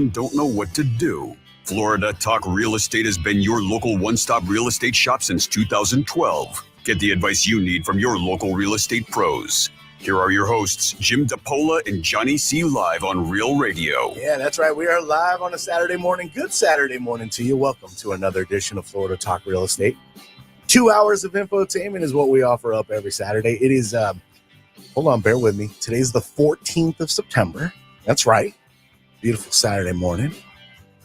and don't know what to do? Florida Talk Real Estate has been your local one-stop real estate shop since 2012. Get the advice you need from your local real estate pros. Here are your hosts, Jim DePola and Johnny C. live on Real Radio. Yeah, that's right. We are live on a Saturday morning. Good Saturday morning to you. Welcome to another edition of Florida Talk Real Estate. 2 hours of infotainment is what we offer up every Saturday. It is, hold on, bear with me. Today's the 14th of September. That's right. Beautiful Saturday morning.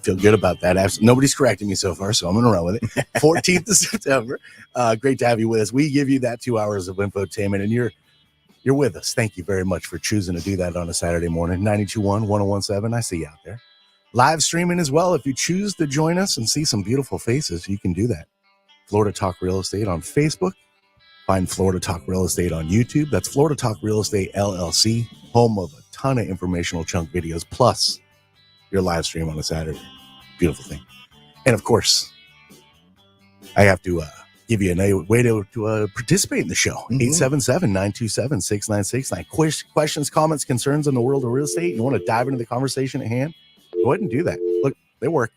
Feel good about that. Nobody's correcting me so far, so I'm going to run with it. 14th of September. Great to have you with us. We give you that 2 hours of infotainment, and you're with us. Thank you very much for choosing to do that on a Saturday morning. 92.1, 101.7. I see you out there. Live streaming as well. If you choose to join us and see some beautiful faces, you can do that. Florida Talk Real Estate on Facebook. Find Florida Talk Real Estate on YouTube. That's Florida Talk Real Estate LLC, home of a ton of informational chunk videos, plus your live stream on a Saturday. Beautiful thing. And of course, I have to give you a way to participate in the show. 877-927-6969. Questions, comments, concerns in the world of real estate. You want to dive into the conversation at hand? Go ahead and do that. Look, they work.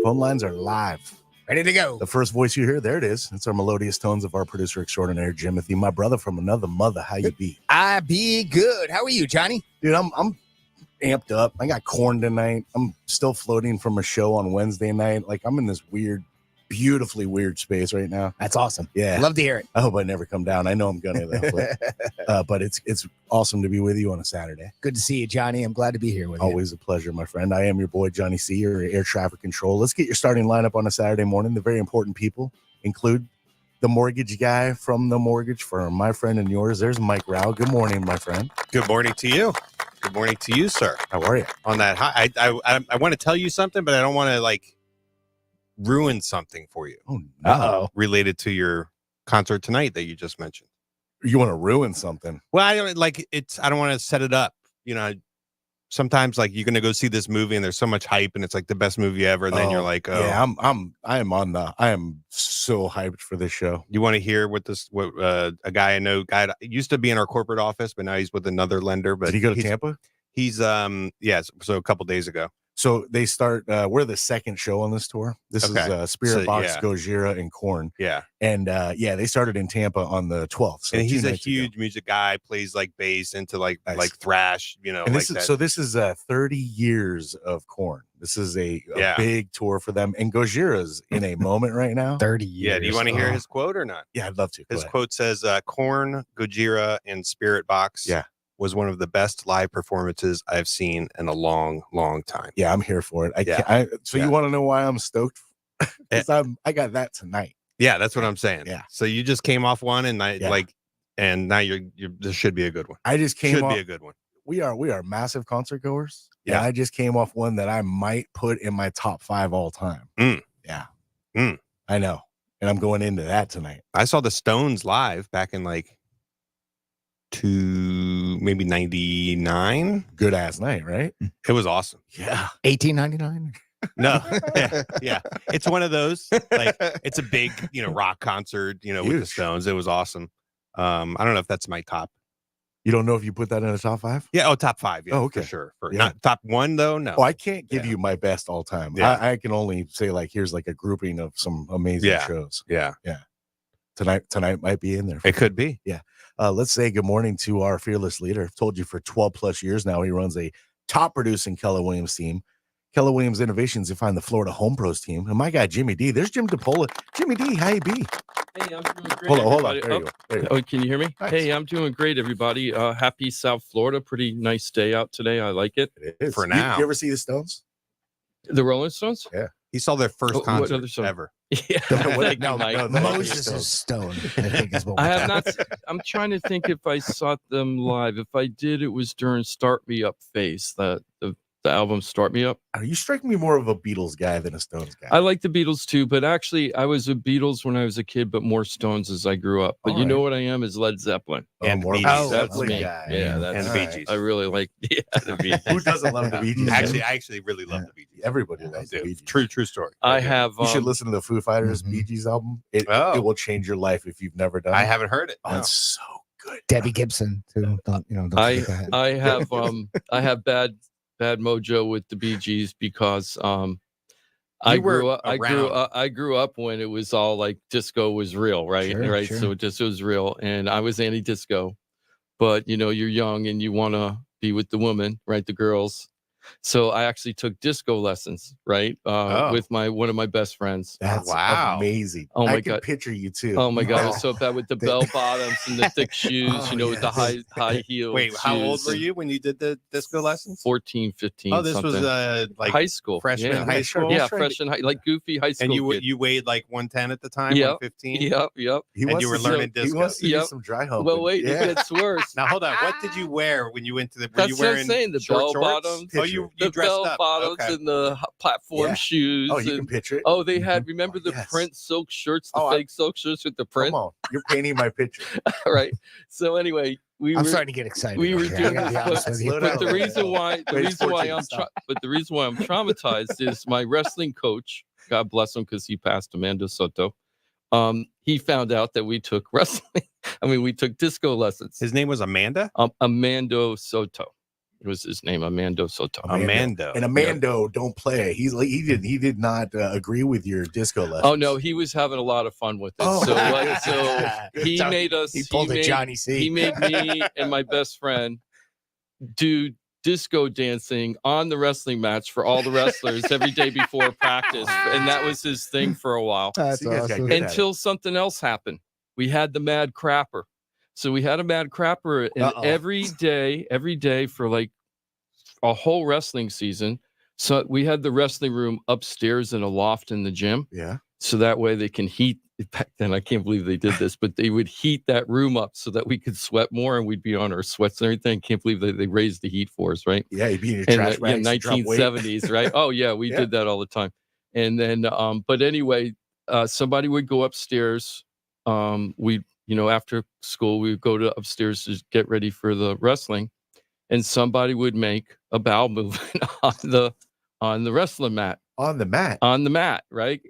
Phone lines are live. Ready to go. The first voice you hear, there it is. It's our melodious tones of our producer extraordinaire, Jimothy, my brother from another mother. How you be? I be good. How are you, Johnny? Dude, I'm amped up. I got corn tonight. I'm still floating from a show on Wednesday night. Like, I'm in this weird, beautifully weird space right now. That's awesome. Yeah. Love to hear it. I hope I never come down. I know I'm gonna though. But it's awesome to be with you on a Saturday. Good to see you, Johnny. I'm glad to be here with you. Always a pleasure, my friend. I am your boy, Johnny C., your air traffic control. Let's get your starting lineup on a Saturday morning. The very important people include the mortgage guy from the mortgage firm, my friend and yours. There's Mike Rauch. Good morning, my friend. Good morning to you. Good morning to you, sir. How are you? On that, I want to tell you something, but I don't want to ruin something for you. Oh, no. Related to your concert tonight that you just mentioned. You want to ruin something? Well, I don't I don't want to set it up. You know, sometimes you're going to go see this movie and there's so much hype and it's like the best movie ever. And then you're like, oh, yeah, I am so hyped for this show. You want to hear what a guy I know, used to be in our corporate office, but now he's with another lender. But did he go to Tampa? He's so a couple days ago. So they start, we're the second show on this tour. This is Spirit Box, Gojira, and Korn. Yeah. And they started in Tampa on the 12th. So and he's a huge music guy, plays bass into like thrash, And this is 30 years of Korn. This is a big tour for them. And Gojira's in a moment right now. 30 years. Yeah. Do you want to hear his quote or not? Yeah, I'd love to. His quote says, Korn, Gojira, and Spirit Box. Yeah. Was one of the best live performances I've seen in a long, long time. Yeah, I'm here for it. You want to know why I'm stoked? Because I got that tonight. Yeah, that's what I'm saying. Yeah. So you just came off one, and and now you're this should be a good one. I just came off. Be a good one. We are massive concert goers. Yeah. And I just came off one that I might put in my top 5 all time. Yeah. I know, and I'm going into that tonight. I saw the Stones live back in to maybe 99. Good ass night, right? It was awesome. Yeah. 1899. No. Yeah. It's one of those, it's a big, rock concert, Huge. With the Stones. It was awesome. I don't know if that's my top. You don't know if you put that in a top 5? Yeah. Oh, top 5. Yeah. Oh, okay. For sure. Not top 1 though. No. Oh, I can't give you my best all time. Yeah. I can only say here's a grouping of some amazing shows. Yeah. Yeah. Tonight might be in there. It could be. Yeah. Let's say good morning to our fearless leader. I've told you for 12 plus years now, he runs a top producing Keller Williams team. Keller Williams Innovations, you find the Florida Home Pros team. And my guy, Jimmy D. There's Jim DePola. Jimmy D, how you be? Hey, I'm doing great. Hold on. There you go. Oh, can you hear me? Nice. Hey, I'm doing great, everybody. Happy South Florida. Pretty nice day out today. I like it. It is. For now. You ever see the Stones? The Rolling Stones? Yeah. He saw their first concert ever. Yeah. Moses' Stone, I think is what I have not. I'm trying to think if I saw them live. If I did, it was during Start Me Up phase. The album Start Me Up. You strike me more of a Beatles guy than a Stones guy. I like the Beatles too, but actually I was a Beatles when I was a kid, but more Stones as I grew up. But know what I am is Led Zeppelin. And more Bee Gees. That's Lovely me. guy. Yeah, that's and Bee Gees. I really like the Bee Gees. Who doesn't love the Bee Gees? I actually really love the Bee Gees. Everybody loves the Bee Gees. True story. I have. You should listen to the Foo Fighters Bee Gees album. It will change your life if you've never done it. I haven't heard it. Oh, it's so good. Debbie Gibson too. Don't I have I have bad bad mojo with the Bee Gees because I grew up when it was all like disco was real, right? Sure. So disco was real, and I was anti-disco. But you're young and you want to be with the woman, right? The girls. So I actually took disco lessons, right? With one of my best friends. That's Wow. amazing. Oh my I can God. picture you too. Oh my God, it was so bad with the bell bottoms and the thick shoes, with the high heels. Wait, how old were you when you did the disco lessons? 14, 15. Oh, this something. was like high school. freshman Yeah. high school? Yeah, freshman high, like goofy high school. And kid. you weighed like 110 at the time, Yep. 115? Yep. And you were learning disco. He wants to do Yep. some dry humping. Well, wait, it gets worse. Now hold on. What did you wear when you went to the? Were That's you what I'm wearing saying. The short bell shorts? bottoms. Oh, you the dressed bell up. bottoms Okay. and the platform shoes. Oh, you can and, picture it. oh, they had. Remember the Yes. print silk shirts, the Oh, fake silk shirts with the print. Come on, you're painting my picture. All right. So anyway, I'm starting to get excited. we were here, I doing gotta be this, honest with you. Slow But the down. reason why Wait, the reason why I'm traumatized is my wrestling coach, God bless him, because he passed, Amando Soto. He found out that we took wrestling. We took disco lessons. His name was Amanda? Amando Soto. It was his name, Amando Soto. Amando. And Amando don't play. He did not agree with your disco lessons. Oh no, he was having a lot of fun with it. Oh. So he made us. He pulled a Johnny C. He made me and my best friend do disco dancing on the wrestling match for all the wrestlers every day before practice, and that was his thing for a while. That's So you guys got awesome. good at Until something else happened. We had the Mad Crapper. So we had a Mad Crapper, and every day for like a whole wrestling season. So we had the wrestling room upstairs in a loft in the gym. Yeah. So that way they can heat. Back then, I can't believe they did this, but they would heat that room up so that we could sweat more and we'd be on our sweats and everything. Can't believe that they raised the heat for us, right? Yeah, you'd be in your In trash the bags. and drop weight. 1970s, right? Oh yeah, we Yeah. did that all the time. And then, but anyway, somebody would go upstairs. We, after school, we would go to upstairs to get ready for the wrestling, and somebody would make a bowel movement on the wrestling mat. On the mat. Right?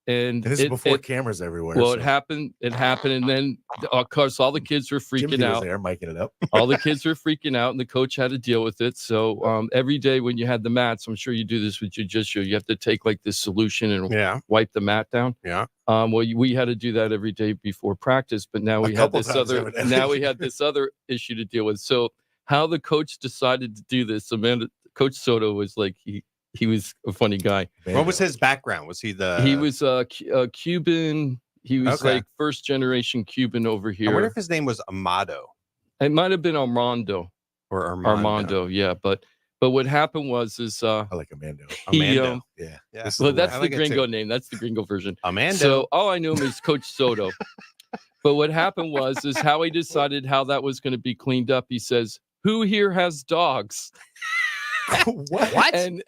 And this is before cameras everywhere. Well, so it happened, and then of course all the kids were Jimmy freaking was out. there, miking it up. All the kids were freaking out, and the coach had to deal with it. So every day when you had the mats, I'm sure you do this with jiu-jitsu, you have to take like this solution and wipe the mat down. Yeah. Well, we had to do that every day before practice, but now we had this other. Now we had this other issue to deal with. So how the coach decided to do this, Coach Soto was like he was a funny guy. What was his background? Was he He was a Cuban. He was like first generation Cuban over here. I wonder if his name was Amado It might have been Armando. or Armando. Yeah. But what happened was I like Amando. Amando. Yeah. Yeah. This is well, the that's last- the gringo name. That's the gringo version. Amando. So all I knew him is Coach Soto. But what happened was how he decided how that was going to be cleaned up. He says, "Who here has dogs?" What? And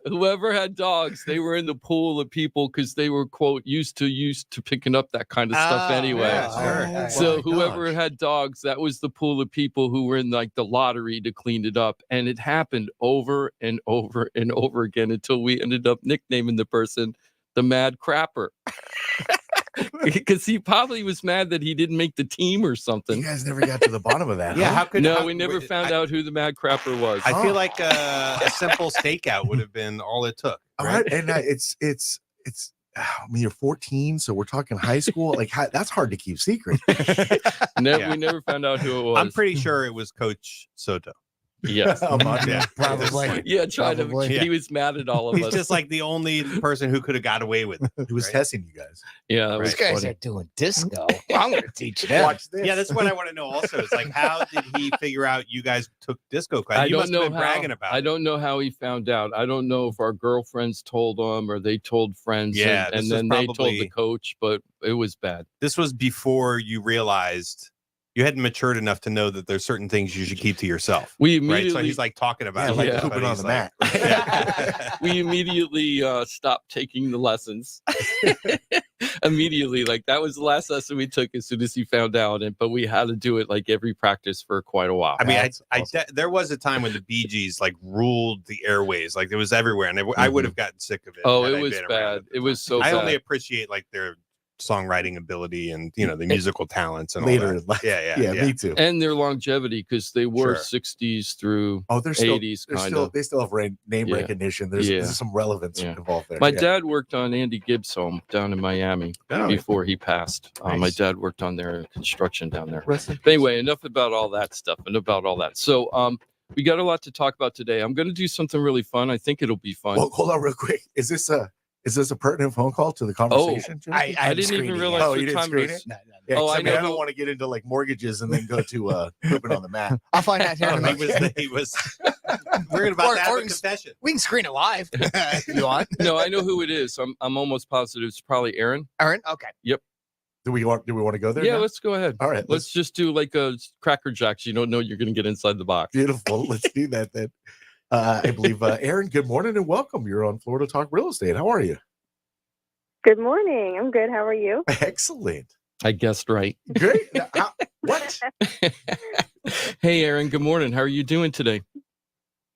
whoever had dogs, they were in the pool of people because they were quote used to picking up that kind of stuff anyway. Yeah, sure. So my whoever gosh. had dogs, that was the pool of people who were in like the lottery to clean it up. And it happened over and over and over again until we ended up nicknaming the person the Mad Crapper. Because he probably was mad that he didn't make the team or something. You guys never got to the bottom of that. Yeah, huh? how could No, we never found out who the Mad Crapper was. I feel like a simple stakeout would have been all it took. All right, and it's. You're 14, so we're talking high school. Like that's hard to keep secret. We never found out who it was. I'm pretty sure it was Coach Soto. Yes. Yeah, Probably. Yeah, trying Probably. to. He was mad at all of He's us. just like the only person who could have got away with it. He was testing you guys. Yeah, that was These guys funny. are doing disco. I'm going to teach them. Watch this. Yeah, that's what I want to know. Also, it's like, how did he figure out you guys took disco class? I You don't must have know been how. bragging about I it. don't know how he found out. I don't know if our girlfriends told him or they told friends. Yeah, and this then was they told probably- the coach, but it was bad. This was before you realized you hadn't matured enough to know that there's certain things you should keep to yourself. We Right, immediately, so he's like talking about Yeah, it, like Yeah. pooping but on he's the like- mat. Yeah. we immediately stopped taking the lessons. Immediately, like that was the last lesson we took as soon as he found out. But we had to do it like every practice for quite a while. I mean, That's awesome. there was a time when the Bee Gees like ruled the airways, like it was everywhere, and I would have gotten sick of it. Oh, had it I was been around bad. at the It was time. so I bad. only appreciate like their songwriting ability and the musical talents and Later all in that. life. Yeah, Me too. And their longevity, because they were Sure. 60s through They're still 80s they're kind still of. they still have name Yeah. recognition. There's some relevance Yeah. involved there. My dad worked on Andy Gibbs' home down in Miami before he passed. My Nice. dad worked on their construction down there. Rest in But anyway, enough about all that stuff and about all that. So we got a lot to talk about today. I'm going to do something really fun. I think it'll be fun. Well, hold on real quick. Is this a pertinent phone call to the conversation? Jim? I didn't even realize you the didn't time screen was. it? No. Yeah, Oh, I know I don't who- want to get into like mortgages and then go to pooping on the mat. I'll find out here in a minute. He was. We're about to have a confession. We can screen it live if you want. No, I know who it is. I'm almost positive it's probably Erin. Erin, okay. Do we want to go there? Yeah, now? let's go ahead. All right. Let's just do like a Cracker Jacks. You don't know you're going to get inside the box. Beautiful. Let's do that then. I believe Erin, good morning and welcome. You're on Florida Talk Real Estate. How are you? Good morning. I'm good. How are you? Excellent. I guessed right. Great. What? Hey, Erin. Good morning. How are you doing today?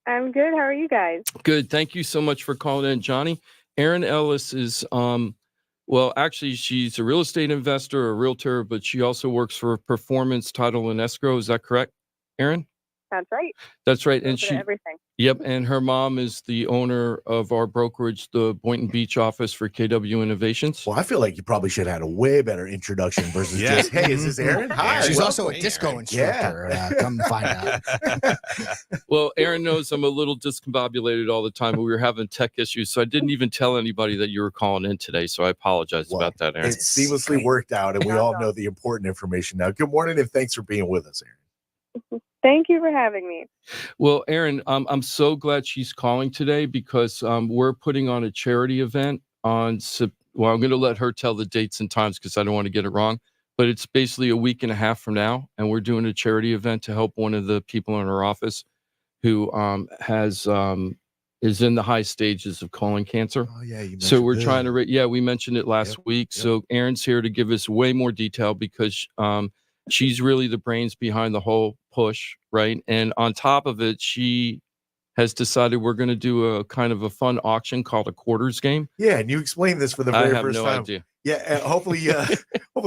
I'm good. How are you guys? Good. Thank you so much for calling in, Johnny. Erin Ellis is, well, actually, she's a real estate investor, a realtor, but she also works for Performance Title and Escrow. Is that correct, Erin? That's right. That's right. A And little bit of everything. Yep. And her mom is the owner of our brokerage, the Boynton Beach office for KW Innovations. Well, I feel like you probably should have had a way better introduction versus Yeah. just, hey, is this Erin? Hi. She's welcome. also a disco instructor. Come find out. Well, Erin knows I'm a little discombobulated all the time. We were having tech issues, so I didn't even tell anybody that you were calling in today. So I apologize Well, about that, Erin. It seamlessly worked out, and we all know the important information now. Good morning, and thanks for being with us, Erin. Thank you for having me. Well, Erin, I'm so glad she's calling today because we're putting on a charity event on. Well, I'm going to let her tell the dates and times because I don't want to get it wrong. But it's basically a week and a half from now, and we're doing a charity event to help one of the people in our office who is in the high stages of colon cancer. Oh yeah, you So we're trying to. We mentioned it last week. Yep. So Erin's here to give us way more detail because she's really the brains behind the whole push, right? And on top of it, she has decided we're going to do a kind of a fun auction called a quarters game. Yeah, and you explained this for the I very have first no time. idea. Yeah, and hopefully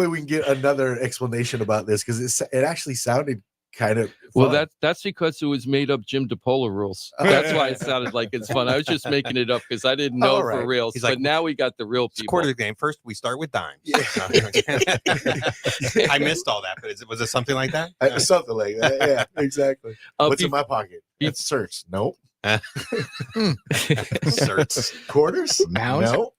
we can get another explanation about this because it actually sounded kind of Well, fun. that's because it was made up Jim DePola rules. That's why it sounded like it's fun. I was just making it up because I didn't know All for right. real. He's But like, now we got the real It's a people. quarter game. First, we start with dimes. Yeah. I missed all that, but was it something like that? Something like that. Yeah, exactly. What's be- in my pocket? It's certs. Nope. Certs. Quarters? Mound? No.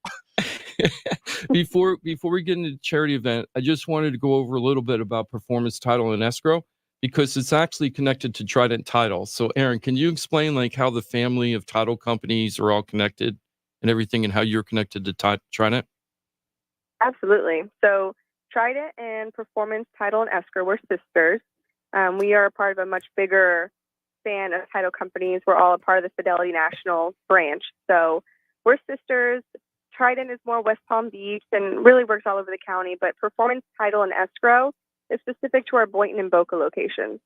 before we get into the charity event, I just wanted to go over a little bit about Performance Title and Escrow because it's actually connected to Trident Title. So, Erin, can you explain like how the family of title companies are all connected and everything, and how you're connected to Trident? Absolutely. So Trident and Performance Title and Escrow, we're sisters. We are a part of a much bigger span of title companies. We're all a part of the Fidelity National branch. So we're sisters. Trident is more West Palm Beach and really works all over the county, but Performance Title and Escrow is specific to our Boynton and Boca locations.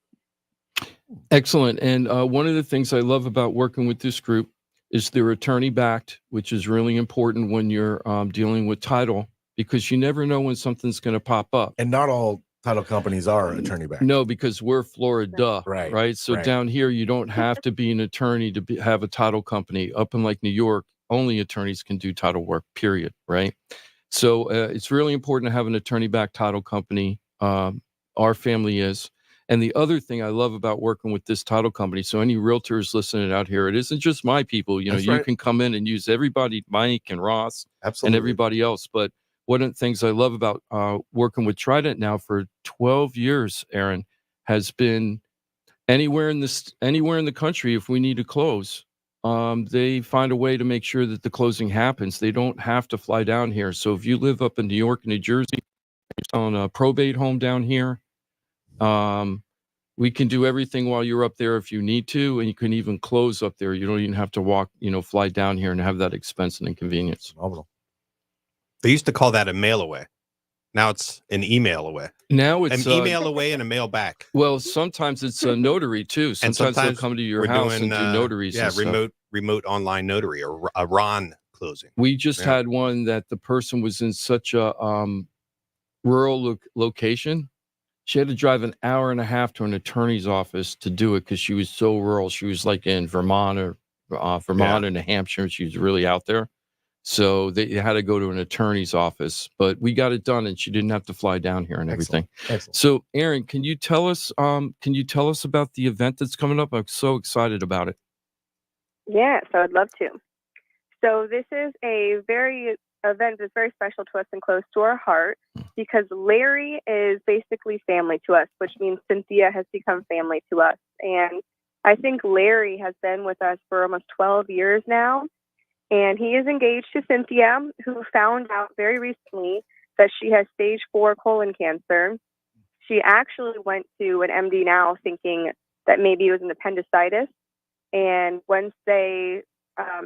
Excellent. And one of the things I love about working with this group is they're attorney backed, which is really important when you're dealing with title because you never know when something's going to pop up. And not all title companies are attorney backed. No, because we're Florida, Right, right? So right. down here, you don't have to be an attorney to have a title company. Up in like New York, only attorneys can do title work, period, right? So it's really important to have an attorney-backed title company. Our family is. And the other thing I love about working with this title company, so any realtors listening out here, it isn't just my people. You know, That's you right. can come in and use everybody, Mike and Ross Absolutely. and everybody else. But one of the things I love about working with Trident now for 12 years, Erin, has been anywhere in the country, if we need to close, they find a way to make sure that the closing happens. They don't have to fly down here. So if you live up in New York and New Jersey, you're selling a probate home down here, we can do everything while you're up there if you need to, and you can even close up there. You don't even have to walk, fly down here and have that expense and inconvenience. Phenomenal. They used to call that a mail away. Now it's an email away. Now it's An email away and a mail back. Well, sometimes it's a notary too. Sometimes they'll come to your we're house doing, and do notaries. Yeah, and stuff. remote online notary or a RON closing. We just Yeah. had one that the person was in such a rural location. She had to drive an hour and a half to an attorney's office to do it because she was so rural. She was like in Vermont or and New Hampshire. She was really out there. So they had to go to an attorney's office, but we got it done, and she didn't have to fly down here and everything. Excellent. So, Erin, can you tell us about the event that's coming up? I'm so excited about it. Yeah, so I'd love to. So this is a event that's very special to us and close to our heart because Larry is basically family to us, which means Cynthia has become family to us. And I think Larry has been with us for almost 12 years now. And he is engaged to Cynthia, who found out very recently that she has stage 4 colon cancer. She actually went to an MD now thinking that maybe it was an appendicitis. And once they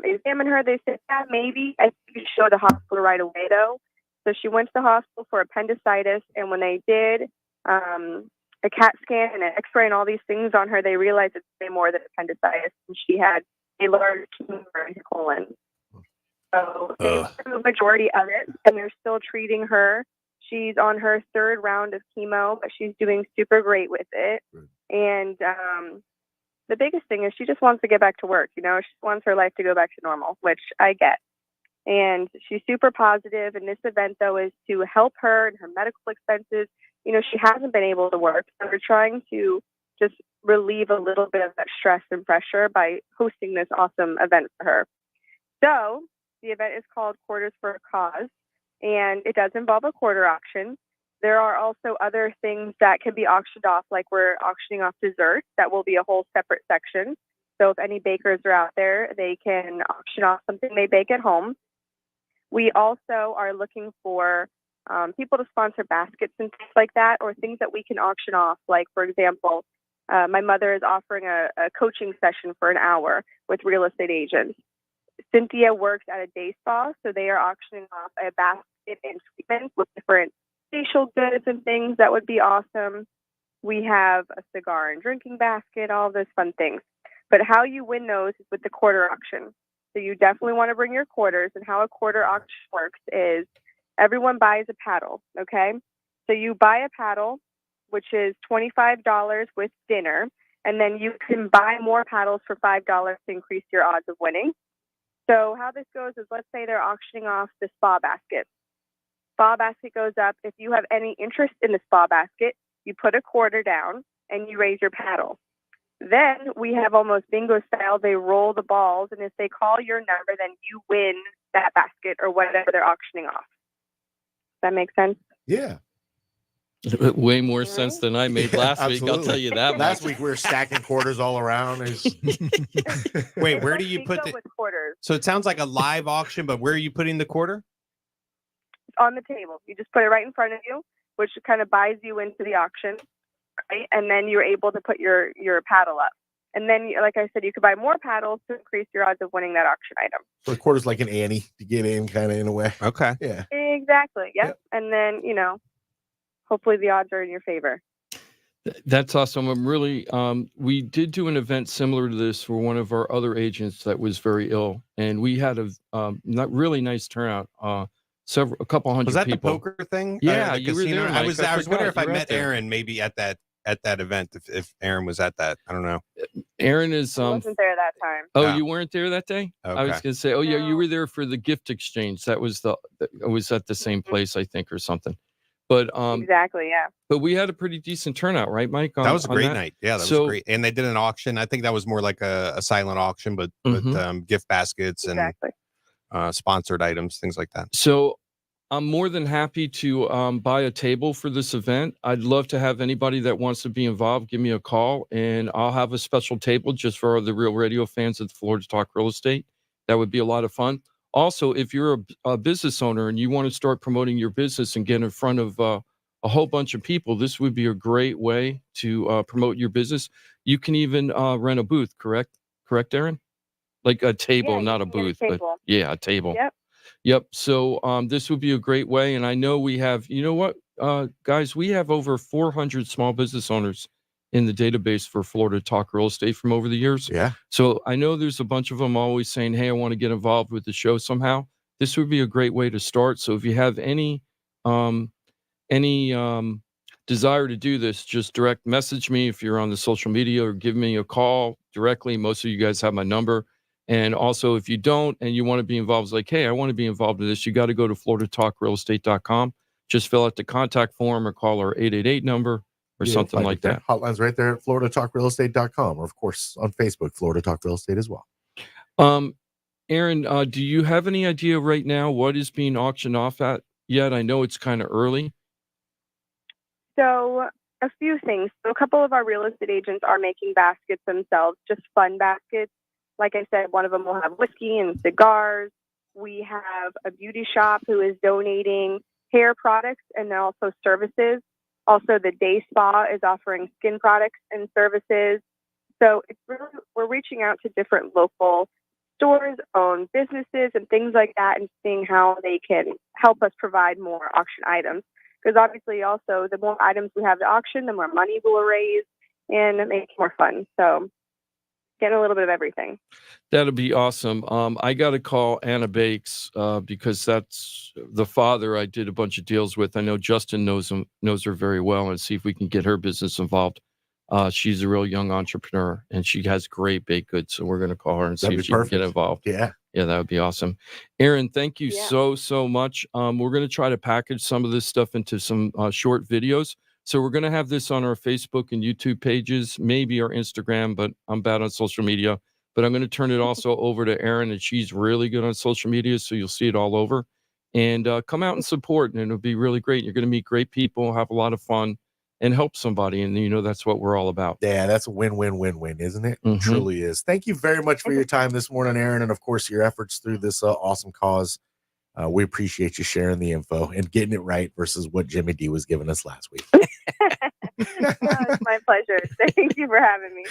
examined her, they said, yeah, maybe. I think you should go to the hospital right away, though. So she went to the hospital for appendicitis. And when they did a CAT scan and an X-ray and all these things on her, they realized it's way more than appendicitis. And she had a large tumor in her colon. So they took the majority of it, and they're still treating her. She's on her 3rd round of chemo, but she's doing super great with it. And the biggest thing is she just wants to get back to work. You know, she wants her life to go back to normal, which I get. And she's super positive. And this event, though, is to help her and her medical expenses. You know, she hasn't been able to work. So we're trying to just relieve a little bit of that stress and pressure by hosting this awesome event for her. So the event is called Quarters for a Cause, and it does involve a quarter auction. There are also other things that can be auctioned off, like we're auctioning off desserts. That will be a whole separate section. So if any bakers are out there, they can auction off something they bake at home. We also are looking for people to sponsor baskets and things like that, or things that we can auction off. Like, for example, my mother is offering a coaching session for an hour with real estate agents. Cynthia works at a day spa, so they are auctioning off a basket and treatments with different facial goods and things. That would be awesome. We have a cigar and drinking basket, all those fun things. But how you win those is with the quarter auction. So you definitely want to bring your quarters, and how a quarter auction works is everyone buys a paddle, okay? So you buy a paddle, which is $25 with dinner, and then you can buy more paddles for $5 to increase your odds of winning. So how this goes is, let's say they're auctioning off the spa basket. Spa basket goes up. If you have any interest in the spa basket, you put a quarter down and you raise your paddle. Then we have almost bingo style. They roll the balls, and if they call your number, then you win that basket or whatever they're auctioning off. Does that make sense? Yeah. Way more sense than I made last week. I'll tell you that. Last week we were stacking quarters all around. Wait, where do you put the quarters? So it sounds like a live auction, but where are you putting the quarter? On the table. You just put it right in front of you, which kind of buys you into the auction, right? And then you're able to put your paddle up. And then, like I said, you could buy more paddles to increase your odds of winning that auction item. So the quarter's like an ante to get in, kind of, in a way. Okay. Yeah. Exactly. Yep. And then, hopefully the odds are in your favor. That's awesome. I'm really, we did do an event similar to this for one of our other agents that was very ill, and we had a not really nice turnout. A couple hundred. Was that people. the poker thing? Yeah, the you were casino? there. I was wondering if I met there. Erin maybe at that event. If Erin was at that, I don't know. Erin is. I wasn't there that time. Oh, you weren't there that day? Okay. I was going to say, yeah, you No. were there for the gift exchange. That was it was at the same place, I think, or something. But exactly, yeah. But we had a pretty decent turnout, right, Mike? That was a great night. Yeah, that was great. And they did an auction. I think that was more like a silent auction, but with gift baskets and sponsored items, things like that. So I'm more than happy to buy a table for this event. I'd love to have anybody that wants to be involved give me a call, and I'll have a special table just for the Real Radio fans at the Florida Talk Real Estate. That would be a lot of fun. Also, if you're a business owner and you want to start promoting your business and get in front of a whole bunch of people, this would be a great way to promote your business. You can even rent a booth, correct, Erin? Like a table, not a booth, but a table. Yep. So this would be a great way. And I know we have, guys, we have over 400 small business owners in the database for Florida Talk Real Estate from over the years. Yeah. So I know there's a bunch of them always saying, hey, I want to get involved with the show somehow. This would be a great way to start. So if you have any any desire to do this, just direct message me if you're on the social media, or give me a call directly. Most of you guys have my number. And also, if you don't and you want to be involved, it's like, hey, I want to be involved in this, you got to go to floridatalkrealestate.com. Just fill out the contact form or call our 888 number or something like that. Hotline's right there at floridatalkrealestate.com, or of course on Facebook, Florida Talk Real Estate as well. Erin, do you have any idea right now what is being auctioned off at yet? I know it's kind of early. So a few things. So a couple of our real estate agents are making baskets themselves, just fun baskets. Like I said, one of them will have whiskey and cigars. We have a beauty shop who is donating hair products and then also services. Also, the day spa is offering skin products and services. So it's really, we're reaching out to different local stores, own businesses, and things like that, and seeing how they can help us provide more auction items. Because obviously, also, the more items we have to auction, the more money we'll raise, and it makes it more fun. So getting a little bit of everything. That'll be awesome. I got to call Anna Bakes because that's the father I did a bunch of deals with. I know Justin knows her very well, and see if we can get her business involved. She's a real young entrepreneur, and she has great baked goods. So we're going to call her and see if she can get involved. Yeah, that would be awesome. Erin, thank you so much. We're going to try to package some of this stuff into some short videos. So we're going to have this on our Facebook and YouTube pages, maybe our Instagram, but I'm bad on social media. But I'm going to turn it also over to Erin, and she's really good on social media, so you'll see it all over. And come out and support, and it'll be really great. You're going to meet great people, have a lot of fun, and help somebody. And, that's what we're all about. Yeah, that's a win-win-win-win, isn't it? It truly is. Thank you very much for your time this morning, Erin, and, of course, your efforts through this awesome cause. We appreciate you sharing the info and getting it right versus what Jimmy D was giving us last week. It's my pleasure. Thank you for having me.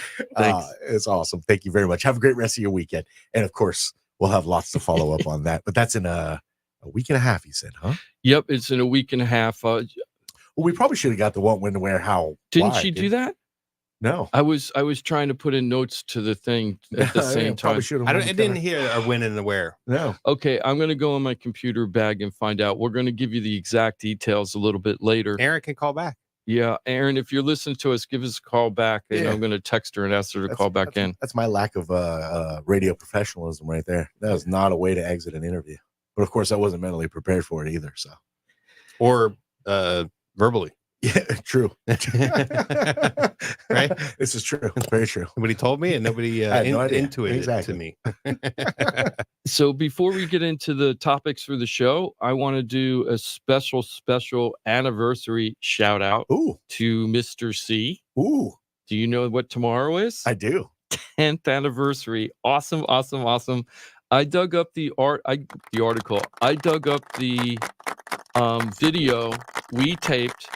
It's awesome. Thank you very much. Have a great rest of your weekend. And of course, we'll have lots to follow up on that. But that's in a week and a half, you said, huh? Yep, it's in a week and a half. Well, we probably should have got the what, when, to where, how. Didn't she do that? No. I was trying to put in notes to the thing at the same time. I didn't hear a when and the where. No. Okay, I'm going to go in my computer bag and find out. We're going to give you the exact details a little bit later. Erin can call back. Yeah, Erin, if you're listening to us, give us a call back, and I'm going to text her and ask her to call back in. That's my lack of radio professionalism right there. That was not a way to exit an interview. But of course, I wasn't mentally prepared for it either. So, or verbally. Yeah, true. Right? This is true. It's very true. Nobody told me, and nobody intuited it to me. So before we get into the topics for the show, I want to do a special anniversary shout out to Mr. C. Ooh. Do you know what tomorrow is? I do. 10th anniversary. Awesome. I dug up the article. I dug up the video we taped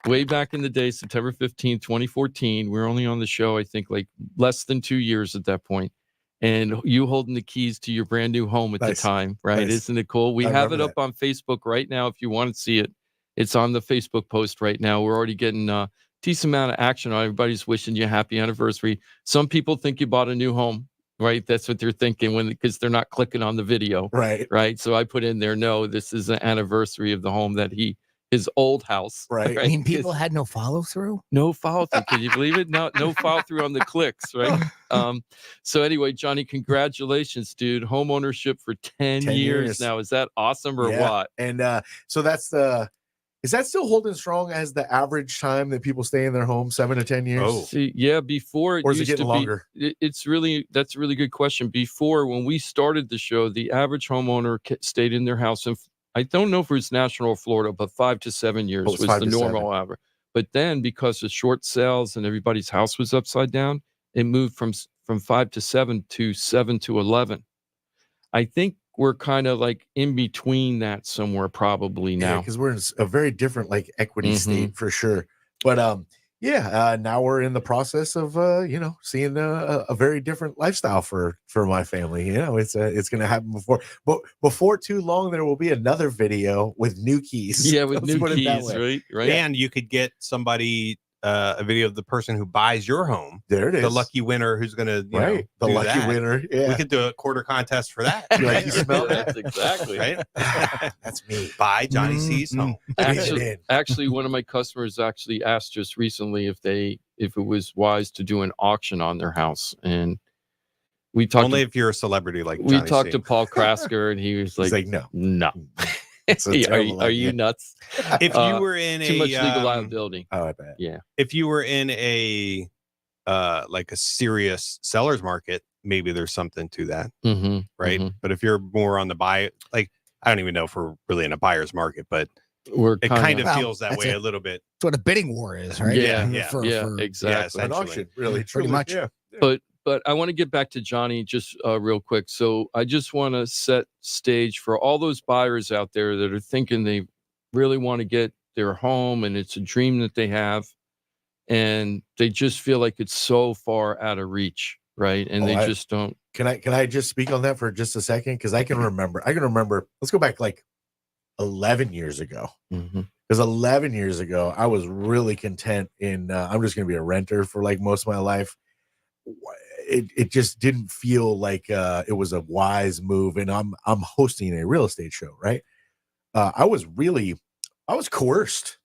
way back in the day, September 15, 2014. We were only on the show, I think, like less than 2 years at that point. And you holding the keys to your brand new home at the time, right? Nice. Isn't it cool? We have it up on Facebook right now. If you want to see it, it's on the Facebook post right now. We're already getting a decent amount of action on. Everybody's wishing you a happy anniversary. Some people think you bought a new home, right? That's what they're thinking because they're not clicking on the video, right? So I put in there, no, this is an anniversary of the home that his old house. Right. I mean, people had no follow through. No follow through. Can you believe it? No follow through on the clicks, right? So anyway, Johnny, congratulations, dude. Home ownership for 10 years now. Is that awesome or what? And so is that still holding strong as the average time that people stay in their home, 7 to 10 years? Oh, see, yeah. Before or is it getting longer? That's a really good question. Before, when we started the show, the average homeowner stayed in their house, and I don't know if it's national or Florida, but 5 to 7 years was the normal average. But then, because of short sales and everybody's house was upside down, it moved from 5 to 7 to 7 to 11. I think we're kind of like in between that somewhere probably now. Because we're in a very different equity state for sure. But now we're in the process of seeing a very different lifestyle for my family. It's going to happen before too long. There will be another video with new keys. Yeah, with new keys, right? And you could get somebody a video of the person who buys your home. There it is. The lucky winner who's going to, the lucky winner. Yeah. We could do a quarter contest for that. You like, you smell That's exactly right. That's me. Buy Johnny C's home. Actually, one of my customers actually asked just recently if it was wise to do an auction on their house, and we talked only if you're a celebrity like we Johnny talked C. to Paul Krasker, and he was like, no. Are you nuts? If you were in too much legal liability. Oh, I bet. Yeah. If you were in a like a serious seller's market, maybe there's something to that, right? But if you're more on the buy, like I don't even know if we're really in a buyer's market, but it kind of feels that way a little bit. That's what a bidding war is, right? Yeah, exactly. An auction, really, pretty much. Yeah. But I want to get back to Johnny just real quick. So I just want to set stage for all those buyers out there that are thinking they really want to get their home and it's a dream that they have, and they just feel like it's so far out of reach, right? And they just don't. Can I just speak on that for just a second? Because I can remember. Let's go back like 11 years ago. Because 11 years ago, I was really content in. I'm just going to be a renter for like most of my life. It just didn't feel like it was a wise move, and I'm hosting a real estate show, right? I was coerced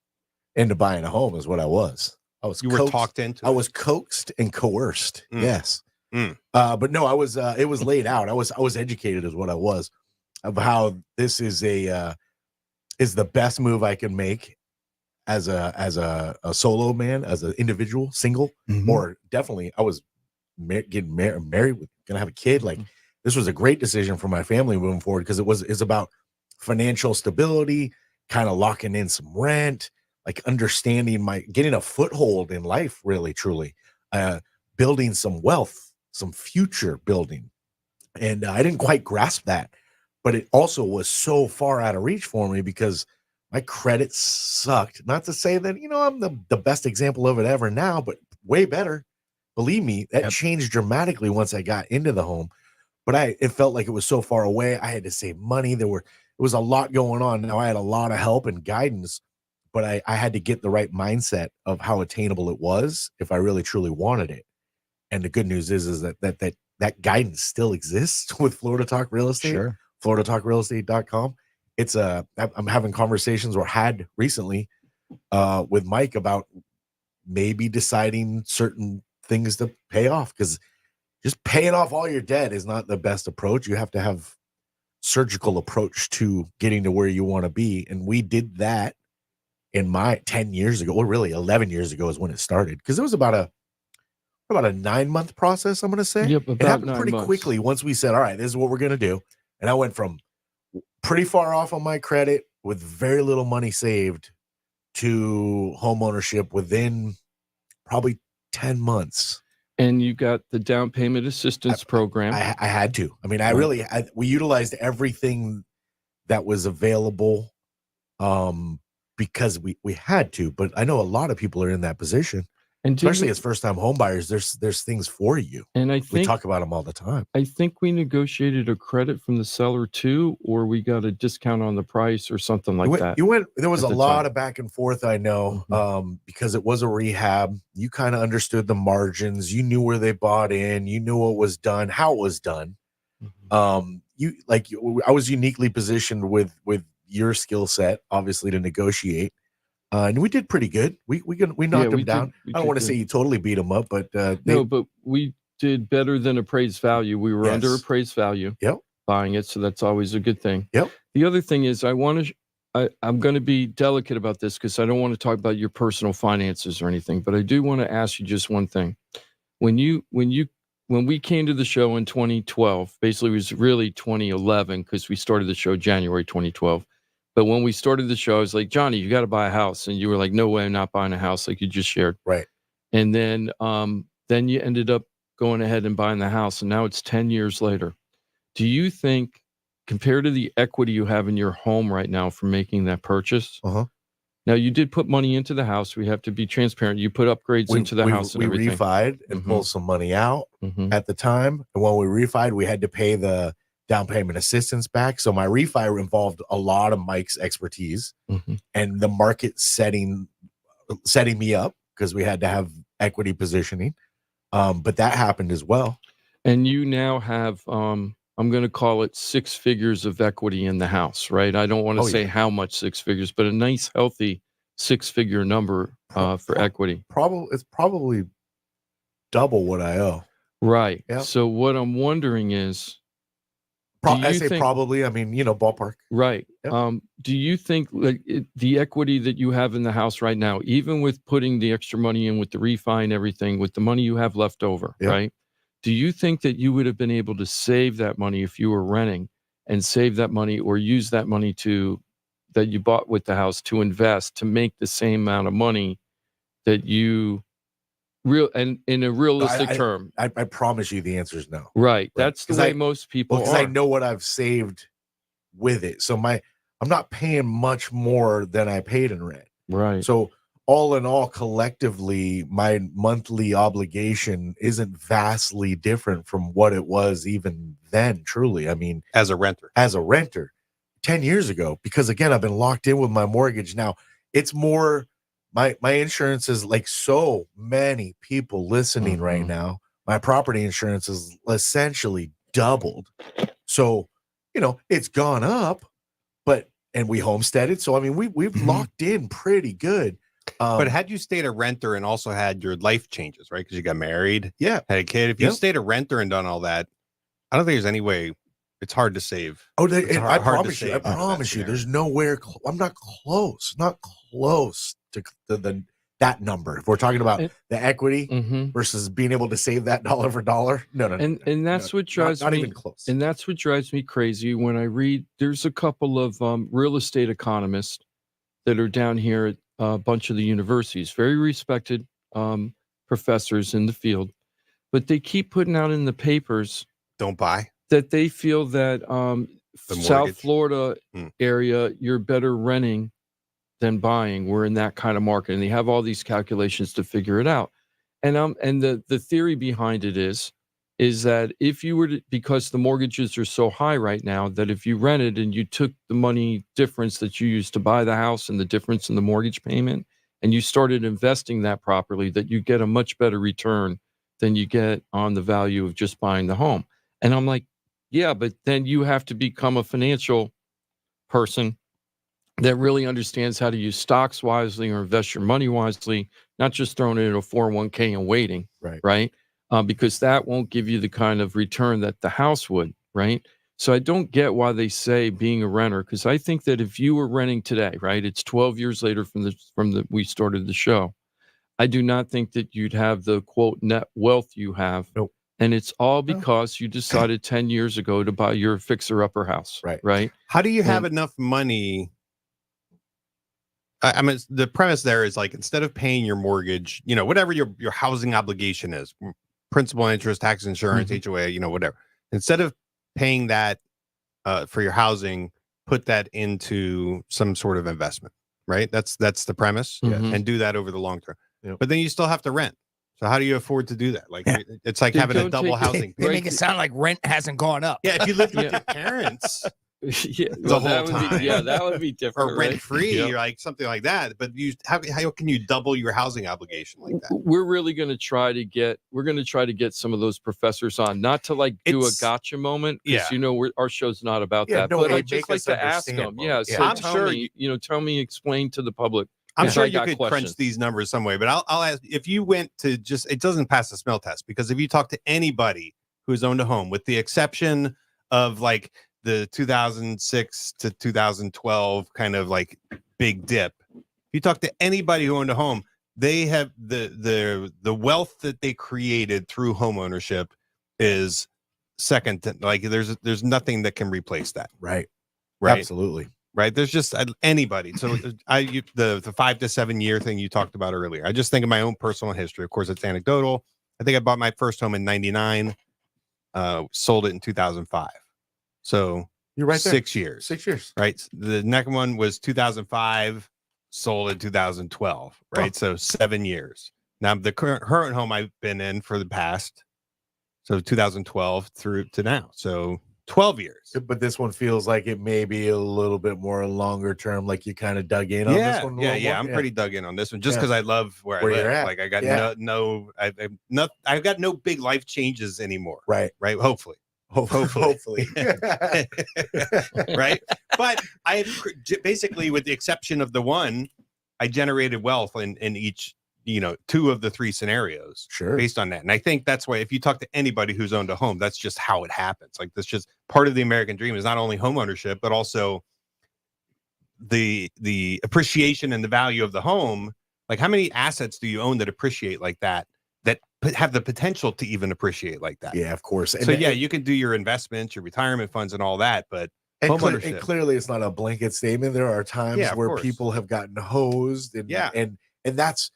into buying a home, is what I was. You were talked into. I was coaxed and coerced. Yes, but no, I was. It was laid out. I was educated, is what I was, of how this is the best move I can make as a solo man, as an individual, single, or definitely I was getting married, gonna have a kid. Like this was a great decision for my family moving forward, because it's about financial stability, kind of locking in some rent, like understanding getting a foothold in life, really truly, building some wealth, some future building. And I didn't quite grasp that, but it also was so far out of reach for me because my credit sucked. Not to say that I'm the best example of it ever now, but way better. Believe me, that changed dramatically once I got into the home. But it felt like it was so far away. I had to save money. It was a lot going on. Now I had a lot of help and guidance, but I had to get the right mindset of how attainable it was if I really truly wanted it. And the good news is that guidance still exists with Florida Talk Real Estate. Sure. FloridaTalkRealEstate.com. I'm having conversations or had recently with Mike about maybe deciding certain things to pay off, because just paying off all your debt is not the best approach. You have to have surgical approach to getting to where you want to be. And we did that in my 10 years ago, or really 11 years ago is when it started. Because it was about a 9-month process, I'm going to say. Yep, it happened pretty quickly once we said, all right, this is what we're going to do. And I went from pretty far off on my credit with very little money saved to home ownership within probably 10 months. And you got the down payment assistance program. I had to. I mean, we utilized everything that was available because we had to. But I know a lot of people are in that position. And especially as first-time home buyers, there's things for you. And I think we talk about them all the time. I think we negotiated a credit from the seller too, or we got a discount on the price or something like that. There was a lot of back and forth, I know, because it was a rehab. You kind of understood the margins. You knew where they bought in. You knew what was done, how it was done. I was uniquely positioned with your skill set, obviously, to negotiate. And we did pretty good. We knocked them down. I don't want to say you totally beat them up, but but we did better than appraised value. We were under appraised value. Yep. Buying it, so that's always a good thing. Yep. The other thing is, I'm going to be delicate about this because I don't want to talk about your personal finances or anything, but I do want to ask you just one thing. When we came to the show in 2012, basically it was really 2011 because we started the show January 2012. But when we started the show, I was like, Johnny, you got to buy a house. And you were like, no way, I'm not buying a house, like you just shared. Right. And then you ended up going ahead and buying the house. And now it's 10 years later. Do you think, compared to the equity you have in your home right now for making that purchase, now you did put money into the house. We have to be transparent. You put upgrades into the house and everything. We refied and pulled some money out at the time. And when we refied, we had to pay the down payment assistance back. So my refi involved a lot of Mike's expertise and the market setting me up because we had to have equity positioning. But that happened as well. And you now have, I'm going to call it 6 figures of equity in the house, right? I don't want to say how much 6 figures, but a nice, healthy 6-figure number for equity. It's probably double what I owe. Right. Yeah. So what I'm wondering is, probably. I mean, ballpark. Right. Yep. Do you think the equity that you have in the house right now, even with putting the extra money in with the refi and everything, with the money you have left over, Yep. right? Do you think that you would have been able to save that money if you were renting and save that money or use that money that you bought with the house to invest to make the same amount of money that you and in a realistic term? I promise you the answer is no. Right. That's the way most people because I know what I've saved with it. So I'm not paying much more than I paid in rent. Right. So all in all, collectively, my monthly obligation isn't vastly different from what it was even then, truly. I mean, as a renter 10 years ago, because again, I've been locked in with my mortgage. Now it's more, my insurance is like so many people listening right now. My property insurance is essentially doubled. So, it's gone up, and we homesteaded. So, I mean, we've locked in pretty good. But had you stayed a renter and also had your life changes, right? Because you got married, had a kid. If you stayed a renter and done all that, I don't think there's any way. It's hard to save. I promise you, there's nowhere. I'm not close to that number. If we're talking about the equity versus being able to save that dollar for dollar, no. And that's what drives me. Not even close. And that's what drives me crazy when I read. There's a couple of real estate economists that are down here at a bunch of the universities, very respected professors in the field, but they keep putting out in the papers, don't buy, that they feel that South Florida area, you're better renting than buying. We're in that kind of market, and they have all these calculations to figure it out. And the theory behind it is that if you were to, because the mortgages are so high right now, that if you rented and you took the money difference that you used to buy the house and the difference in the mortgage payment, and you started investing that properly, that you get a much better return than you get on the value of just buying the home. And I'm like, yeah, but then you have to become a financial person that really understands how to use stocks wisely or invest your money wisely, not just throwing it in a 401k and waiting, right? Because that won't give you the kind of return that the house would, right? So I don't get why they say being a renter, because I think that if you were renting today, right, it's 12 years later from the we started the show, I do not think that you'd have the quote net wealth you have. Nope. And it's all because you decided 10 years ago to buy your fixer-upper house, right? How do you have enough money? I mean, the premise there is like, instead of paying your mortgage, whatever your housing obligation is, principal, interest, tax, insurance, HOA, whatever. Instead of paying that for your housing, put that into some sort of investment, right? That's the premise, and do that over the long term. Yep. But then you still have to rent. So how do you afford to do that? Like, it's like having a double housing. They make it sound like rent hasn't gone up. Yeah, if you live with your parents. That would be different. Or rent free, or like something like that. But how can you double your housing obligation like that? We're really going to try to get some of those professors on, not to do a gotcha moment, because our show's not about that. No, but I'd just like to ask them. So tell me, explain to the public. I'm sure you could crunch these numbers some way, but I'll ask, if you went to it doesn't pass the smell test, because if you talk to anybody who's owned a home, with the exception of like the 2006 to 2012 kind of like big dip, if you talk to anybody who owned a home, they have the wealth that they created through home ownership is second to, like, there's nothing that can replace that. Right. Absolutely. Right. There's just anybody. So the 5 to 7 year thing you talked about earlier, I just think of my own personal history. Of course, it's anecdotal. I think I bought my first home in 99, sold it in 2005. So you're right there. 6 years. 6 years. Right. The next one was 2005, sold in 2012. Right. So 7 years. Now the current home I've been in for the past, so 2012 through to now. So 12 years. But this one feels like it may be a little bit more longer term, like you kind of dug in on this one. Yeah. I'm pretty dug in on this one just because I love where I you're live. at. Like I got I've got no big life changes anymore. Right. Hopefully. Hopefully. Right. But I basically, with the exception of the one, I generated wealth in each, 2 of the 3 scenarios. Sure. Based on that. And I think that's why if you talk to anybody who's owned a home, that's just how it happens. Like that's just part of the American dream is not only home ownership, but also the appreciation and the value of the home. Like how many assets do you own that appreciate like that have the potential to even appreciate like that? Yeah, of course. And so you can do your investments, your retirement funds and all that, but and clearly it's not a blanket statement. There are times where people have gotten hosed and that's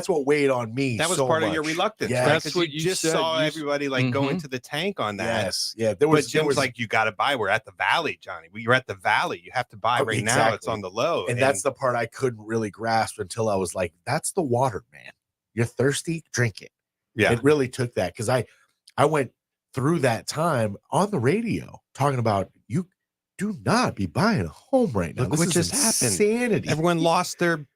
what weighed on me. That was so part much. of your reluctance. Yeah, That's what you just saw everybody go into the tank on that. Yes, yeah. There was like, you got to buy. We're at the valley, Johnny. You're at the valley. You have to buy right now. It's on the low, and that's the part I couldn't really grasp until I was like, "That's the water, man. You're thirsty, drink it." Yeah, it really took that because I went through that time on the radio talking about you do not be buying a home right now. Look what just happened. Insanity. Everyone lost their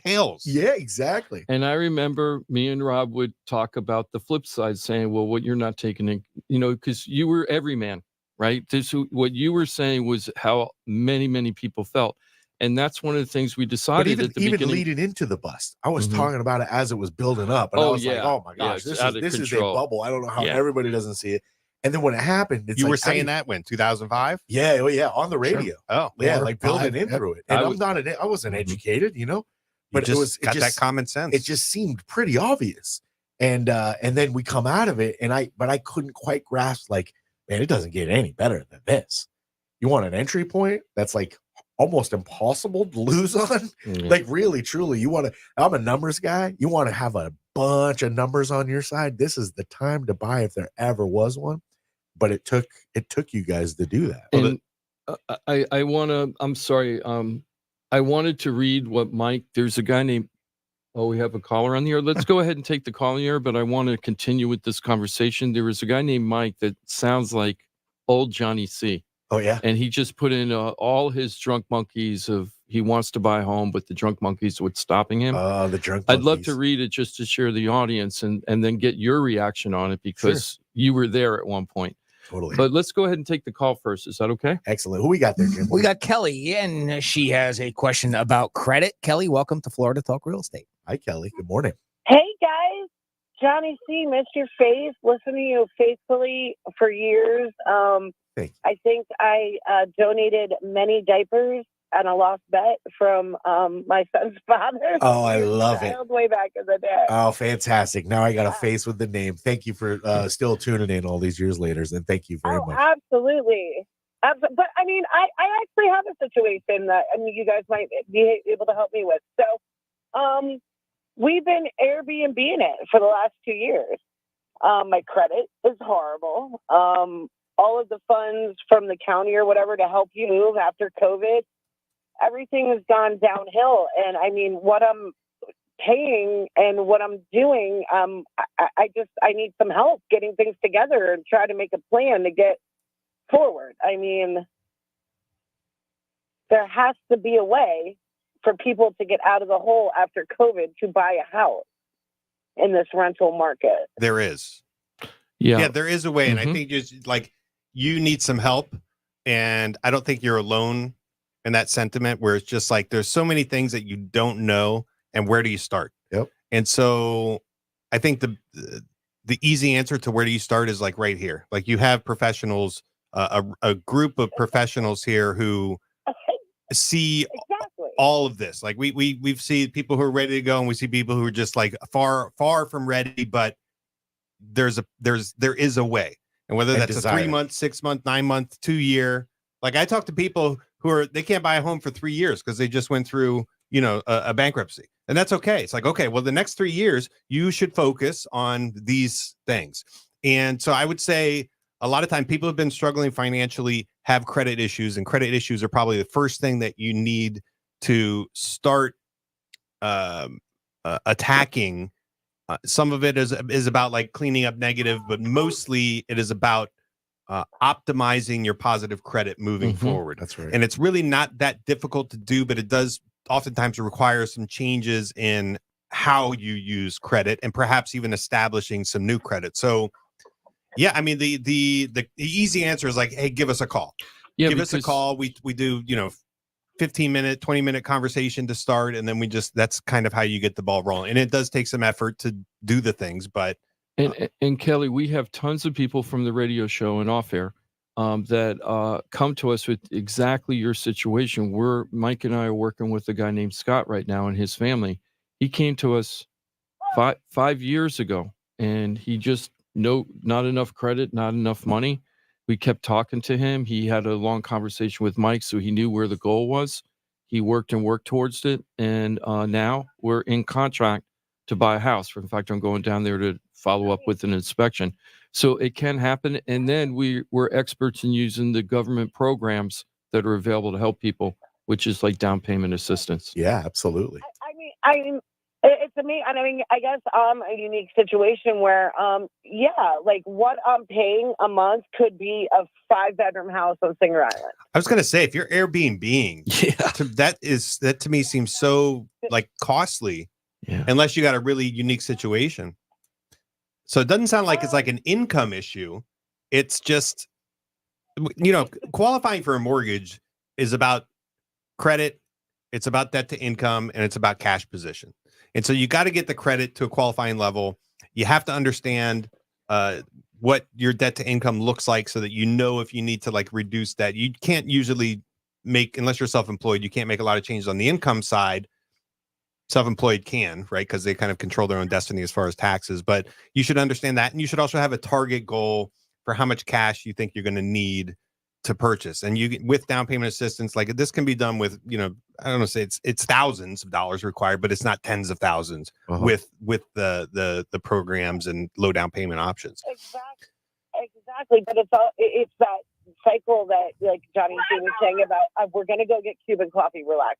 tails. Yeah, exactly. And I remember me and Rob would talk about the flip side, saying, well, what you're not taking in, because you were every man, right? What you were saying was how many people felt. And that's one of the things we decided at the beginning. Even leading into the bust, I was talking about it as it was building up. And I was like, oh my gosh, this is a bubble. I don't know how everybody doesn't see it. And then when it happened, you were saying that when 2005? Yeah, on the radio. Sure. Oh, yeah, like building in through it. And I wasn't educated, but it was that common sense. It just seemed pretty obvious. And then we come out of it, but I couldn't quite grasp, like, man, it doesn't get any better than this. You want an entry point that's like almost impossible to lose on? Like really, truly, I'm a numbers guy. You want to have a bunch of numbers on your side. This is the time to buy if there ever was one. But it took you guys to do that. And I'm sorry. I wanted to read what Mike, there's a guy named, we have a caller on the air. Let's go ahead and take the call on the air, but I want to continue with this conversation. There was a guy named Mike that sounds like old Johnny C. Oh, yeah. And he just put in all his drunk monkeys of he wants to buy a home, but the drunk monkeys what's stopping him. The drunk monkeys. I'd love to read it just to share the audience and then get your reaction on it because you were there at one point. Totally. But let's go ahead and take the call first. Is that okay? Excellent. Who we got there, Jim? We got Kelly, and she has a question about credit. Kelly, welcome to Florida Talk Real Estate. Hi, Kelly. Good morning. Hey, guys. Johnny C. Missed your face. Listened to you faithfully for years. I think I donated many diapers and a lost bet from my son's father. Oh, I love it. Way back in the day. Oh, fantastic. Now I got a face with the name. Thank you for still tuning in all these years later. And thank you very much. Absolutely. But I mean, I actually have a situation that you guys might be able to help me with. So we've been Airbnb-ing it for the last 2 years. My credit is horrible. All of the funds from the county or whatever to help you move after COVID, everything has gone downhill. And I mean, what I'm paying and what I'm doing, I need some help getting things together and try to make a plan to get forward. I mean, there has to be a way for people to get out of the hole after COVID to buy a house in this rental market. There is. Yeah, there is a way. And I think just you need some help. And I don't think you're alone in that sentiment where it's just like, there's so many things that you don't know. And where do you start? Yep. And so I think the easy answer to where do you start is like right here. Like you have professionals, a group of professionals here who see all of this. Like we've seen people who are ready to go and we see people who are just like far from ready, but there is a way. And whether that's a 3 month, 6 month, 9 month, 2 year, like I talk to people who they can't buy a home for 3 years because they just went through, a bankruptcy. And that's okay. It's like, okay, well, the next 3 years, you should focus on these things. And so I would say a lot of time people have been struggling financially, have credit issues, and credit issues are probably the first thing that you need to start attacking. Some of it is about like cleaning up negative, but mostly it is about optimizing your positive credit moving forward. That's right. And it's really not that difficult to do, but it does oftentimes require some changes in how you use credit and perhaps even establishing some new credit. So, yeah, I mean, the easy answer is like, hey, give us a call. Yeah, give us a call. We do, 15-minute, 20-minute conversation to start. And then that's kind of how you get the ball rolling. And it does take some effort to do the things, but. And Kelly, we have tons of people from the radio show and off air that come to us with exactly your situation. Mike and I are working with a guy named Scott right now and his family. He came to us 5 years ago, and he just not enough credit, not enough money. We kept talking to him. He had a long conversation with Mike, so he knew where the goal was. He worked towards it, and now we're in contract to buy a house. In fact, I'm going down there to follow up with an inspection. So it can happen. And then we're experts in using the government programs that are available to help people, which is like down payment assistance. Yeah, absolutely. I mean, it's amazing. I mean, I guess I'm a unique situation where, like what I'm paying a month could be a 5-bedroom house on Singer Island. I was going to say, if you're Airbnb-ing, that to me seems so like costly, unless you got a really unique situation. So it doesn't sound like it's like an income issue. It's just, qualifying for a mortgage is about credit. It's about debt to income, and it's about cash position. And so you got to get the credit to a qualifying level. You have to understand what your debt to income looks like so that if you need to like reduce that. You can't usually unless you're self-employed, you can't make a lot of changes on the income side. Self-employed can, right? Because they kind of control their own destiny as far as taxes. But you should understand that. And you should also have a target goal for how much cash you think you're going to need to purchase. And with down payment assistance, like this can be done with, I don't want to say it's thousands of dollars required, but it's not tens of thousands with the programs and low down payment options. Exactly. But it's that cycle that like Johnny was saying about we're going to go get Cuban coffee, relax.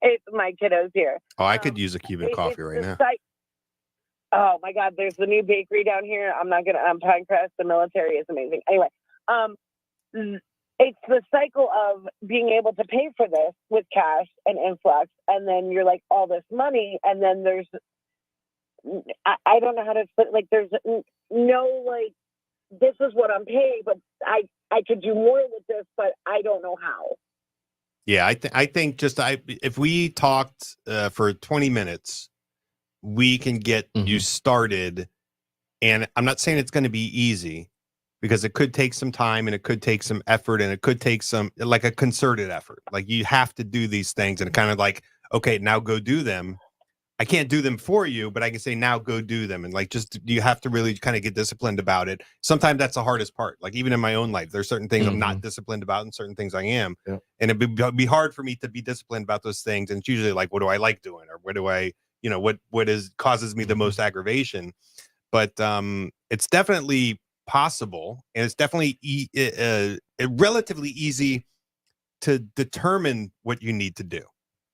It's my kiddos here. Oh, I could use a Cuban coffee right now. Oh my God, there's the new bakery down here. I'm Pinecrest. The military is amazing. Anyway, it's the cycle of being able to pay for this with cash and influx, and then you're like all this money, and then there's I don't know how to explain. Like there's no like this is what I'm paying, but I could do more with this, but I don't know how. Yeah, I think if we talked for 20 minutes, we can get you started. And I'm not saying it's going to be easy, because it could take some time and it could take some effort and it could take some like a concerted effort. Like you have to do these things and kind of like, okay, now go do them. I can't do them for you, but I can say now go do them. And like, just you have to really kind of get disciplined about it. Sometimes that's the hardest part. Like even in my own life, there's certain things I'm not disciplined about and certain things I am. Yeah. And it'd be hard for me to be disciplined about those things. And it's usually like, what do I like doing? Or what do I, what causes me the most aggravation? But it's definitely possible. And it's definitely relatively easy to determine what you need to do.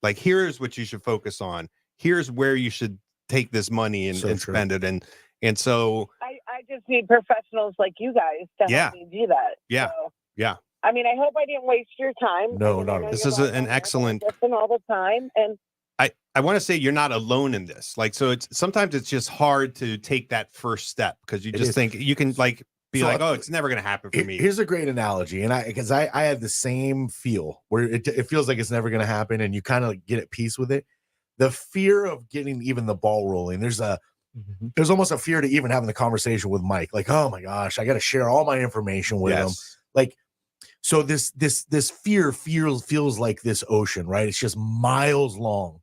Like, here's what you should focus on. Here's where you should take this money and spend it. And so I just need professionals like you guys to help me do that. Yeah. So, yeah. I mean, I hope I didn't waste your time. No, no. This is an excellent listen all the time. And I want to say you're not alone in this. Like, so sometimes it's just hard to take that first step because you just think you can like be like, oh, it's never going to happen for me. Here's a great analogy. And I had the same feel where it feels like it's never going to happen. And you kind of get at peace with it. The fear of getting even the ball rolling. There's almost a fear to even having the conversation with Mike. Like, oh my gosh, I got to share all my information with him. Like, so this fear feels like this ocean, right? It's just miles long.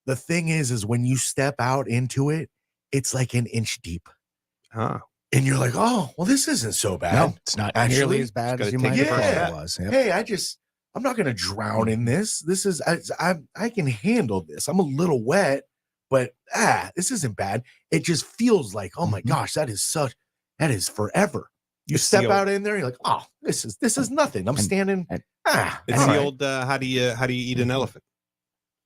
The thing is when you step out into it, it's like an inch deep. And you're like, oh, well, this isn't so bad. No, it's not nearly as bad as you might have thought it was. Yep. Hey, I'm not going to drown in this. This is, I can handle this. I'm a little wet, but this isn't bad. It just feels like, oh my gosh, that is forever. You step out in there, you're like, oh, this is nothing. I'm standing. It's the old, how do you eat an elephant?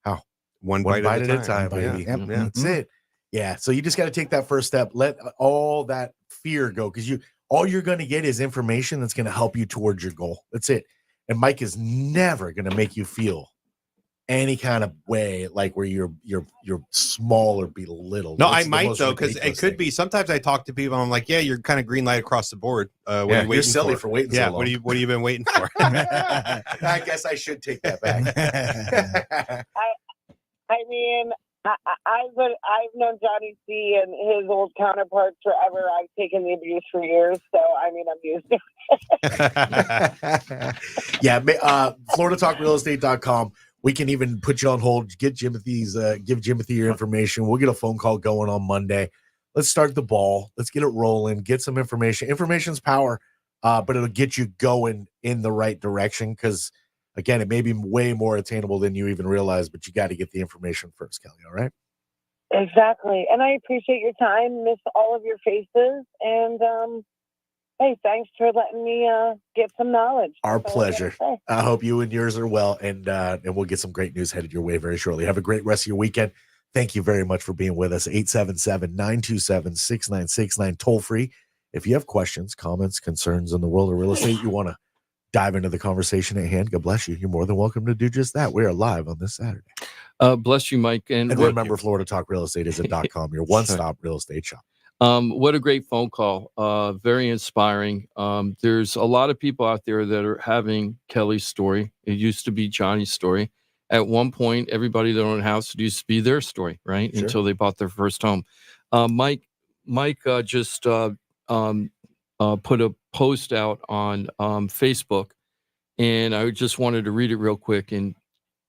How? One bite at a time, baby. Yeah. That's it. Yeah. So you just got to take that first step. Let all that fear go, because all you're going to get is information that's going to help you towards your goal. That's it. And Mike is never going to make you feel any kind of way like where you're small or belittled. No, I might though, because it could be. Sometimes I talk to people, and I'm like, "Yeah, you're kind of green light across the board. What are you waiting silly for waiting so long. What have you been waiting for?" I guess I should take that back. I mean, I've known Johnny C and his old counterparts forever. I've taken the abuse for years, so I mean, I'm used to it. Yeah, FloridaTalkRealEstate.com. We can even put you on hold. Give Jimothy your information. We'll get a phone call going on Monday. Let's start the ball. Let's get it rolling. Get some information. Information's power, but it'll get you going in the right direction. Because again, it may be way more attainable than you even realize, but you got to get the information first, Kelly. All right. Exactly, and I appreciate your time. Miss all of your faces, and hey, thanks for letting me get some knowledge. Our pleasure. I hope you and yours are well, and we'll get some great news headed your way very shortly. Have a great rest of your weekend. Thank you very much for being with us. 877-927-6969, toll free. If you have questions, comments, concerns in the world of real estate, you want to dive into the conversation at hand, God bless you. You're more than welcome to do just that. We are live on this Saturday. Bless you, Mike. And remember, Florida Talk Real Estate is a .com, your one-stop real estate shop. What a great phone call. Very inspiring. There's a lot of people out there that are having Kelly's story. It used to be Johnny's story. At one point, everybody that owned a house, it used to be their story, right? Sure. Until they bought their first home. Mike just put a post out on Facebook, and I just wanted to read it real quick. And,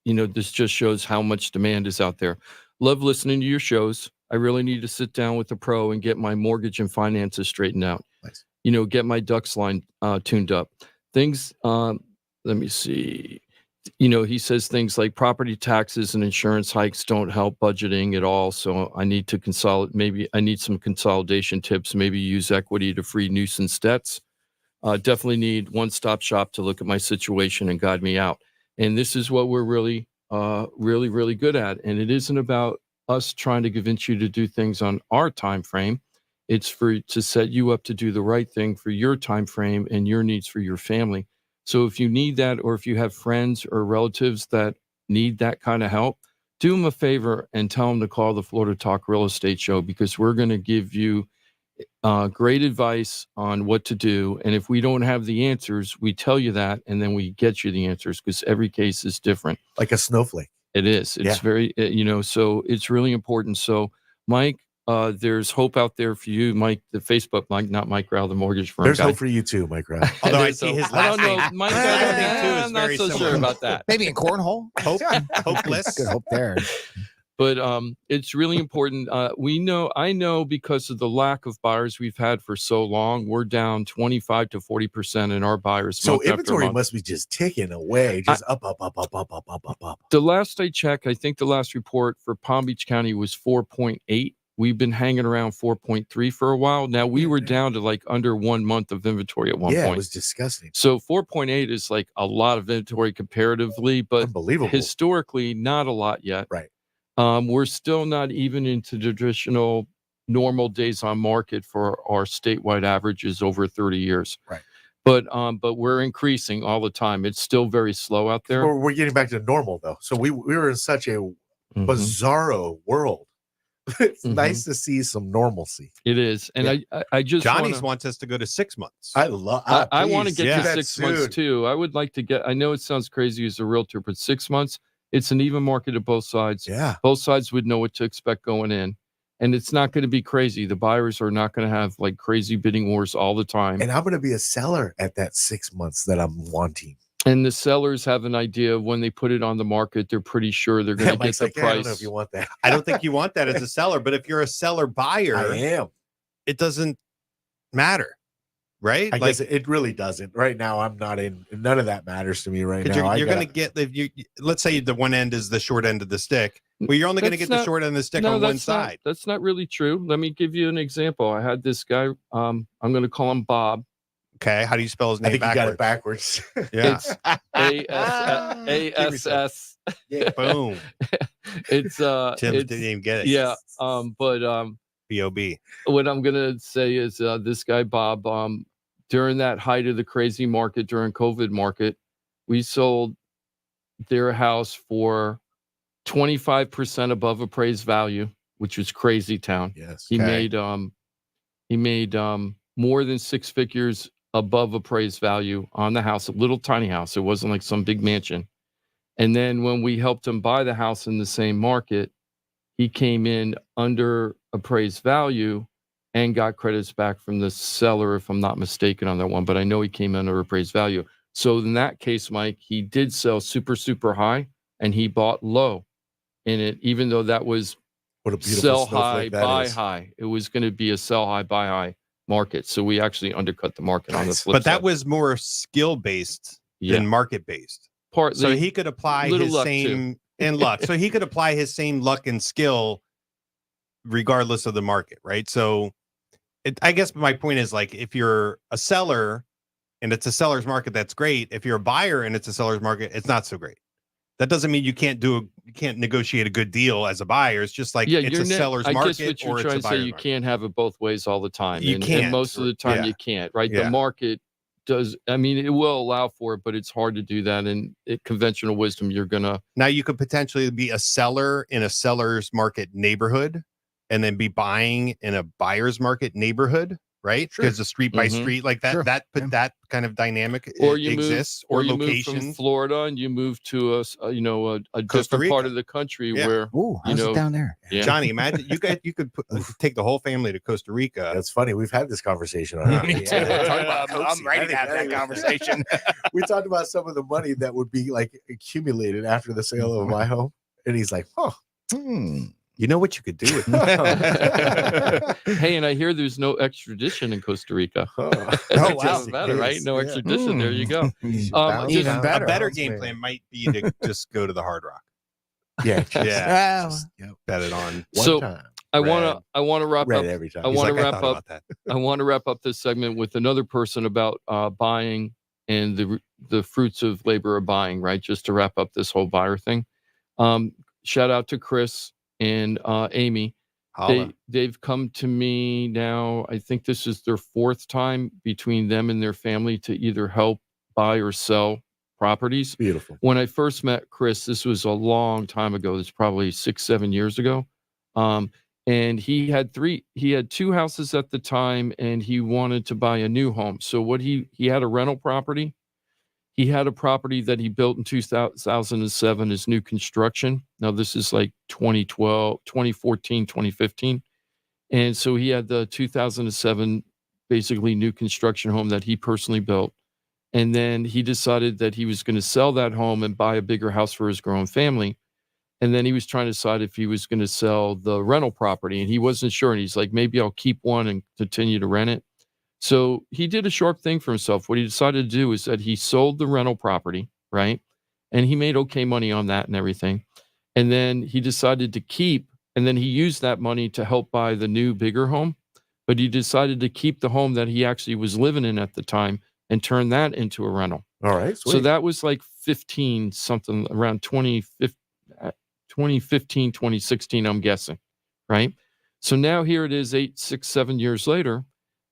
this just shows how much demand is out there. Love listening to your shows. I really need to sit down with a pro and get my mortgage and finances straightened out. Nice. Get my ducks line tuned up. Things, let me see. He says things like property taxes and insurance hikes don't help budgeting at all. So I need to consolidate. Maybe I need some consolidation tips, maybe use equity to free nuisance debts. Definitely need one-stop shop to look at my situation and guide me out. And this is what we're really good at. And it isn't about us trying to convince you to do things on our time frame. It's to set you up to do the right thing for your time frame and your needs for your family. So if you need that, or if you have friends or relatives that need that kind of help, do them a favor and tell them to call the Florida Talk Real Estate Show, because we're going to give you great advice on what to do. And if we don't have the answers, we tell you that, and then we get you the answers, because every case is different. Like a snowflake. It is. It's very, so it's really important. So, Mike, there's hope out there for you, Mike, the Facebook, Mike, not Mike Rao, the mortgage firm. There's guy. hope for you too, Mike Rao. Although I see his last name. Mike, I'm not so sure about that. Maybe in cornhole. Hopeless. Good hope there. But it's really important. I know because of the lack of buyers we've had for so long, we're down 25 to 40% in our buyers. So inventory must be just ticking away, just up. The last I checked, I think the last report for Palm Beach County was 4.8. We've been hanging around 4.3 for a while. Now we were down to like under 1 month of inventory at one point. Yeah, it was disgusting. So 4.8 is like a lot of inventory comparatively, but unbelievable. Historically, not a lot yet. Right. We're still not even into the traditional normal days on market for our statewide averages over 30 years. Right. But we're increasing all the time. It's still very slow out there. We're getting back to normal though. So we were in such a bizarro world. It's nice to see some normalcy. It is. And I just Johnny's wants us to go to 6 months. I want to get to 6 months too. I would like to get, I know it sounds crazy as a realtor, but 6 months, it's an even market at both sides. Yeah. Both sides would know what to expect going in. And it's not going to be crazy. The buyers are not going to have like crazy bidding wars all the time. And I'm going to be a seller at that 6 months that I'm wanting. And the sellers have an idea of when they put it on the market, they're pretty sure they're going to get the price. I don't know if you want that. I don't think you want that as a seller, but if you're a seller buyer, I am. It doesn't matter, right? I guess it really doesn't. Right now, I'm not in. None of that matters to me right now. You're going to get, let's say the one end is the short end of the stick. Well, you're only going to get the short end of the stick on one side. That's not really true. Let me give you an example. I had this guy, I'm going to call him Bob. Okay, how do you spell his name? I think you got it backwards. Yeah, it's ASS. Yeah, boom. It's Tim didn't even get it. Yeah, but BOB. What I'm gonna say is this guy Bob. during that height of the crazy market, during COVID market, we sold their house for 25% above appraised value, which was crazy town. Yes. He made more than 6 figures above appraised value on the house, a little tiny house. It wasn't like some big mansion. And then when we helped him buy the house in the same market, he came in under appraised value and got credits back from the seller, if I'm not mistaken on that one. But I know he came under appraised value. So in that case, Mike, he did sell super, super high, and he bought low in it, even though that was What a beautiful sell snowflake high, that buy is. high. It was going to be a sell high, buy high market. So we actually undercut the market on the flip But that side. was more skill based than market based. Partly, So he could apply little his luck, same and luck. So he could apply his same luck and skill regardless of the market, right? So I guess my point is, like, if you're a seller and it's a seller's market, that's great. If you're a buyer and it's a seller's market, it's not so great. That doesn't mean you can't negotiate a good deal as a buyer. It's just like it's a seller's market. I guess what you're or trying it's to a say, buyer's you market. can't have it both ways all the time. You and can't. most of the time Yeah. you can't, right? Yeah. The market does. I mean, it will allow for it, but it's hard to do that. And conventional wisdom, you're gonna. Now you could potentially be a seller in a seller's market neighborhood and then be buying in a buyer's market neighborhood, right? Because the street by street, like that, that kind of dynamic Or you exists, move, or you locations. move from Florida and you move to a Costa different Rica. part of the country where how's it down there? Yeah. Johnny, imagine you could take the whole family to Costa Rica. That's funny. We've had this conversation already. I'm ready to have that conversation. We talked about some of the money that would be like accumulated after the sale of my home, and he's like, "Oh, you know what you could do with that." Hey, and I hear there's no extradition in Costa Rica. wow. Just better, right? No extradition. There you go. Even better. A better game plan might be to just go to the Hard Rock. Yeah, Bet it on. So time. I want to wrap Red up. every time. I He's want to like, wrap thought up. about that. I want to wrap up this segment with another person about buying and the fruits of labor of buying, right? Just to wrap up this whole buyer thing. Shout out to Chris and Amy. They've come to me now. I think this is their 4th time between them and their family to either help buy or sell properties. Beautiful. When I first met Chris, this was a long time ago. It's probably 6-7 years ago. And he had 2 houses at the time, and he wanted to buy a new home. So what he had a rental property. He had a property that he built in 2007 as new construction. Now this is like 2012, 2014, 2015. And so he had the 2007 basically new construction home that he personally built. And then he decided that he was going to sell that home and buy a bigger house for his growing family. And then he was trying to decide if he was going to sell the rental property, and he wasn't sure. And he's like, maybe I'll keep one and continue to rent it. So he did a sharp thing for himself. What he decided to do is that he sold the rental property, right? And he made okay money on that and everything. And then he decided to keep, and then he used that money to help buy the new, bigger home. But he decided to keep the home that he actually was living in at the time and turn that into a rental. All right. Sweet. So that was like 15 something, around 2015, 2016, I'm guessing, right? So now here it is 8, 6, 7 years later,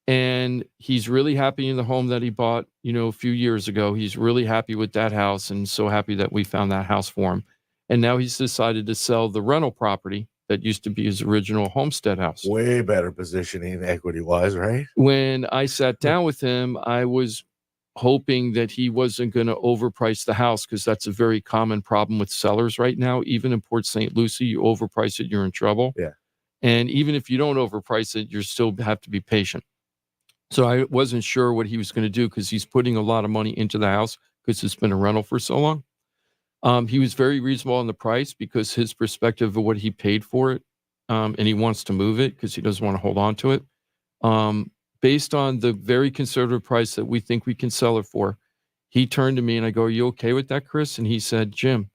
and he's really happy in the home that he bought, a few years ago. He's really happy with that house and so happy that we found that house for him. And now he's decided to sell the rental property that used to be his original homestead house. Way better positioning equity-wise, right? When I sat down with him, I was hoping that he wasn't going to overprice the house, because that's a very common problem with sellers right now. Even in Port St. Lucie, you overprice it, you're in trouble. Yeah. And even if you don't overprice it, you still have to be patient. So I wasn't sure what he was going to do, because he's putting a lot of money into the house because it's been a rental for so long. He was very reasonable on the price because his perspective of what he paid for it, and he wants to move it because he doesn't want to hold on to it. Based on the very conservative price that we think we can sell it for, he turned to me and I go, "Are you okay with that, Chris?" And he said, "Jim,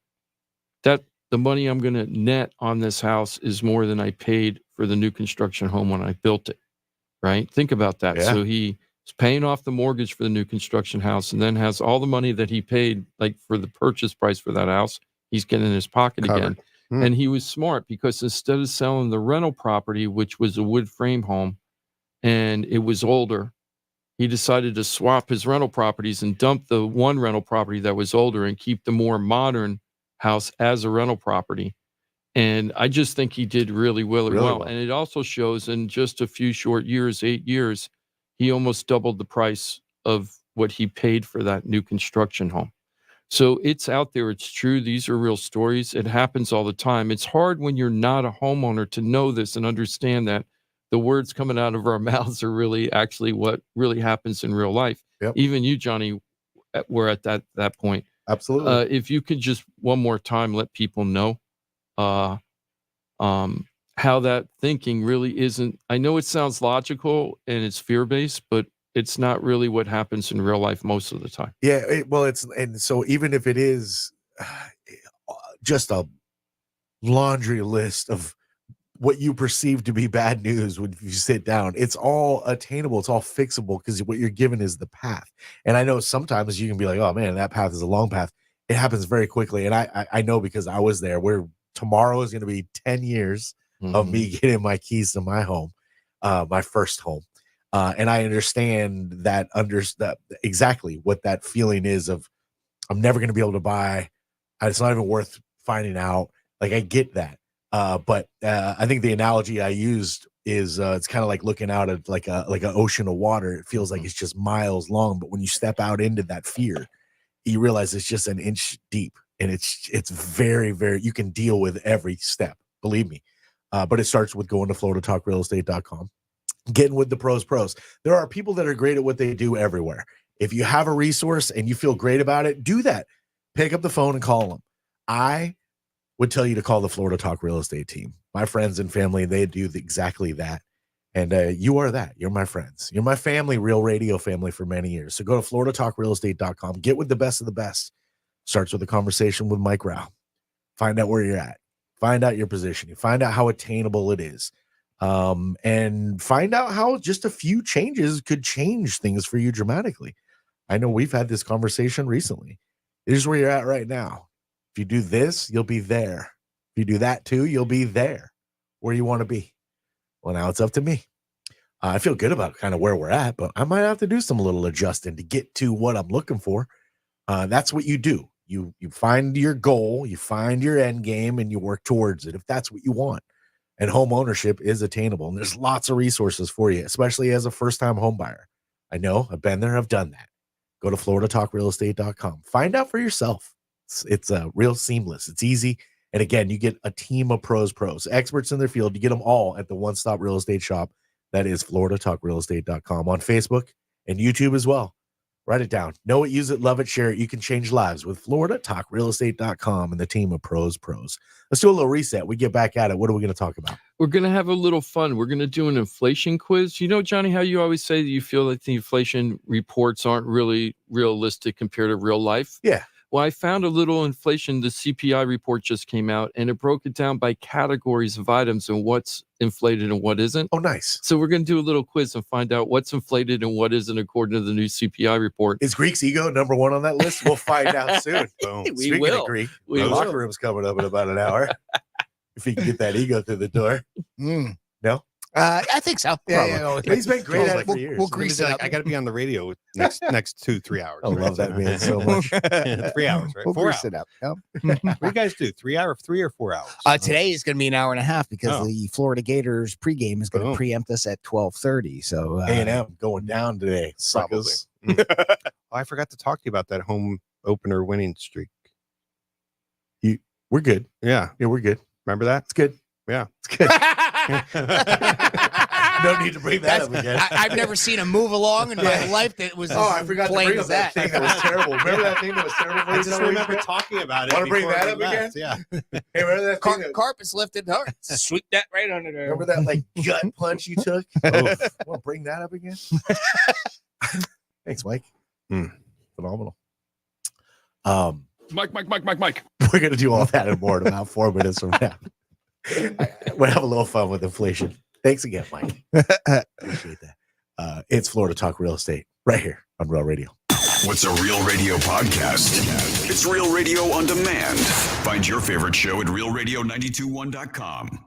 that the money I'm going to net on this house is more than I paid for the new construction home when I built it." Right? Think about that. Yeah. So he's paying off the mortgage for the new construction house, and then has all the money that he paid, like for the purchase price for that house, he's getting in his pocket again. And he was smart, because instead of selling the rental property, which was a wood frame home, and it was older, he decided to swap his rental properties and dump the one rental property that was older and keep the more modern house as a rental property. And I just think he did really well. And it also shows in just a few short years, 8 years, he almost doubled the price of what he paid for that new construction home. So it's out there. It's true. These are real stories. It happens all the time. It's hard when you're not a homeowner to know this and understand that the words coming out of our mouths are really actually what really happens in real life. Yep. Even you, Johnny, were at that point. Absolutely. If you could just one more time let people know how that thinking really isn't. I know it sounds logical and it's fear-based, but it's not really what happens in real life most of the time. Yeah, and so even if it is just a laundry list of what you perceive to be bad news when you sit down, it's all attainable, it's all fixable, because what you're given is the path. And I know sometimes you can be like, oh man, that path is a long path. It happens very quickly. And I know, because I was there, where tomorrow is going to be 10 years of me getting my keys to my home, my first home. And I understand that exactly what that feeling is of, I'm never going to be able to buy. It's not even worth finding out. Like, I get that. But I think the analogy I used is it's kind of like looking out at like an ocean of water. It feels like it's just miles long, but when you step out into that fear, you realize it's just an inch deep, and it's very, very, you can deal with every step, believe me. But it starts with going to FloridaTalkRealEstate.com, getting with the pros. There are people that are great at what they do everywhere. If you have a resource and you feel great about it, do that. Pick up the phone and call them. I would tell you to call the Florida Talk Real Estate team. My friends and family, they do exactly that. And you are that. You're my friends. You're my family, Real Radio family for many years. So go to FloridaTalkRealEstate.com. Get with the best of the best. Starts with a conversation with Mike Rauch. Find out where you're at. Find out your position. Find out how attainable it is. And find out how just a few changes could change things for you dramatically. I know we've had this conversation recently. Here's where you're at right now. If you do this, you'll be there. If you do that too, you'll be there where you want to be. Well, now it's up to me. I feel good about kind of where we're at, but I might have to do some little adjusting to get to what I'm looking for. That's what you do. You find your goal, you find your end game, and you work towards it if that's what you want. And home ownership is attainable, and there's lots of resources for you, especially as a first-time home buyer. I know, I've been there, I've done that. Go to FloridaTalkRealEstate.com. Find out for yourself. It's real seamless. It's easy. And again, you get a team of pros, experts in their field. You get them all at the one-stop real estate shop. That is FloridaTalkRealEstate.com, on Facebook and YouTube as well. Write it down. Know it, use it, love it, share it. You can change lives with FloridaTalkRealEstate.com and the team of pros. Let's do a little reset. We get back at it. What are we going to talk about? We're going to have a little fun. We're going to do an inflation quiz. You know, Johnny, how you always say that you feel like the inflation reports aren't really realistic compared to real life? Yeah. Well, I found a little inflation. The CPI report just came out, and it broke it down by categories of items and what's inflated and what isn't. Oh, nice. So we're going to do a little quiz and find out what's inflated and what isn't according to the new CPI report. Is Greek's ego number one on that list? We'll find out soon. Speaking of Greek, the locker room's coming up in about an hour. If he can get that ego through the door. No? I think so. Yeah, he's been great at it for years. We'll grease it up. I got to be on the radio next 2-3 hours. I love that man so much. 3 hours, right? We'll 4 grease hours. it up. Yep. What do you guys do? 3 or 4 hours? Today is going to be an hour and a half because the Florida Gators pregame is going to preempt us at 12:30. So A&M going down today. Suckers. I forgot to talk to you about that home opener winning streak. We're good. Yeah, we're good. Remember that? It's good. Yeah, it's good. No need to bring that up again. I've never seen a move along in my life that was I forgot to bring up that thing that was terrible. Remember that thing that was terrible? I just remember talking about it. Want to bring that up again? Yeah. Hey, remember that thing? Carpet's lifted. Sweep that right under there. Remember that like gut punch you took? Want to bring that up again? Thanks, Mike. Phenomenal. Mike. We're going to do all that and more in about 4 minutes from now. We'll have a little fun with inflation. Thanks again, Mike. Appreciate that. It's Florida Talk Real Estate right here on Real Radio. What's a Real Radio podcast? It's Real Radio on demand. Find your favorite show at realradio921.com.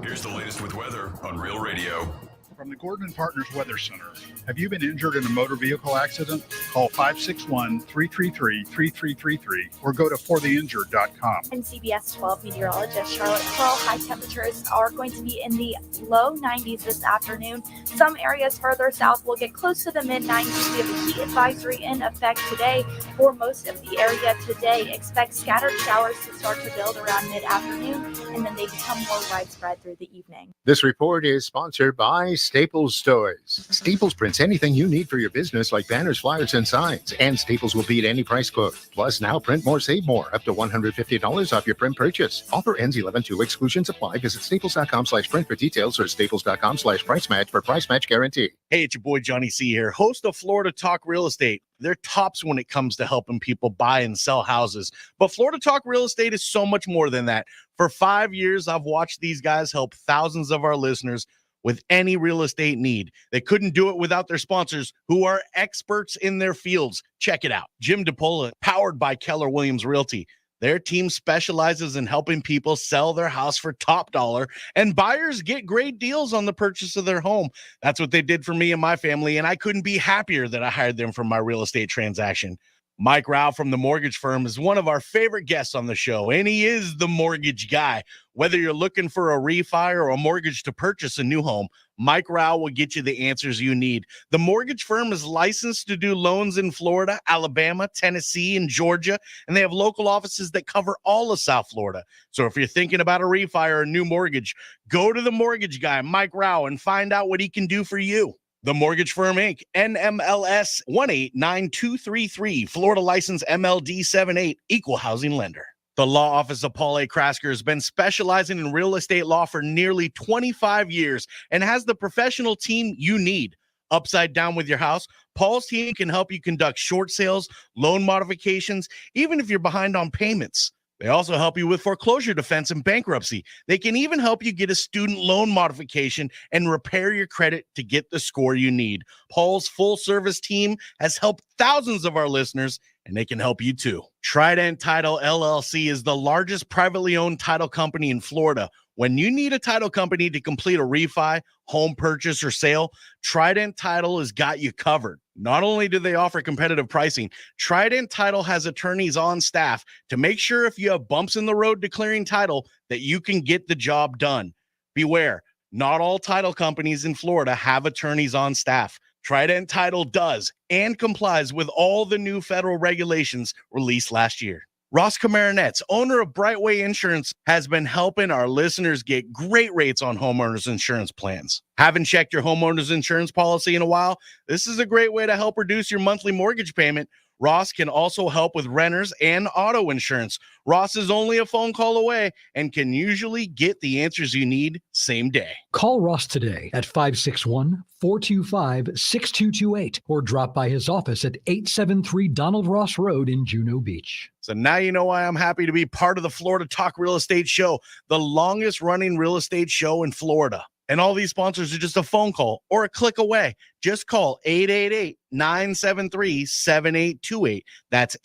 Here's the latest with weather on Real Radio. from the Gordon and Partners Weather Center. Have you been injured in a motor vehicle accident? Call 561-333-3333 or go to fortheinjured.com. I'm CBS 12 meteorologist Charlotte Kroll. High temperatures are going to be in the low 90s this afternoon. Some areas further south will get close to the mid-90s. We have a heat advisory in effect today for most of the area today. Expect scattered showers to start to build around mid-afternoon, and then they become more widespread through the evening. This report is sponsored by Staples Toys. Staples prints anything you need for your business, like banners, flyers, and signs. And Staples will beat any price quote. Plus, now print more, save more, up to $150 off your print purchase. Offer ends 11/2. Exclusions apply. Visit staples.com/print for details or staples.com/price match for price match guarantee. Hey, it's your boy Johnny C here, host of Florida Talk Real Estate. They're tops when it comes to helping people buy and sell houses. But Florida Talk Real Estate is so much more than that. For 5 years, I've watched these guys help thousands of our listeners with any real estate need. They couldn't do it without their sponsors, who are experts in their fields. Check it out. Jim DePola, powered by Keller Williams Realty. Their team specializes in helping people sell their house for top dollar, and buyers get great deals on the purchase of their home. That's what they did for me and my family, and I couldn't be happier that I hired them for my real estate transaction. Mike Rauch from the mortgage firm is one of our favorite guests on the show, and he is the mortgage guy. Whether you're looking for a refi or a mortgage to purchase a new home, Mike Rauch will get you the answers you need. The mortgage firm is licensed to do loans in Florida, Alabama, Tennessee, and Georgia, and they have local offices that cover all of South Florida. So if you're thinking about a refi or a new mortgage, go to the mortgage guy, Mike Rauch, and find out what he can do for you. The Mortgage Firm, Inc., NMLS 189233, Florida license MLD 78, equal housing lender. The law office of Paul A. Krasker has been specializing in real estate law for nearly 25 years and has the professional team you need. Upside down with your house, Paul's team can help you conduct short sales, loan modifications, even if you're behind on payments. They also help you with foreclosure defense and bankruptcy. They can even help you get a student loan modification and repair your credit to get the score you need. Paul's full-service team has helped thousands of our listeners, and they can help you too. Trident Title LLC is the largest privately owned title company in Florida. When you need a title company to complete a refi, home purchase, or sale, Trident Title has got you covered. Not only do they offer competitive pricing, Trident Title has attorneys on staff to make sure if you have bumps in the road declaring title that you can get the job done. Beware, not all title companies in Florida have attorneys on staff. Trident Title does and complies with all the new federal regulations released last year. Ross Camaronets, owner of Brightway Insurance, has been helping our listeners get great rates on homeowners insurance plans. Haven't checked your homeowners insurance policy in a while? This is a great way to help reduce your monthly mortgage payment. Ross can also help with renters and auto insurance. Ross is only a phone call away and can usually get the answers you need same day. Call Ross today at 561-425-6228 or drop by his office at 873 Donald Ross Road in Juno Beach. So now you know why I'm happy to be part of the Florida Talk Real Estate Show, the longest running real estate show in Florida. And all these sponsors are just a phone call or a click away. Just call 888-973-7828. That's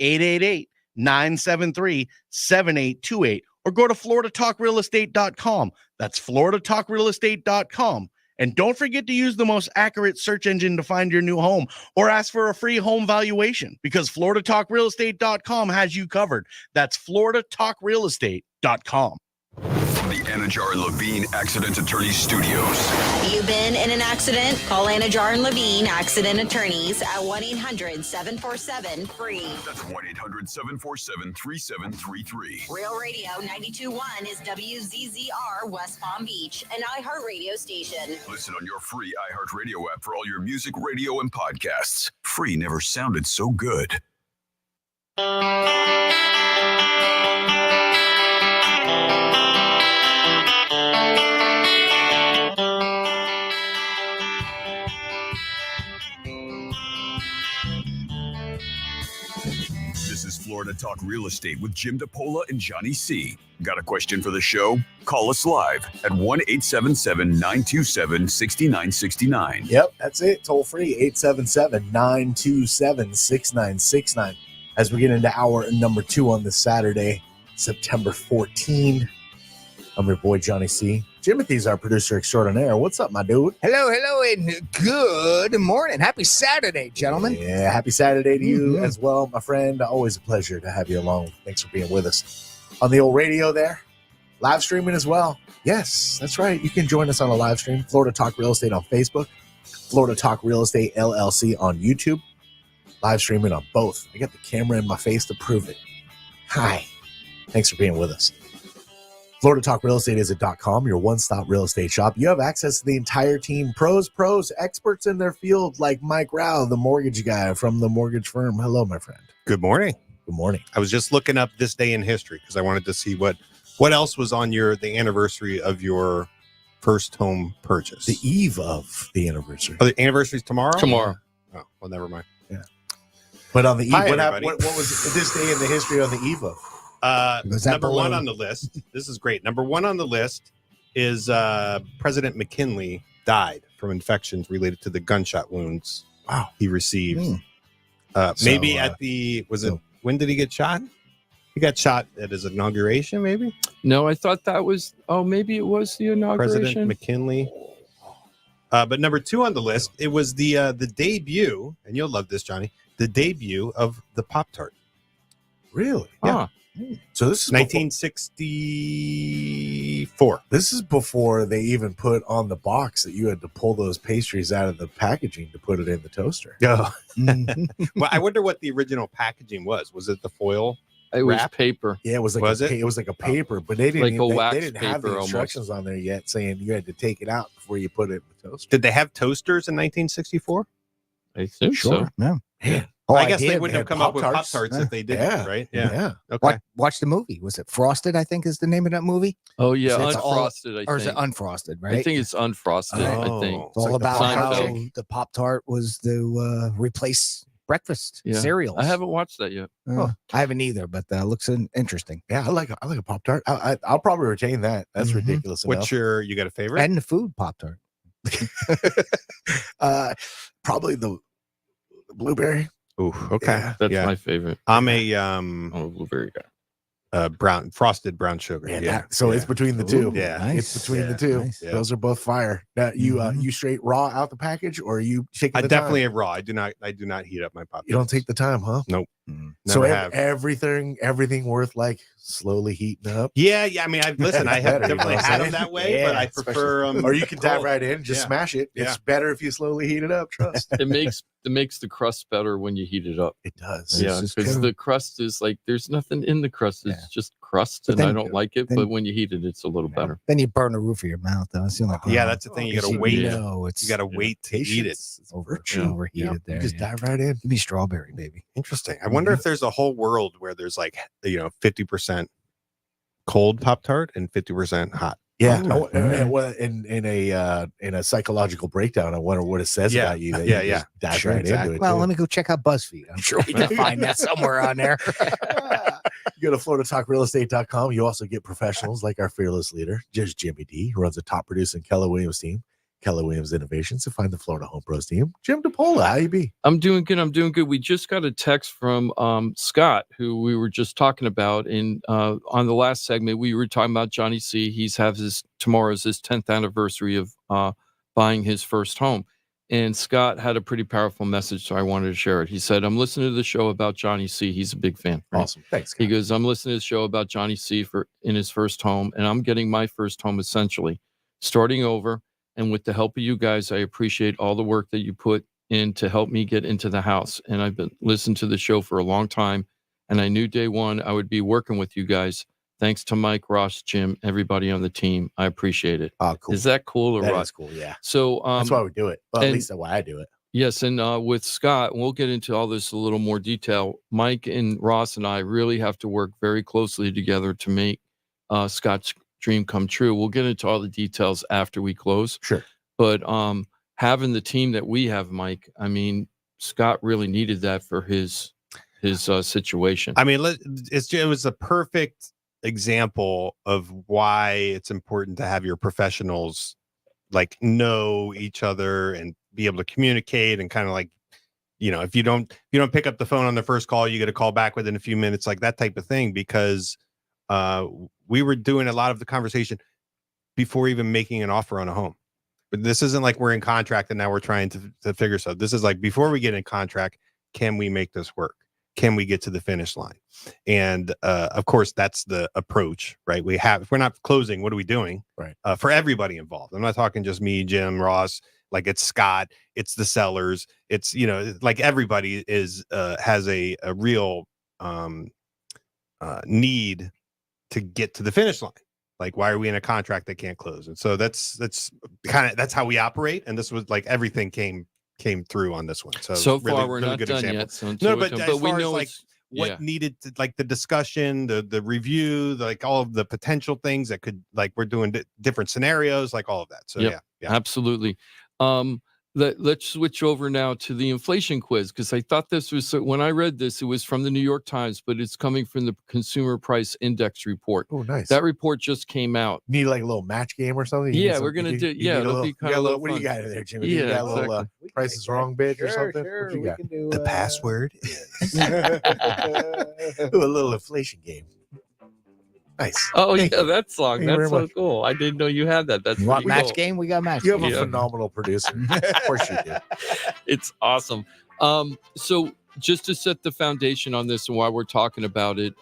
888-973-7828. Or go to floridatalkrealestate.com. That's floridatalkrealestate.com. And don't forget to use the most accurate search engine to find your new home or ask for a free home valuation because floridatalkrealestate.com has you covered. That's floridatalkrealestate.com. From the Anajar and Levine Accident Attorneys Studios. You've been in an accident? Call Anajar and Levine Accident Attorneys at 1-800-747-FREE. That's 1-800-747-3733. Real Radio 92.1 is WZZR West Palm Beach, an iHeartRadio station. Listen on your free iHeartRadio app for all your music, radio, and podcasts. Free never sounded so good. This is Florida Talk Real Estate with Jim DePola and Johnny C. Got a question for the show? Call us live at 1-877-927-6969. Yep, that's it. Toll free, 877-927-6969. As we get into hour number 2 on this Saturday, September 14. I'm your boy, Johnny C. Jimothy's our producer extraordinaire. What's up, my dude? Hello, and good morning. Happy Saturday, gentlemen. Yeah, happy Saturday to you as well, my friend. Always a pleasure to have you along. Thanks for being with us on the old radio there. Live streaming as well. Yes, that's right. You can join us on a live stream. Florida Talk Real Estate on Facebook. Florida Talk Real Estate LLC on YouTube. Live streaming on both. I got the camera in my face to prove it. Hi. Thanks for being with us. Florida Talk Real Estate is a .com, your one-stop real estate shop. You have access to the entire team, pros, experts in their field, like Mike Rauch, the mortgage guy from the mortgage firm. Hello, my friend. Good morning. Good morning. I was just looking up this day in history because I wanted to see what else was on the anniversary of your first home purchase. The eve of the anniversary. Oh, the anniversary is tomorrow? Tomorrow. Oh, well, never mind. Yeah. But on the eve, Hi, what was this day in the history on the eve of? Number one on the list. This is great. Number one on the list is President McKinley died from infections related to the gunshot wounds he received. When did he get shot? He got shot at his inauguration, maybe? No, I thought that was, maybe it was the inauguration. President McKinley. But number two on the list, it was the debut, and you'll love this, Johnny, the debut of the Pop-Tart. Really? Yeah. So this is 1964. This is before they even put on the box that you had to pull those pastries out of the packaging to put it in the toaster. Oh. Well, I wonder what the original packaging was. Was it the foil? It was wrap? paper. Yeah, it was like it was like a paper, but they didn't they didn't have the instructions on there yet saying you had to take it out before you put it in the toaster. Did they have toasters in 1964? I think so. No. Yeah. Oh, I guess they wouldn't have come up with Pop-Tarts. Pop-Tarts if they didn't, right? Yeah. Okay. Watch the movie. Was it Frosted? I think is the name of that movie. Oh yeah, So it's unfrosted. or is it unfrosted? Right. I think it's unfrosted. I think It's all about how Seinfeld. the Pop-Tart was to replace breakfast cereals. I haven't watched that yet. I haven't either, but looks interesting. Yeah, I like a Pop-Tart. I'll probably retain that. That's ridiculous. What's you got a favorite? And the food Pop-Tart. Probably the blueberry. Ooh, okay. Yeah. That's my favorite. I'm a blueberry guy. Frosted brown sugar. So it's between the two. Ooh, yeah. It's between the two. Nice. Those are both fire. Now, you straight raw out the package, or you taking the definitely time? have raw. I do not heat up my Pop-Tarts. You don't take the time, huh? Nope. So Never have. everything worth like slowly heating up. Yeah. I mean, I have definitely had them saying? that way, but I prefer them. Or you can dive right in, just smash it. It's better if you slowly heat it up. Trust. It makes the crust better when you heat it up. It does. Yeah, because the crust is like there's nothing in the crust. It's just crust, But and then- I don't like it. But when you heat it, it's a little better. Then you burn the roof of your mouth. Though. That's the only problem. Yeah, that's the thing. You got to wait. You got to wait to eat it. Overheated there. Just dive right in. Give me strawberry, baby. Interesting. I wonder if there's a whole world where there's 50% cold Pop-Tart and 50% hot. Yeah. In a psychological breakdown, I wonder what it says about you. That you just dive right into it. Well, let me go check out BuzzFeed. I'm sure we can find that somewhere on there. You go to FloridaTalkRealEstate.com. You also get professionals like our fearless leader, Judge Jimmy D, who runs a top producing Keller Williams team, Keller Williams Innovations, to find the Florida Home Pros team. Jim DePola, how you be? I'm doing good. We just got a text from Scott, who we were just talking about. And on the last segment, we were talking about Johnny C. Tomorrow's his 10th anniversary of buying his first home. And Scott had a pretty powerful message, so I wanted to share it. He said, I'm listening to the show about Johnny C. He's a big fan. Right? Awesome. Thanks, Scott. He goes, I'm listening to the show about Johnny C. in his first home, and I'm getting my first home essentially, starting over. And with the help of you guys, I appreciate all the work that you put in to help me get into the house. And I've been listening to the show for a long time, and I knew day one I would be working with you guys. Thanks to Mike, Ross, Jim, everybody on the team. I appreciate it. Oh, cool. Is that cool or what? That is cool, yeah. So that's why we do it. Well, at least that's why I do it. Yes, and with Scott, and we'll get into all this a little more detail. Mike and Ross and I really have to work very closely together to make Scott's dream come true. We'll get into all the details after we close. Sure. But having the team that we have, Mike, I mean, Scott really needed that for his situation. I mean, it was a perfect example of why it's important to have your professionals know each other and be able to communicate and kind of if you don't pick up the phone on the first call, you get a call back within a few minutes, like that type of thing, because we were doing a lot of the conversation. before even making an offer on a home. But this isn't like we're in contract and now we're trying to figure stuff. This is like before we get in contract, can we make this work? Can we get to the finish line? And of course, that's the approach, right? If we're not closing, what are we doing? Right. For everybody involved. I'm not talking just me, Jim, Ross. Like it's Scott, it's the sellers, it's like everybody has a real need to get to the finish line. Like, why are we in a contract that can't close? And so that's how we operate. And this was like everything came through on this one. So far really, we're really not good done example. yet. So but we know like what needed to, like the discussion, the review, like all of the potential things that could, like we're doing different scenarios, like all of that. So yeah, absolutely. Let's switch over now to the inflation quiz, because I thought this was, when I read this, it was from the New York Times, but it's coming from the Consumer Price Index report. Oh, nice. That report just came out. Need like a little match game or something? Yeah, we're going to do, it'll be kind of what do you got in there, Jimmy? Yeah, you got a little Price is Wrong bid or something? Sure, what you got? The password is a little inflation game. Nice. Oh, yeah, that song. Thank you That's very so much. cool. I didn't know you had that. That's You want pretty match cool. game? We got match You have game. a phenomenal producer. Of course you do. It's awesome. So just to set the foundation on this and why we're talking about it,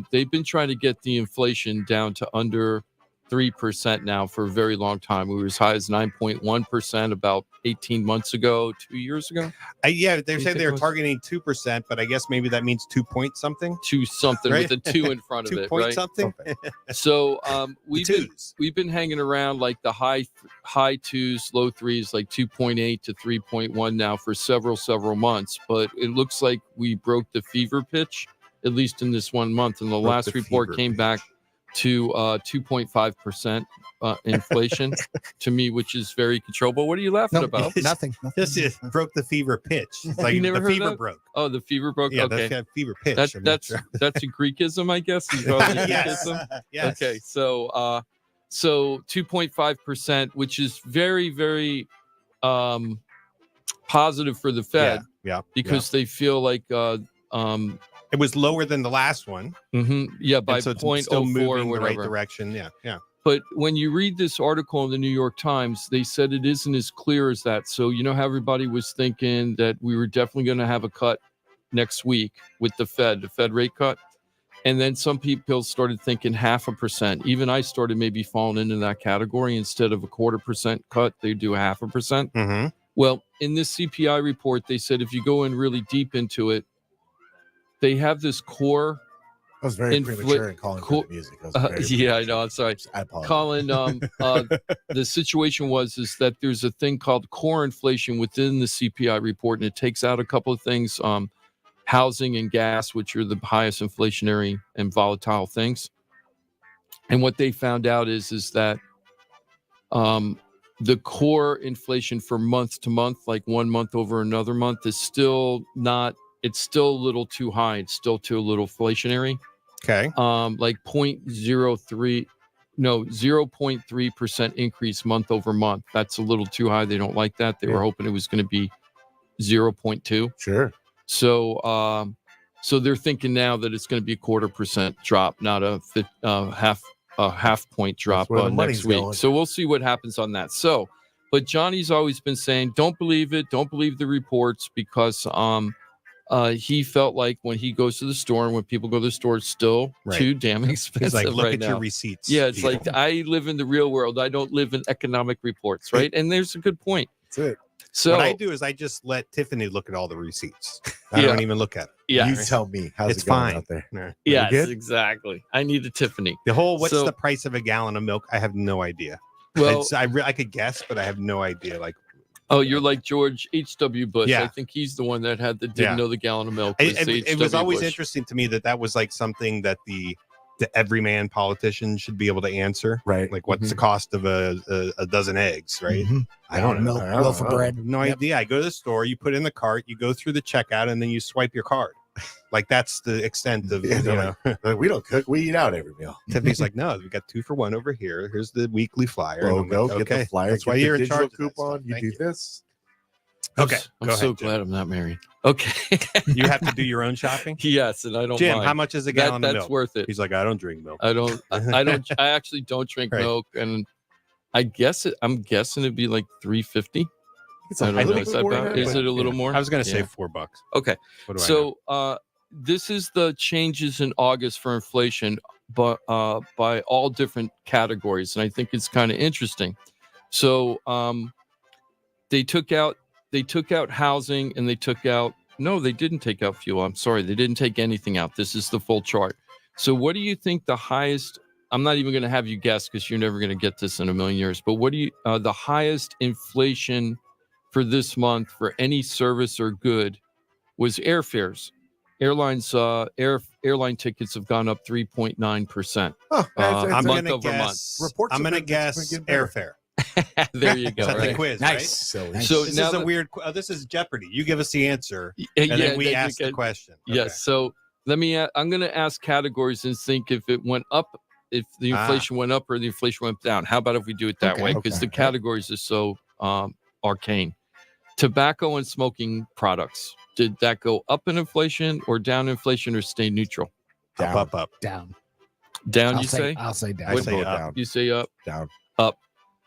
they've been trying to get the inflation down to under 3% now for a very long time. We were as high as 9.1% about 18 months ago, 2 years ago. Yeah, they say they're targeting 2%, but I guess maybe that means 2 point something. 2 something Right? with a 2 in front of 2 it, point right? something. So we've been hanging around like the high 2s, low 3s, like 2.8 to 3.1 now for several months. But it looks like we broke the fever pitch, at least in this 1 month. And the last report came back to 2.5% inflation to me, which is very controllable. What are you laughing about? Nothing. This is broke the fever pitch. It's like You never the heard fever that? broke. Oh, the fever broke. Yeah, okay, that's got fever pitch. That's I'm not that's a Greekism, I guess. You call it a Yes. Greekism? Yes. Okay, so 2.5%, which is very, very positive for the Fed. Yeah. Because they feel like it was lower than the last one. Yeah, by And so it's 0.04 still moving or the right whatever. direction. Yeah. But when you read this article in the New York Times, they said it isn't as clear as that. So you know how everybody was thinking that we were definitely going to have a cut next week with the Fed rate cut. And then some people started thinking 0.5%. Even I started maybe falling into that category. Instead of a 0.25% cut, they do 0.5%. Mm-hmm. Well, in this CPI report, they said if you go in really deep into it, they have this core. I was very premature in calling for the music. I know. I'm sorry. I apologize. Colin, the situation is that there's a thing called core inflation within the CPI report, and it takes out a couple of things, housing and gas, which are the highest inflationary and volatile things. And what they found out is that the core inflation for month to month, like 1 month over another month, is still not. It's still a little too high. It's still too a little inflationary. Okay. Like 0.3% increase month over month. That's a little too high. They don't like that. They were hoping it was going to be 0.2. Sure. So they're thinking now that it's going to be a 0.25% drop, not a half point drop next week. Going. So we'll see what happens on that. So, but Johnny's always been saying, don't believe it. Don't believe the reports, because he felt like when he goes to the store and when people go to the store, it's still too damn expensive. He's like, look right at now. your receipts. Yeah, it's like I live in the real world. I don't live in economic reports, right? And there's a good point. That's it. So what I do is I just let Tiffany look at all the receipts. I don't even look at it. Yeah, you tell me how's it's it going fine out there. Yes, exactly. I need a Tiffany. The whole what's the price of a gallon of milk? I have no idea. Well, I could guess, but I have no idea. Like, oh, you're like George H.W. Bush. Yeah. I think he's the one that didn't know the gallon of milk. It was always Bush. interesting to me that was like something that the everyman politician should be able to answer. Right. Like, what's the cost of a dozen eggs? Right. Mm-hmm. I don't know. Milk, loaf of bread. I have no idea. I go to the store, you put in the cart, you go through the checkout, and then you swipe your card. Like, that's the extent of, like, we don't cook, we eat out every meal. Tiffany's like, no, we got 2 for $1 over here. Here's the weekly flyer. Well, go get the flyer. That's why you're in charge. Coupon. You do this. Okay. I'm so glad I'm not married. Okay. You have to do your own shopping? Yes, and I don't Jim, mind. how much is a gallon of milk? That's worth it. He's like, I don't drink milk. I actually don't drink milk, and I'm guessing it'd be like 350. It's I a don't know. little Is bit that more about? than Is that, it a little yeah. more? I was going to say Yeah. $4. Okay. What do I know? So this is the changes in August for inflation, but by all different categories, and I think it's kind of interesting. So they took out housing, and they didn't take out fuel. I'm sorry, they didn't take anything out. This is the full chart. So what do you think the highest? I'm not even going to have you guess because you're never going to get this in a million years. But what do you the highest inflation for this month for any service or good was airfares. Airlines airline tickets have gone up 3.9%. I'm month going to over month. guess. Reports I'm have going to been guess getting better. airfare. There you go. Is that the right. quiz? Nice. Right? Silly. So This now is a that- weird. This is Jeopardy. You give us the answer, Yeah, and then we then you ask the get- question. Yes. So let me. I'm going to ask categories and think if it went up, if the inflation went up or the inflation went down. How about if we do it that way? Because the categories are so arcane. Tobacco and smoking products. Did that go up in inflation or down inflation or stay neutral? Down. Up. Down. Down, I'll you say? I'll say down. I What- say Go up. down. You say up? Down. Up.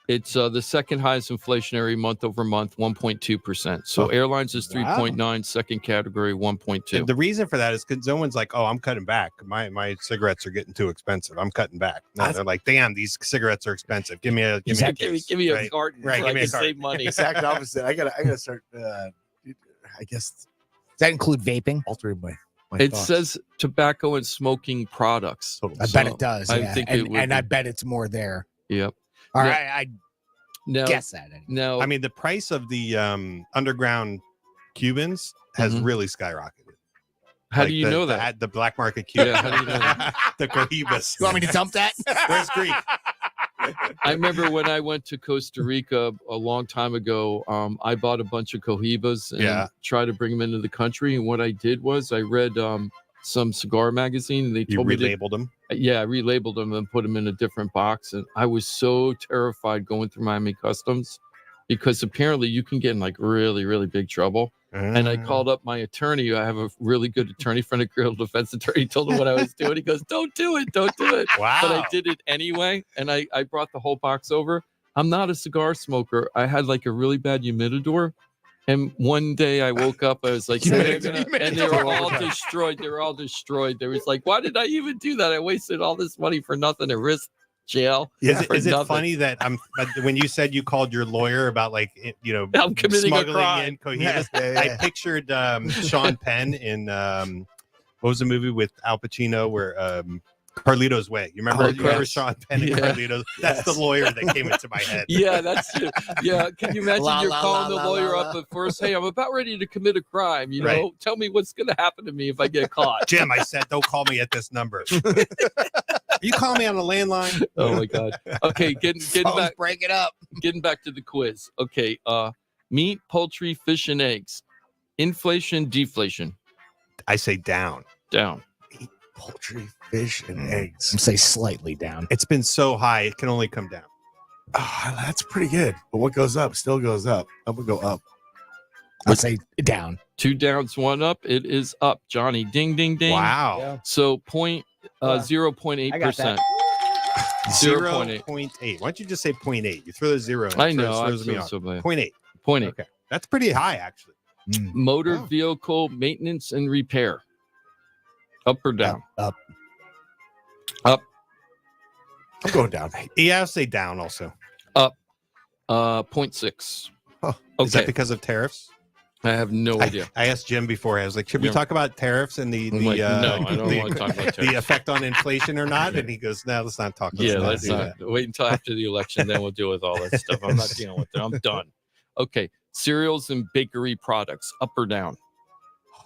It's the second highest inflationary month over month, 1.2%. So airlines is 3.9, second category 1.2. And the reason for that is because no one's like, "Oh, I'm cutting back. My cigarettes are getting too expensive. I'm cutting back." No, they're like, "Damn, these cigarettes are expensive. Give me a give me a right? carton Right, so give I me a can carton. save money. Exact opposite. I gotta start. I guess Does that include vaping? altering my It thoughts. says tobacco and smoking products. Totally. I bet it does. I Yeah. think and it would and I be. bet it's more there. Yep. All Now- right, I Now, guess that. Anyway. now I mean, the price of the underground Cubans has Mhm. really skyrocketed. how Like do you know that? The black market Cubans. Yeah, how do you know that? The Cohibas. You want me to dump that? Where's Greek? I remember when I went to Costa Rica a long time ago, I bought a bunch of Cohibas and tried to bring them into the country. And what I did was I read some cigar magazine, and they You told me to relabeled them. Yeah, I relabeled them and put them in a different box. And I was so terrified going through Miami Customs because apparently you can get in like really, really big trouble. And I called up my attorney. I have a really good attorney friend, a criminal defense attorney, told him what I was doing. He goes, don't do it. Don't do it. Wow. But I did it anyway. And I brought the whole box over. I'm not a cigar smoker. I had like a really bad humidor. And one day I woke up, I was like, and they were all destroyed. They were all destroyed. There was like, why did I even do that? I wasted all this money for nothing and risk jail. Is it funny that when you said you called your lawyer about like I'm committing a smuggling crime. in Cohibas, I pictured Sean Penn in what was the movie with Al Pacino where Carlito's Way. You remember? Oh, you remember yes. Sean Penn and Carlito's? That's the lawyer that came into my head. Yeah, that's it. Yeah. Can you imagine La, you're la, calling la, the la, lawyer la, up la. at first? Hey, I'm about ready to commit a crime. You know, Right. tell me what's going to happen to me if I get caught. Jim, I said, don't call me at this number. You call me on the landline. Oh my God. Okay, getting back, break it up. getting back to the quiz. Okay, meat, poultry, fish, and eggs. Inflation, deflation. I say down. Down. Poultry, fish, and eggs. I'm say slightly down. It's been so high, it can only come down. Oh, that's pretty good. But what goes up still goes up. I'm gonna go up. I'll say down. 2 downs, 1 up. It is up, Johnny. Ding, ding, ding. Wow. So 0.8%. 0.8. 0.8. Why don't you just say 0.8? You throw the zero in. I It know. throws me I'm off. so bad. 0.8. 0.8. Okay. That's pretty high, actually. Motor vehicle maintenance and repair. Up or down? Up. Up. I'm going down. Yeah, I'll say down also. Up. 0.6. Huh. Is that Okay. because of tariffs? I have no idea. I asked Jim before. I was like, should we Yeah. talk about tariffs and the I'm like, no, I don't the- want to talk about the tariffs. effect on inflation or not? And he goes, no, let's not talk. Yeah, not let's do not that. wait until after the election. Then we'll deal with all that stuff. I'm not dealing with it. I'm done. Okay. Cereals and bakery products. Up or down?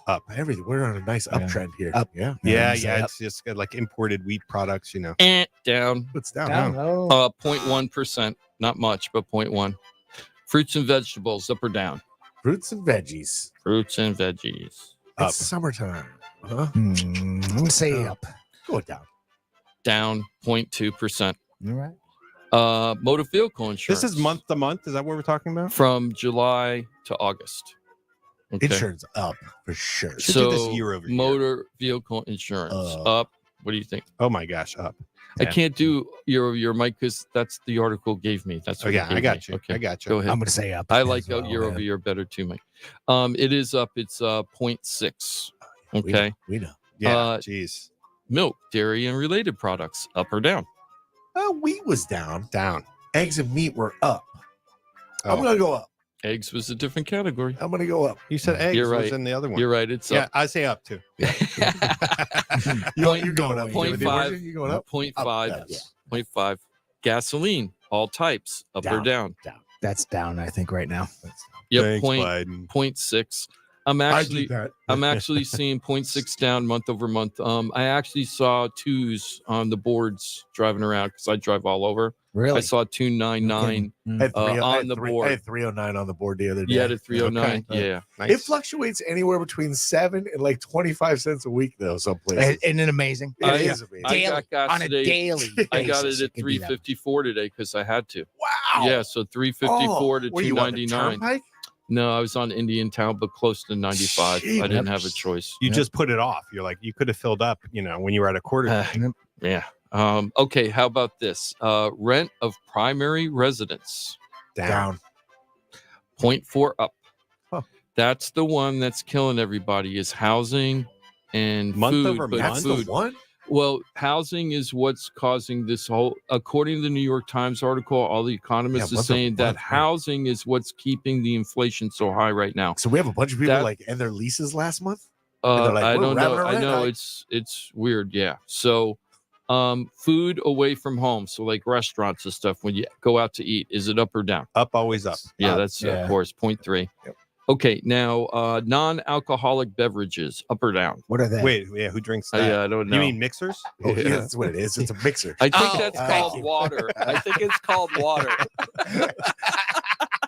Up. Everything. We're on a nice uptrend here. Up. Yeah. Yeah, I'll say yeah. up. It's just got like imported wheat products, you know. Down. What's down? Down. No. 0.1%. Not much, but 0.1. Fruits and vegetables. Up or down? Fruits and veggies. Fruits and veggies. Up. It's summertime. Huh? I'm gonna say up. Going down. Down 0.2%. All right. Motor vehicle insurance. This is month to month. Is that what we're talking about? From July to August. Okay. Insurance up for sure. Should do this So year over year. motor vehicle insurance up. What do you think? Oh my gosh, up. I can't do year-over-year, Mike, because that's the article gave me. That's what it I gave got me. you. Okay, I got you. go ahead. I'm going to say up. I like as well, year-over-year better too, Mike. It is up. It's 0.6. Okay. We know. Yeah. Jeez. Milk, dairy, and related products up or down? Wheat was down. Down. Eggs and meat were up. I'm Oh. going to go up. Eggs was a different category. I'm going to go up. You said eggs You're right. was in the other one. You're right. It's Yeah, up. I say up too. You're going up. Point Jimmy. five. You're going up. 0.5. Up, yes. 0.5. Gasoline, all types, up or down? Down. That's down, I think, right now. Yep. Thanks, Biden. 0.6. I'm actually seeing 0.6 down month over month. I actually saw 2s on the boards driving around because I drive all over. Really? I saw 299 on the board. I had 309 on the board the other day. You had a 309. Okay. Yeah. Nice. It fluctuates anywhere between 7 and like 25 cents a week, though. Some places. Isn't it amazing? It is amazing. I got gas on a today. daily I got basis, it at it can do that. 354 today because I had to. Wow. Yeah, so 354 to Were you on the 299. turnpike? No, I was on Indian Town, but close to 95. Jeez. I didn't have a choice. You just put it off. You're like, you could have filled up, when you were at a quarter. Yeah. Okay, how about this? Rent of primary residence. Down. 0.4 up. Huh. That's the one that's killing everybody is housing and Month food. over but month? That's food. the one? Well, housing is what's causing this whole, according to the New York Times article, all the economists are month saying over that month, right. housing is what's keeping the inflation so high right now. So we have a bunch of people That- end their leases last month? And they're like, I "We're don't wrapping know. our I rent know hike." it's weird. Yeah. So, food away from home. So like restaurants and stuff, when you go out to eat, is it up or down? Up, always up. Yeah, Up, that's yeah. of course 0.3. Yep. Okay. Now, non-alcoholic beverages up or down? What are they? Wait, yeah, who drinks that? Yeah, I don't know. You mean mixers? Oh, yeah, that's what it is. It's a mixer. I think Oh, that's thank called you. water. I think it's called water.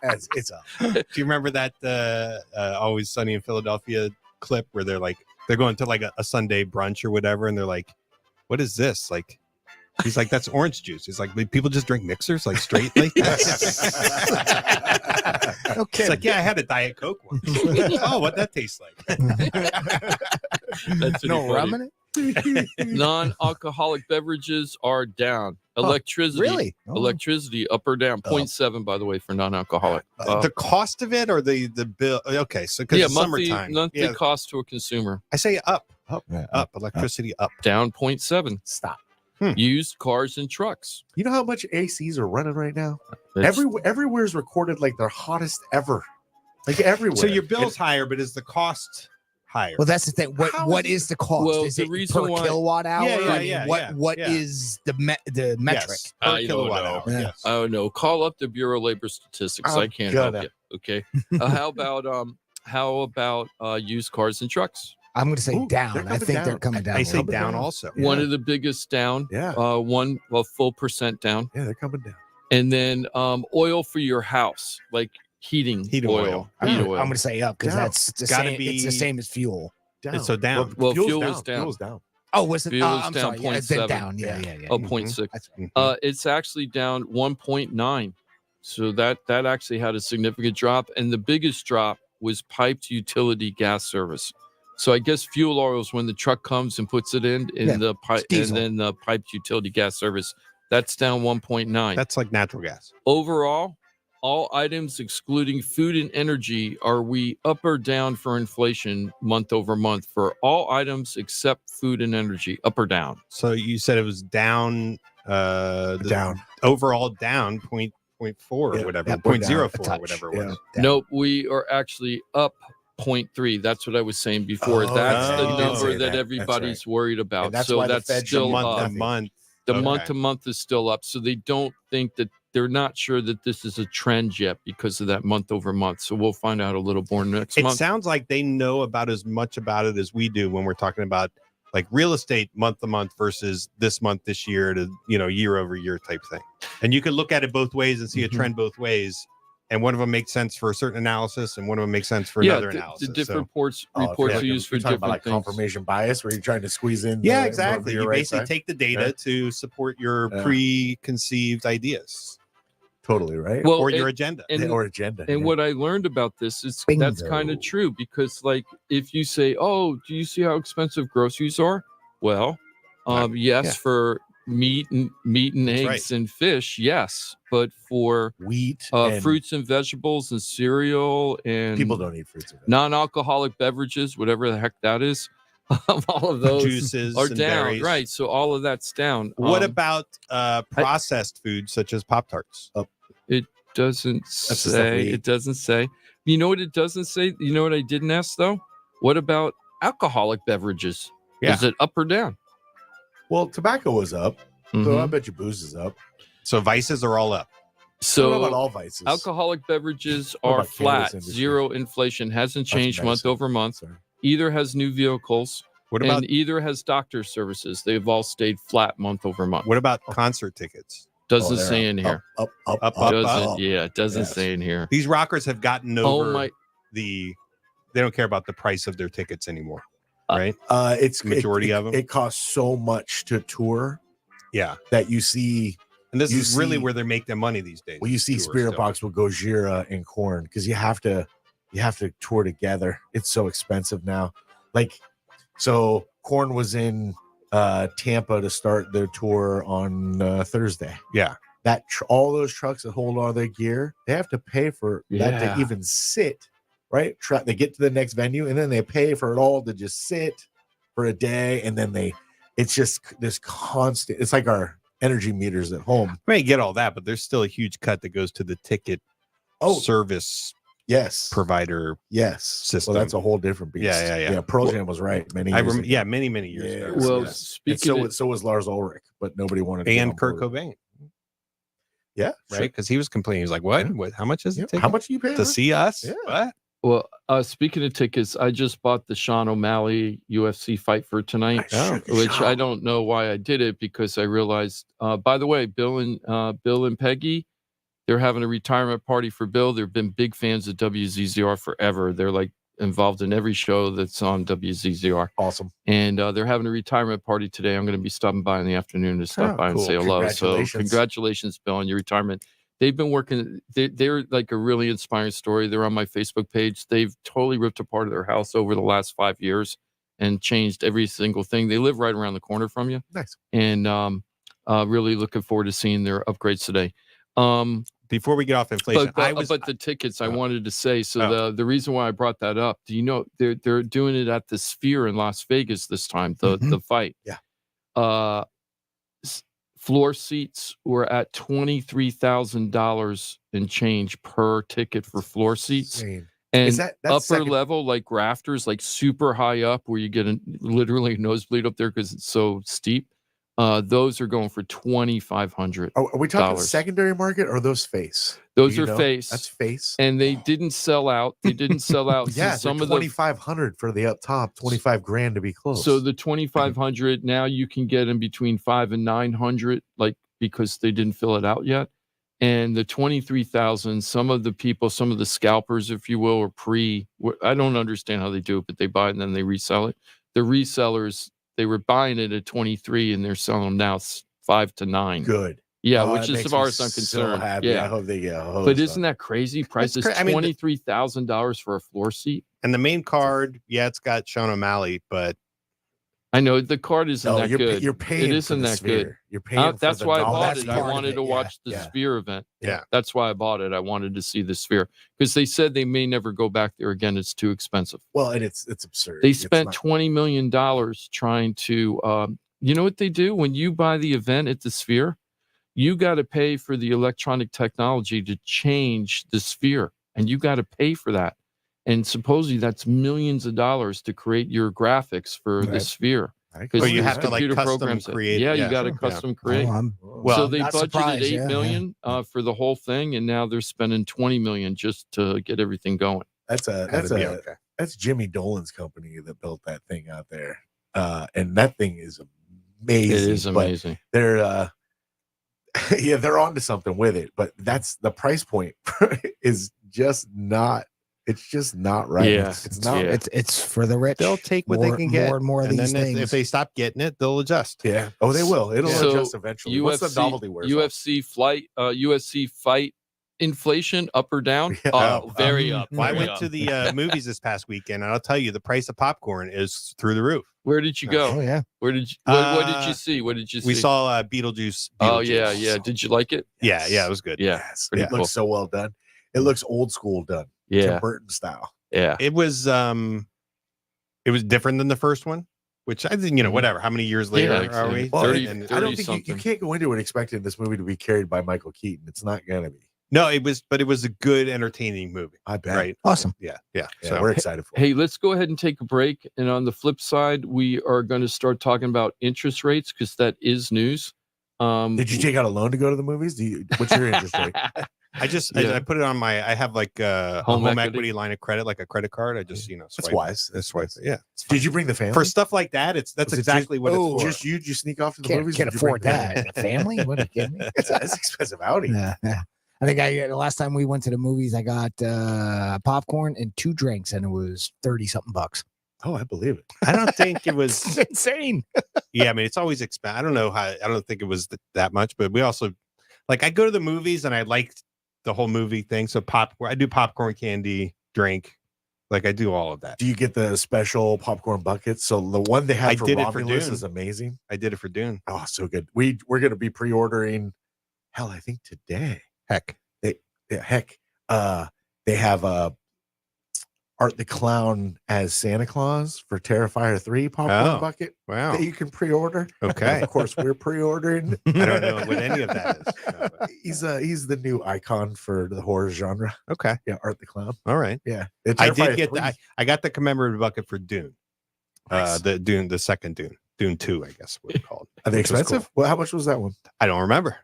It's up. Do you remember that Always Sunny in Philadelphia clip where they're going to like a Sunday brunch or whatever, and they're like, "What is this?" Like, he's like, "That's orange juice." He's like, "People just drink mixers like straight like that." Okay. It's like, "Yeah, I had a Diet Coke one." Oh, what that tastes like? That's No pretty rum funny. in it? Non-alcoholic beverages are down. Electricity. Really? Oh. Electricity up or down? 0.7, by the way, for non-alcoholic. The cost of it or the bill? Okay, so because it's monthly summertime. cost to a consumer. I say up. Yeah. Up. Electricity up. Down 0.7. Stop. Used cars and trucks. You know how much ACs are running right now? It's- Everywhere's recorded like their hottest ever. Like everywhere. So your bill's higher, but is the cost higher? Well, that's the thing. What is the cost? Well, is the it reason per why- kilowatt hour? Yeah, I mean, what yeah. is the metric? Yes, per I don't kilowatt know. hour. Yeah. Yes. I don't know. Call up the Bureau of Labor Statistics. I'm I can't help gonna. you. Okay. How about used cars and trucks? I'm going to say Ooh, down. they're I coming think they're down. coming down. I a say little bit. down also. One of the biggest down. Yeah. A full percent down. Yeah, they're coming down. And then oil for your house, like heating oil. I'm Heat going oil. to say up because Down. that's the Gotta same. It's the be- same as fuel. Down. So down. Well, fuel's fuel is down. Fuel's down. Oh, was it? Fuel is I'm down sorry. Yeah, then 0.7. down. Yeah. Oh, 0.6. That's- It's actually down 1.9. So that actually had a significant drop. And the biggest drop was piped utility gas service. So I guess fuel oil is when the truck comes and puts it in the pipe, and diesel. then the piped utility gas service. That's down 1.9. That's like natural gas. Overall, all items excluding food and energy, are we up or down for inflation month over month for all items except food and energy? Up or down? So you said it was down. Down. Overall down 0.4 or Yeah, whatever. yeah, 0.04 down a or whatever touch, it was. down. Nope, we are actually up 0.3. That's what I was saying before. Oh, That's the you did number say that that. That's everybody's worried about. And that's so why the that's Fed should still month up. to month. The Okay. month to month is still up. So they don't think that they're not sure that this is a trend yet because of that month over month. So we'll find out a little more next It month. sounds like they know about as much about it as we do when we're talking about like real estate month to month versus this month, this year to, year over year type thing. And you can look at it both ways and see a trend both ways. And one of them makes sense for a certain analysis and one of them makes sense for another analysis. The different reports Oh, are used for you're talking different about like things. confirmation bias where you're trying to squeeze in. Yeah, the- exactly. your You right basically side. take the data Yeah. to support your Yeah. preconceived ideas Totally right. Well, or your agenda. or agenda. And yeah. what I learned about this is that's kind of Bingo. true because, like, if you say, "Oh, do you see how expensive groceries are?" Well, yes, Yeah. for meat and eggs and fish, yes, but for wheat, fruits and vegetables and cereal and people don't eat fruits and vegetables. Non-alcoholic beverages, whatever the heck that is, all of those juices are and down. berries. Right, so all of that's down. What about processed foods such as Pop-Tarts? It doesn't say. It doesn't say. You know what it doesn't say? You know what I didn't ask though? What about alcoholic beverages? Yeah. Is it up or down? Well, tobacco was up, so I bet your booze is up. So vices are all up. So what about all vices? Alcoholic beverages What are about cannabis flat, industry? zero inflation, hasn't changed month medicine. over month. Either has new vehicles, What and about either has doctor services. They've all stayed flat month over month. what about concert tickets? Doesn't they're say in here. Up. Doesn't. Yeah, it doesn't say in here. These rockers have gotten Oh over my! they don't care about the price of their tickets anymore, right? It's Majority of them. It costs so much to tour. Yeah, that you see. And this you is really see- where they make their money these days. Well, you see tours Spirit still. Box with Gojira and Korn because you have to tour together. It's so expensive now. Like, so Korn was in Tampa to start their tour on Thursday. Yeah, that all those trucks that hold all their gear, they have to pay for that Yeah. to even sit. Right, they get to the next venue and then they pay for it all to just sit for a day, and then it's just this constant. It's like our energy meters at home. I may get all that, but there's still a huge cut that goes to the ticket service provider system. Well, that's a whole different beast. Yeah. Pearl Jam was right many years ago. many years ago. Well, And speaking so was Lars Ulrich, but nobody wanted to get on And Kurt board. Cobain, Yeah, right? Because he was complaining. He was like, "What? How much is it? How much are you paying to see us? Yeah. What?" Well, speaking of tickets, I just bought the Sean O'Malley UFC fight for tonight, which I don't know why I did it because I realized. By the way, Bill and Peggy, they're having a retirement party for Bill. They've been big fans of WZZR forever. They're like involved in every show that's on WZZR. Awesome. And they're having a retirement party today. I'm going to be stopping by in the afternoon to stop by and say hello. So congratulations, Bill, on your retirement. They've been working. They're like a really inspiring story. They're on my Facebook page. They've totally ripped apart their house over the last 5 years and changed every single thing. They live right around the corner from you. Nice. And really looking forward to seeing their upgrades today. Before we get off inflation, but the tickets I wanted to say. So the reason why I brought that up, do you know they're doing it at the Sphere in Las Vegas this time? The fight. Yeah. Floor seats were at $23,000 and change per ticket for floor seats. Insane. And Is that's upper second- level, like rafters, like super high up, where you get literally a nosebleed up there because it's so steep. Those are going for $2,500. Are we talking secondary market or those face? Those Do are you know? face. That's face. And they didn't sell out. They didn't sell out. Yeah, some of 2,500 for the up top, 25 grand to be close. So the 2,500 now you can get in between 500 and 900, like because they didn't fill it out yet. And the 23,000, some of the scalpers, if you will, are I don't understand how they do it, but they buy it and then they resell it. The resellers, they were buying it at 23 and they're selling them now 5 to 9. Good. Yeah, Oh, which that is makes as far me as I'm so concerned. happy. Yeah. I hope they get a hose But isn't on. that crazy? Price is I mean, $23,000 for a floor seat. And the main card, it's got Sean O'Malley, but I know the card isn't that you're, good. You're paying. It isn't for the that Sphere. good. You're paying. That's for why I the bought that's it. I part of wanted it. to watch the Yeah. Sphere event. Yeah. That's why I bought it. I wanted to see the Sphere because they said they may never go back there again. It's too expensive. Well, and it's absurd. They It's spent not- $20 million trying to. You know what they do when you buy the event at the Sphere? You got to pay for the electronic technology to change the Sphere, and you got to pay for that. And supposedly that's millions of dollars to create your graphics for the Sphere. But you have to like computer custom programs create. Yeah, you got to custom create. So they not budgeted surprised, $8 million for the whole thing, and now they're spending $20 million just to get everything going. That's Jimmy Dolan's company that built that thing out there, and that thing is amazing. It is but amazing. They're they're onto something with it, but that's the price point is just not. It's just not right. Yeah, it's not. yeah. It's for the rich. They'll take what they can get, more and more of and these then things. if they stop getting it, they'll adjust. Yeah. Oh, they will. It'll So adjust eventually. What's the novelty worth? UFC fight inflation up or down? Yeah. Very up. Well, I very went up. to the movies this past weekend, and I'll tell you, the price of popcorn is through the roof. Where did you go? Oh yeah. Where did you? What did you see? What did you see? We saw Beetlejuice. Oh yeah, Beetlejuice. yeah. Did you like it? Yeah, it was good. Yeah, Yes. pretty It cool. looks so well done. It looks old school done. Tim Yeah, Burton style. yeah. It was different than the first one, which I think, whatever. How many years later Yeah, are we? exactly. Well, 30, I don't 30 think you something. can't go into it expecting this movie to be carried by Michael Keaton. It's not gonna be. No, it was a good, entertaining movie. I bet. Right. Awesome. Yeah. Yeah, So we're excited for it. Hey, let's go ahead and take a break. And on the flip side, we are going to start talking about interest rates because that is news. Did you take out a loan to go to the movies? What's your interest rate? I put it on my. I have like a Home home equity. equity line of credit, like a credit card. I just That's swipe. wise. That's wise. Yeah. Did you bring the family? For stuff like that, that's Was it exactly what it's for. Just you? Did you sneak off to the Can't, movies? can't Did you bring afford the family? that. Family? What are you kidding me? That's an expensive outing. Yeah. I think the last time we went to the movies, I got popcorn and 2 drinks, and it was 30 something bucks. Oh, I believe it. I don't think it was. It's insane. Yeah, I mean, it's always expensive. I don't know how. I don't think it was that much, but we also I go to the movies and I liked the whole movie thing. So popcorn, I do popcorn, candy, drink. I do all of that. Do you get the special popcorn buckets? So the one they have I for did it for Romulus Dune. is amazing. I did it for Dune. Oh, so good. We're going to be pre-ordering. Hell, I think today. Heck. They have Art the Clown as Santa Claus for Terrifier 3 popcorn bucket Wow. that you can pre-order. Okay. Of course, we're pre-ordering. I don't know what any of that is. No, but- He's the new icon for the horror genre. okay. Yeah, Art the Clown. All right. Yeah, I Terrifier did get 3. I got the commemorative bucket for Dune. Nice. The second Dune 2, I guess what it's called. Are they which was expensive? cool. Well, how much was that one? I don't remember.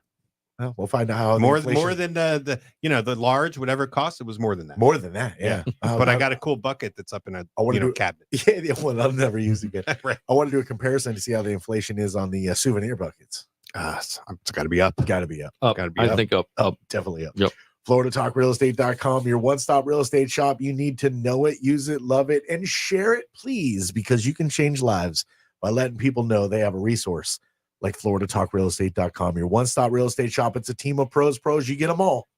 Well, we'll find out how More the inflation- than the the large, whatever it cost, it was more than that. more than that. Yeah, But I got a cool bucket that's up in a I wanna do- cabinet. Yeah, the one I'll never use again. Right. I want to do a comparison to see how the inflation is on the souvenir buckets. It's got to be up. Got to be up. Up. Gotta be I up. think up. Up. Definitely up. Yep. FloridaTalkRealEstate.com, your one-stop real estate shop. You need to know it, use it, love it, and share it, please, because you can change lives by letting people know they have a resource like FloridaTalkRealEstate.com, your one-stop real estate shop. It's a team of pros. You get them all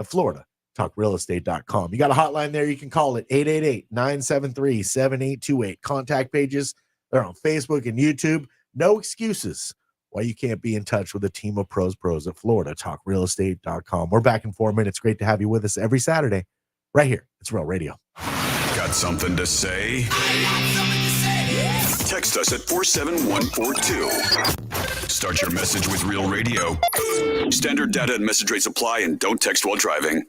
at FloridaTalkRealEstate.com. You got a hotline there. You can call it 888-973-7828. Contact pages, they're on Facebook and YouTube. No excuses why you can't be in touch with a team of pros at FloridaTalkRealEstate.com. We're back in 4 minutes. Great to have you with us every Saturday right here. It's Real Radio. Got something to say? Text us at 47142. Start your message with Real Radio. Standard data and message rates apply, and don't text while driving.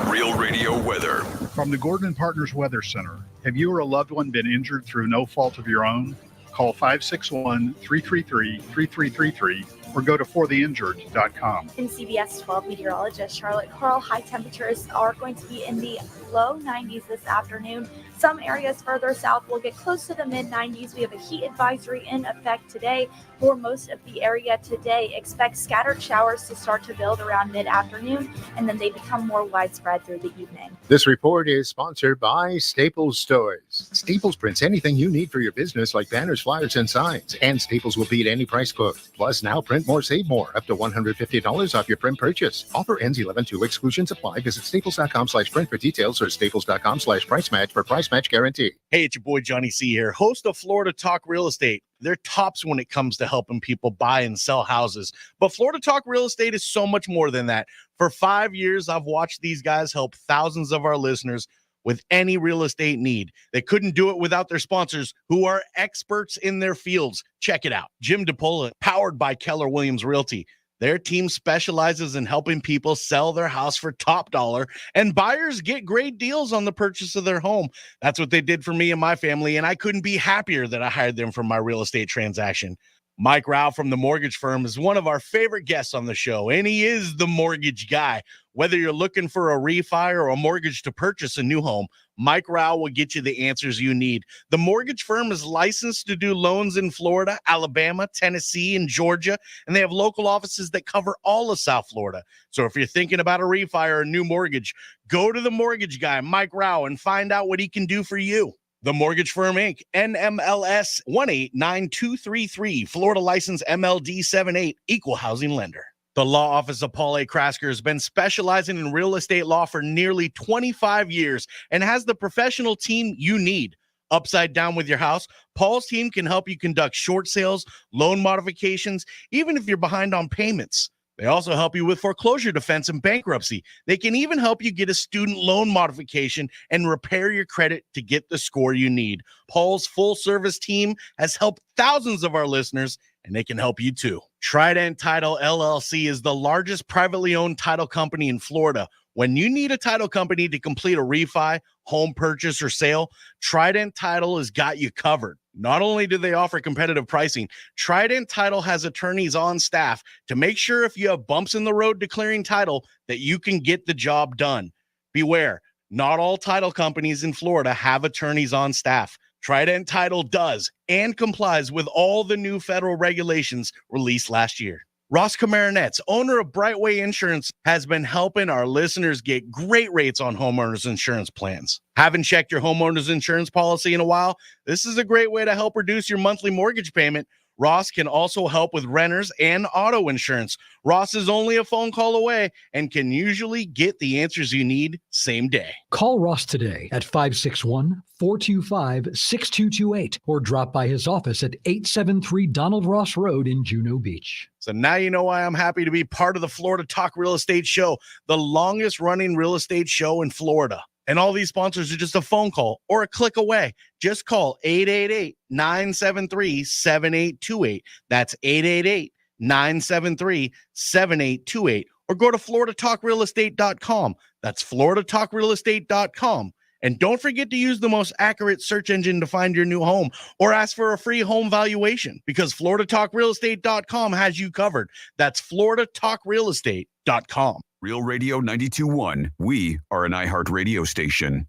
Real Radio weather. From the Gordon and Partners Weather Center, have you or a loved one been injured through no fault of your own? Call 561-333-3333 or go to fortheinjured.com. In CBS 12 meteorologist Charlotte Carl, high temperatures are going to be in the low 90s this afternoon. Some areas further south will get close to the mid 90s. We have a heat advisory in effect today for most of the area today. Expect scattered showers to start to build around mid-afternoon, and then they become more widespread through the evening. This report is sponsored by Staples Stores. Staples prints anything you need for your business like banners, flyers, and signs. And Staples will beat any price quote. Plus, now print more, save more, up to $150 off your print purchase. Offer ends 11/2. Exclusions apply. Visit staples.com/print for details or staples.com/price match for price match guarantee. Hey, it's your boy Johnny C here, host of Florida Talk Real Estate. They're tops when it comes to helping people buy and sell houses. But Florida Talk Real Estate is so much more than that. For 5 years, I've watched these guys help thousands of our listeners with any real estate need. They couldn't do it without their sponsors, who are experts in their fields. Check it out. Jim DePola, powered by Keller Williams Realty. Their team specializes in helping people sell their house for top dollar, and buyers get great deals on the purchase of their home. That's what they did for me and my family, and I couldn't be happier that I hired them for my real estate transaction. Mike Rauch from the mortgage firm is one of our favorite guests on the show, and he is the mortgage guy. Whether you're looking for a refi or a mortgage to purchase a new home, Mike Rauch will get you the answers you need. The mortgage firm is licensed to do loans in Florida, Alabama, Tennessee, and Georgia, and they have local offices that cover all of South Florida. So if you're thinking about a refi or a new mortgage, go to the mortgage guy, Mike Rauch, and find out what he can do for you. The Mortgage Firm, Inc., NMLS 189233, Florida license MLD 78, equal housing lender. The law office of Paul A. Krasker has been specializing in real estate law for nearly 25 years and has the professional team you need. Upside down with your house, Paul's team can help you conduct short sales, loan modifications, even if you're behind on payments. They also help you with foreclosure defense and bankruptcy. They can even help you get a student loan modification and repair your credit to get the score you need. Paul's full-service team has helped thousands of our listeners, and they can help you too. Trident Title LLC is the largest privately owned title company in Florida. When you need a title company to complete a refi, home purchase, or sale, Trident Title has got you covered. Not only do they offer competitive pricing, Trident Title has attorneys on staff to make sure if you have bumps in the road declaring title that you can get the job done. Beware, not all title companies in Florida have attorneys on staff. Trident Title does and complies with all the new federal regulations released last year. Ross Camaronets, owner of Brightway Insurance, has been helping our listeners get great rates on homeowners insurance plans. Haven't checked your homeowners insurance policy in a while? This is a great way to help reduce your monthly mortgage payment. Ross can also help with renters and auto insurance. Ross is only a phone call away and can usually get the answers you need same day. Call Ross today at 561-425-6228 or drop by his office at 873 Donald Ross Road in Juno Beach. So now you know why I'm happy to be part of the Florida Talk Real Estate Show, the longest running real estate show in Florida. And all these sponsors are just a phone call or a click away. Just call 888-973-7828. That's 888-973-7828. Or go to floridatalkrealestate.com. That's floridatalkrealestate.com. And don't forget to use the most accurate search engine to find your new home or ask for a free home valuation because floridatalkrealestate.com has you covered. That's floridatalkrealestate.com. Real Radio 92.1. We are an iHeart radio station.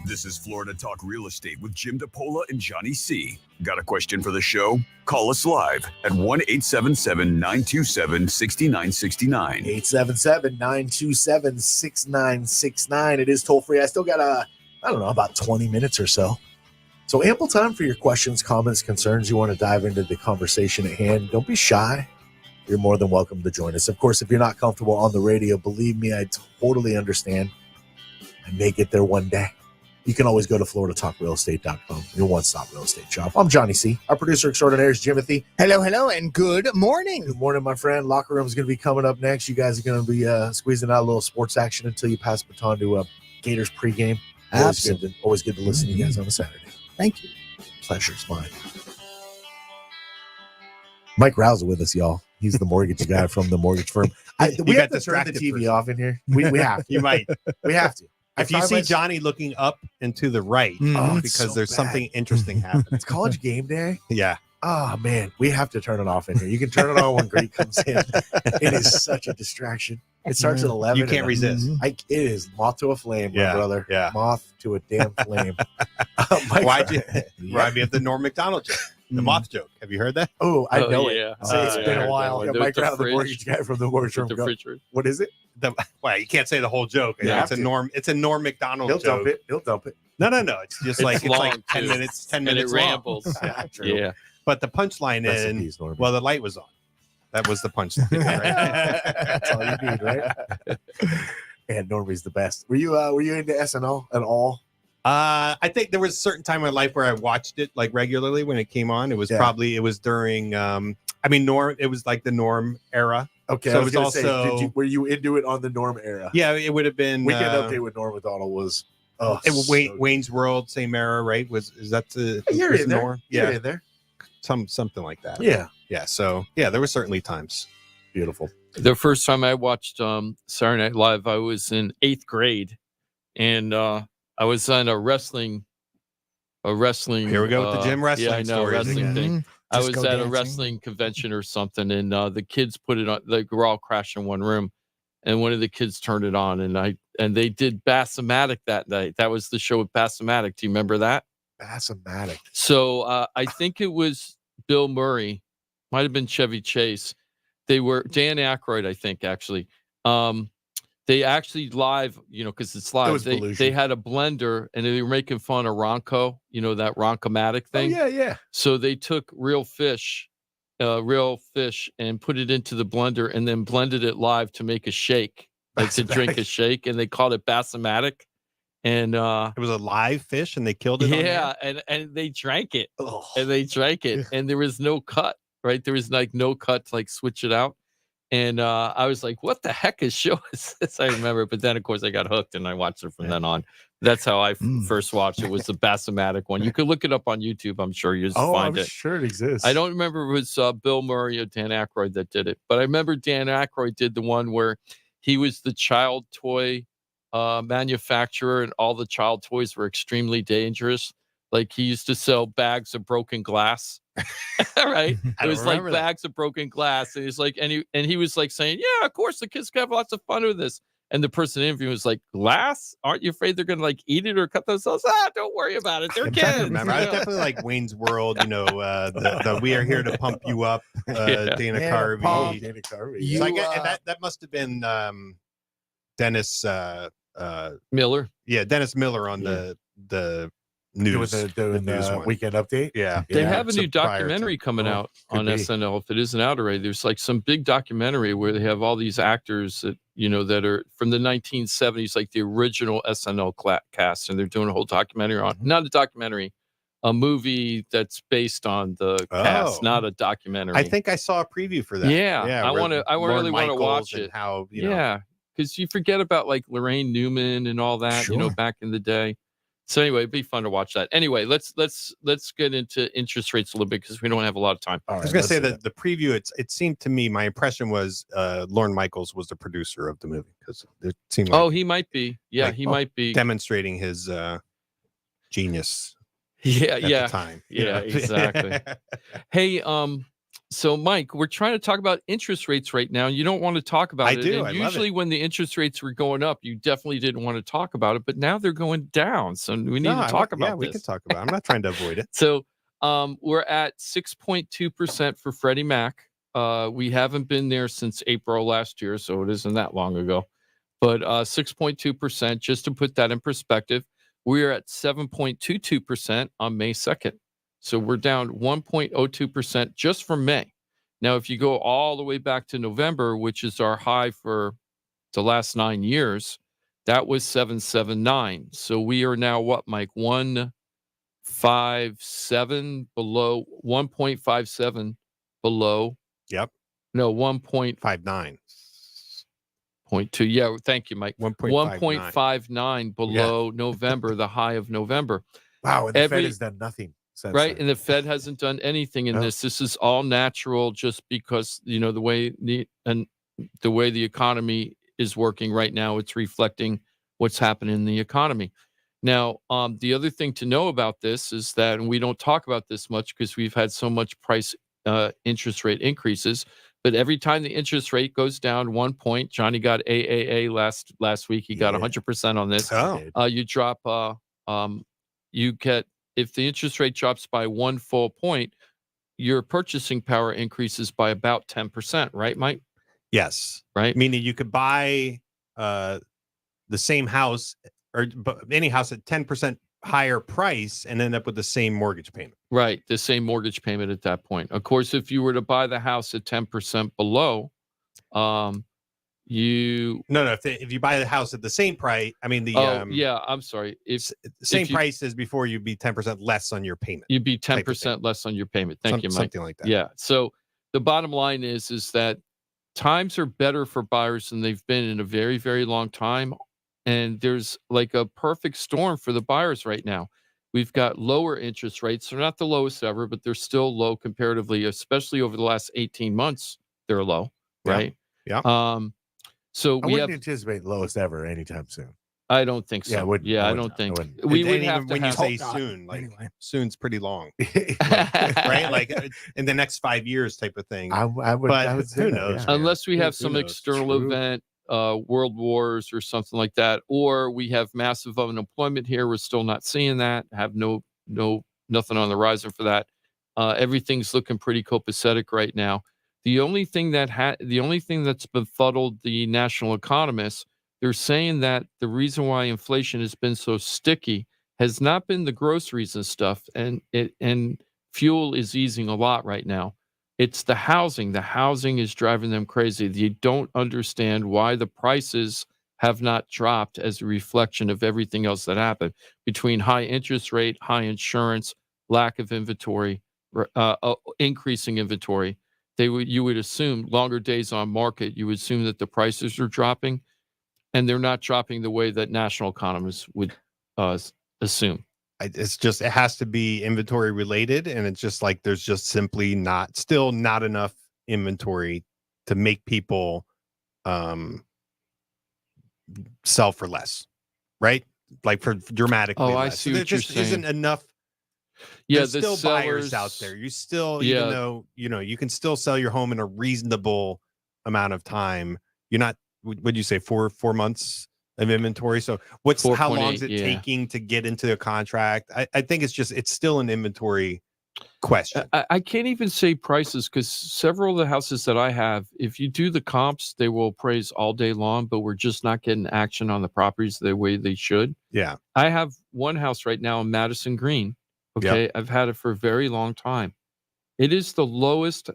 This is Florida Talk Real Estate with Jim DePola and Johnny C. Got a question for the show? Call us live at 1-877-927-6969. 877-927-6969. It is toll free. I still got about 20 minutes or so. So ample time for your questions, comments, concerns. You want to dive into the conversation at hand. Don't be shy. You're more than welcome to join us. Of course, if you're not comfortable on the radio, believe me, I totally understand. I may get there one day. You can always go to floridatalkrealestate.com, your one-stop real estate shop. I'm Johnny C. Our producer extraordinaire is Jimothy. Hello, and good morning. Good morning, my friend. Locker room is going to be coming up next. You guys are going to be squeezing out a little sports action until you pass the baton to Gators pregame. Always good to listen to you guys on a Saturday. Thank you. Pleasure's mine. Mike Rouse with us, y'all. He's the mortgage guy from the mortgage firm. We have to turn the TV off in here. We have to. You might. We have to. If you see Johnny looking up and to the right, because so there's something interesting happening. It's college game day. Yeah. Oh, man. We have to turn it off in here. You can turn it on when Greek comes in. It is such a distraction. It starts at 11. You can't resist. It is moth to a flame, my brother. Yeah. Moth to a damn flame. Why'd you remind me of the Norm Macdonald joke? The moth joke. Have you heard that? Oh, I know it. Yeah. It's been a while. Yeah, Mike Brown, the mortgage guy from the mortgage firm. What is it? Well, you can't say the whole joke. Yeah, it's a Norm Macdonald joke. He'll dump it. No. It's just it's like 10 minutes. 10 minutes. It rambles. Yeah. But the punchline the light was on. That was the punchline. That's all you need, right? And Normie's the best. Were you into SNL at all? I think there was a certain time in my life where I watched it like regularly when it came on. It was probably during Norm. It was like the Norm era. Okay, so I was going to say, were you into it on the Norm era? Yeah, it would have been. Weekend Update with Norm Macdonald was. Wayne's World, same era, right? Is that the you're in Norm? There. You're in there. Something like that. Yeah. So there were certainly times. Beautiful. The first time I watched Saturday Night Live, I was in 8th grade, and I was on a wrestling. Here we go with the gym wrestling. Yeah, I know, wrestling thing. I was at dancing. a wrestling convention or something, and the kids put it on. They were all crashed in one room, and one of the kids turned it on, and they did Bassomatic that night. That was the show with Bassomatic. Do you remember that? Bassomatic. So I think it was Bill Murray, might have been Chevy Chase, They were Dan Aykroyd, I think, actually. They actually live, because it's live. was They Belushi. had a blender and they were making fun of Ronco, that Roncomatic thing. Oh, yeah. So they took real fish and put it into the blender and then blended it live to make a shake, like to drink a shake, and they called it Bassomatic. And it was a live fish and they killed it. Yeah, and they drank it. And they drank it. And there was no cut, right? There was like no cut to like switch it out. And I was like, what the heck show is this? I remember. But then, of course, I got hooked and I watched it from then on. That's how I first watched it, was the Bassomatic one. You could look it up on YouTube. I'm sure you'll find it. Sure it exists. I don't remember if it was Bill Murray or Dan Aykroyd that did it. But I remember Dan Aykroyd did the one where he was the child toy manufacturer and all the child toys were extremely dangerous. Like he used to sell bags of broken glass. Right? It was like bags of broken glass. And he's like, and he was like saying, yeah, of course the kids can have lots of fun with this. And the person interviewing was like, glass? Aren't you afraid they're gonna like eat it or cut themselves? Don't worry about it. They're kids. Remember, I was definitely like Wayne's World, the we are here to pump you up, Dana Carvey. Dana Carvey. So I guess, and that must have been Dennis Miller. Yeah, Dennis Miller on the news, the news weekend update. Yeah, they have a new documentary coming out on SNL. If it isn't out already, there's like some big documentary where they have all these actors that that are from the 1970s, like the original SNL cast, and they're doing a whole documentary on not a documentary, a movie that's based on the cast, not a documentary. I think I saw a preview for that. Yeah, I really want to watch it. How because you forget about like Lorraine Newman and all that, back in the day. So anyway, it'd be fun to watch that. Anyway, let's get into interest rates a little bit because we don't have a lot of time. I was going to say that the preview, it seemed to me, my impression was Lorne Michaels was the producer of the movie because it seemed like he might be. Yeah, he might be demonstrating his genius. Yeah, at the time. Yeah, exactly. Hey, so Mike, we're trying to talk about interest rates right now. You don't want to talk about it. And I usually when the interest rates were going up, you definitely didn't want to talk about it, but now they're going down. So we need to talk about this. We can talk about it. I'm not trying to avoid it. So we're at 6.2% for Freddie Mac. We haven't been there since April last year, so it isn't that long ago. But 6.2%, just to put that in perspective, we are at 7.22% on May 2nd. So we're down 1.02% just from May. Now, if you go all the way back to November, which is our high for the last 9 years, that was 7.79. So we are now what, Mike? 1.57 below, 1.57 below. Yep. No, 1.59. 0.2. Yeah, thank you, Mike. 1.59 below November, the high of November. Wow, and the Fed has done nothing. Right, and the Fed hasn't done anything in this. This is all natural, just because the way the economy is working right now. It's reflecting what's happening in the economy. Now, the other thing to know about this is that, and we don't talk about this much because we've had so much interest rate increases. But every time the interest rate goes down 1 point, Johnny got AAA last week. He got 100% on this. You drop, you get. If the interest rate drops by 1 full point, your purchasing power increases by about 10%, right, Mike? Yes. Right. Meaning you could buy the same house or any house at 10% higher price and end up with the same mortgage payment. Right. The same mortgage payment at that point. Of course, if you were to buy the house at 10% below, if you buy the house at the same price, I mean I'm sorry, if the same price as before, you'd be 10% less on your payment. You'd be 10% less on your payment. Thank you, Mike. Something like that. Yeah. So the bottom line is that times are better for buyers than they've been in a very, very long time, and there's like a perfect storm for the buyers right now. We've got lower interest rates. They're not the lowest ever, but they're still low comparatively, especially over the last 18 months. They're low, right? Yeah. So I wouldn't anticipate lowest ever anytime soon. I don't think so. I don't think we would have to. When you say soon, like soon's pretty long, right? Like in the next 5 years, type of thing. I would say who knows? Unless we have some external event, world wars or something like that, or we have massive unemployment here. We're still not seeing that. Have nothing on the horizon for that. Everything's looking pretty copacetic right now. The only thing that's befuddled the national economists, they're saying that the reason why inflation has been so sticky has not been the groceries and stuff, and fuel is easing a lot right now. It's the housing. The housing is driving them crazy. They don't understand why the prices have not dropped as a reflection of everything else that happened between high interest rate, high insurance, lack of inventory, increasing inventory. You would assume longer days on market. You would assume that the prices are dropping, and they're not dropping the way that national economists would assume. It's just, it has to be inventory related, and it's just like there's just simply not enough inventory to make people sell for less, right? Like for dramatically I less. see So there what you're just saying. isn't enough. Yeah, There's the still buyers sellers out there. You still, even though you can still sell your home in a reasonable amount of time. You're not. Would you say 4 months of inventory? So how long is it taking to get into a contract? I think it's still an inventory question. I can't even say prices, because several of the houses that I have, if you do the comps, they will appraise all day long, but we're just not getting action on the properties the way they should. Yeah. I have one house right now in Madison Green. Okay. Yep. I've had it for a very long time. It is the lowest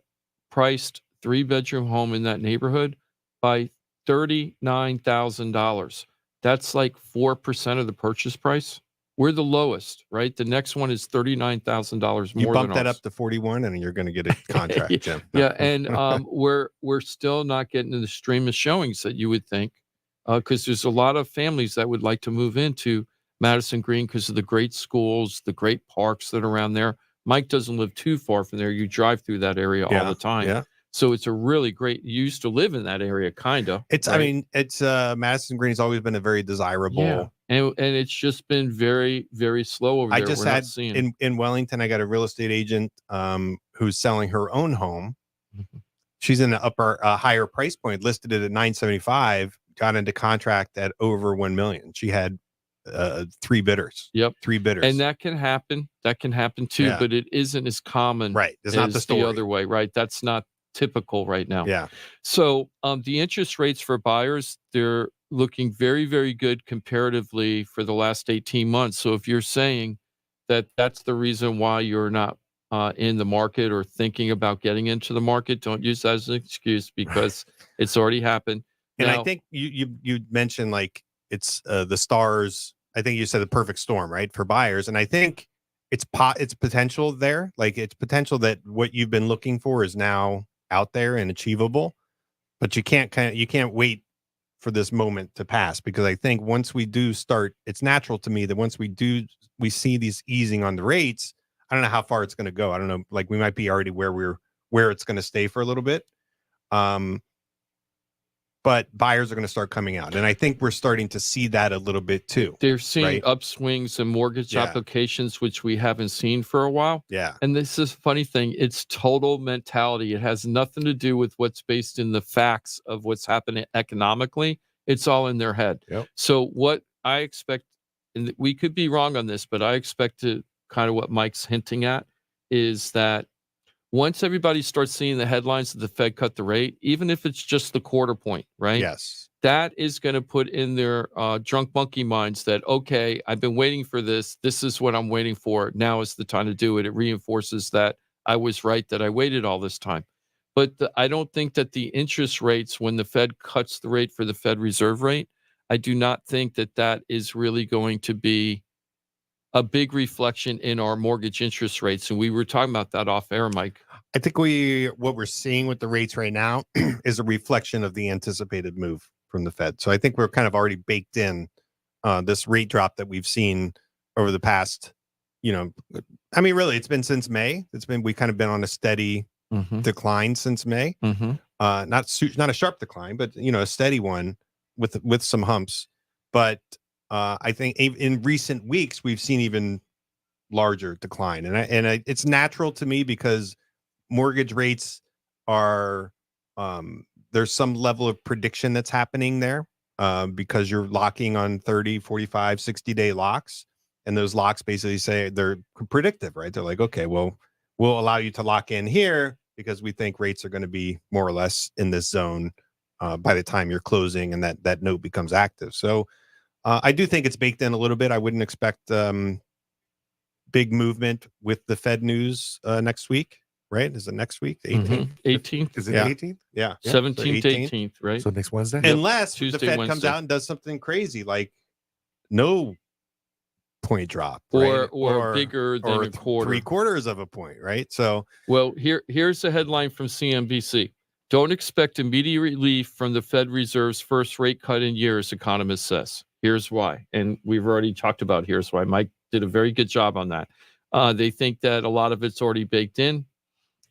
priced 3-bedroom home in that neighborhood by $39,000. That's like 4% of the purchase price. We're the lowest, right? The next one is $39,000 more. You bump than that ours. Up to 41, and you're going to get a contract, Jim. No. Yeah, and we're still not getting the stream of showings that you would think, because there's a lot of families that would like to move into Madison Green because of the great schools, the great parks that are around there. Mike doesn't live too far from there. You drive through that area all the time. Yeah. So it's a really great. You used to live in that area, kind of. It's. Right? I mean, it's Madison Green has always been a very desirable. Yeah. And it's just been very, very slow over there. I just had in Wellington. I got a real estate agent who's selling her own home. Mm-hmm. She's in the higher price point, listed it at $975. Got into contract at over $1 million. She had 3 bidders. Yep, 3 bidders, and that can happen. That can happen too, yeah. But it isn't as common. Right, it's not the other way. Right, that's not typical right now. Yeah. So the interest rates for buyers, they're looking very, very good comparatively for the last 18 months. So if you're saying that that's the reason why you're not in the market or thinking about getting into the market, don't use that as an excuse, because it's already happened. And now, I think you mentioned like it's the stars. I think you said the perfect storm, right, for buyers. And I think it's potential there. Like it's potential that what you've been looking for is now out there and achievable, but you can't wait for this moment to pass, because I think once we do start, it's natural to me that once we see these easing on the rates, I don't know how far it's going to go. I don't know, like we might be already where it's going to stay for a little bit. But buyers are going to start coming out. And I think we're starting to see that a little bit too. They're seeing upswings in mortgage applications, which we haven't seen for a while. Yeah. And this is a funny thing. It's total mentality. It has nothing to do with what's based in the facts of what's happening economically. It's all in their head. Yep. So what I expect, and we could be wrong on this, but I expect to kind of what Mike's hinting at is that once everybody starts seeing the headlines that the Fed cut the rate, even if it's just the quarter point, right? Yes. That is going to put in their drunk monkey minds that, okay, I've been waiting for this. This is what I'm waiting for. Now is the time to do it. It reinforces that I was right, that I waited all this time. But I don't think that the interest rates, when the Fed cuts the rate for the Fed reserve rate, I do not think that is really going to be a big reflection in our mortgage interest rates. And we were talking about that off air, Mike. I think what we're seeing with the rates right now is a reflection of the anticipated move from the Fed. So I think we're kind of already baked in this rate drop that we've seen over the past, I mean, really, it's been since May. We've kind of been on a steady decline since May. Mm-hmm. Not a sharp decline, but a steady one with some humps. But I think in recent weeks we've seen even larger decline, and it's natural to me because mortgage rates are there's some level of prediction that's happening there because you're locking on 30, 45, 60-day locks, and those locks basically say they're predictive, right? They're like, okay, well, we'll allow you to lock in here, because we think rates are going to be more or less in this zone by the time you're closing and that note becomes active. So I do think it's baked in a little bit. I wouldn't expect big movement with the Fed news next week, right? Is it next week? The 18th? 18th. Is it Yeah. 18th? Yeah. 17th, 18th, right? So next Wednesday? Unless the Tuesday, Fed comes Wednesday. out and does something crazy like no point drop, or right? or bigger than a quarter. 3/4 of a point, right? So Well, here's a headline from CNBC. Don't expect immediate relief from the Fed Reserve's first rate cut in years, economist says. Here's why. And we've already talked about here's why. Mike did a very good job on that. They think that a lot of it's already baked in.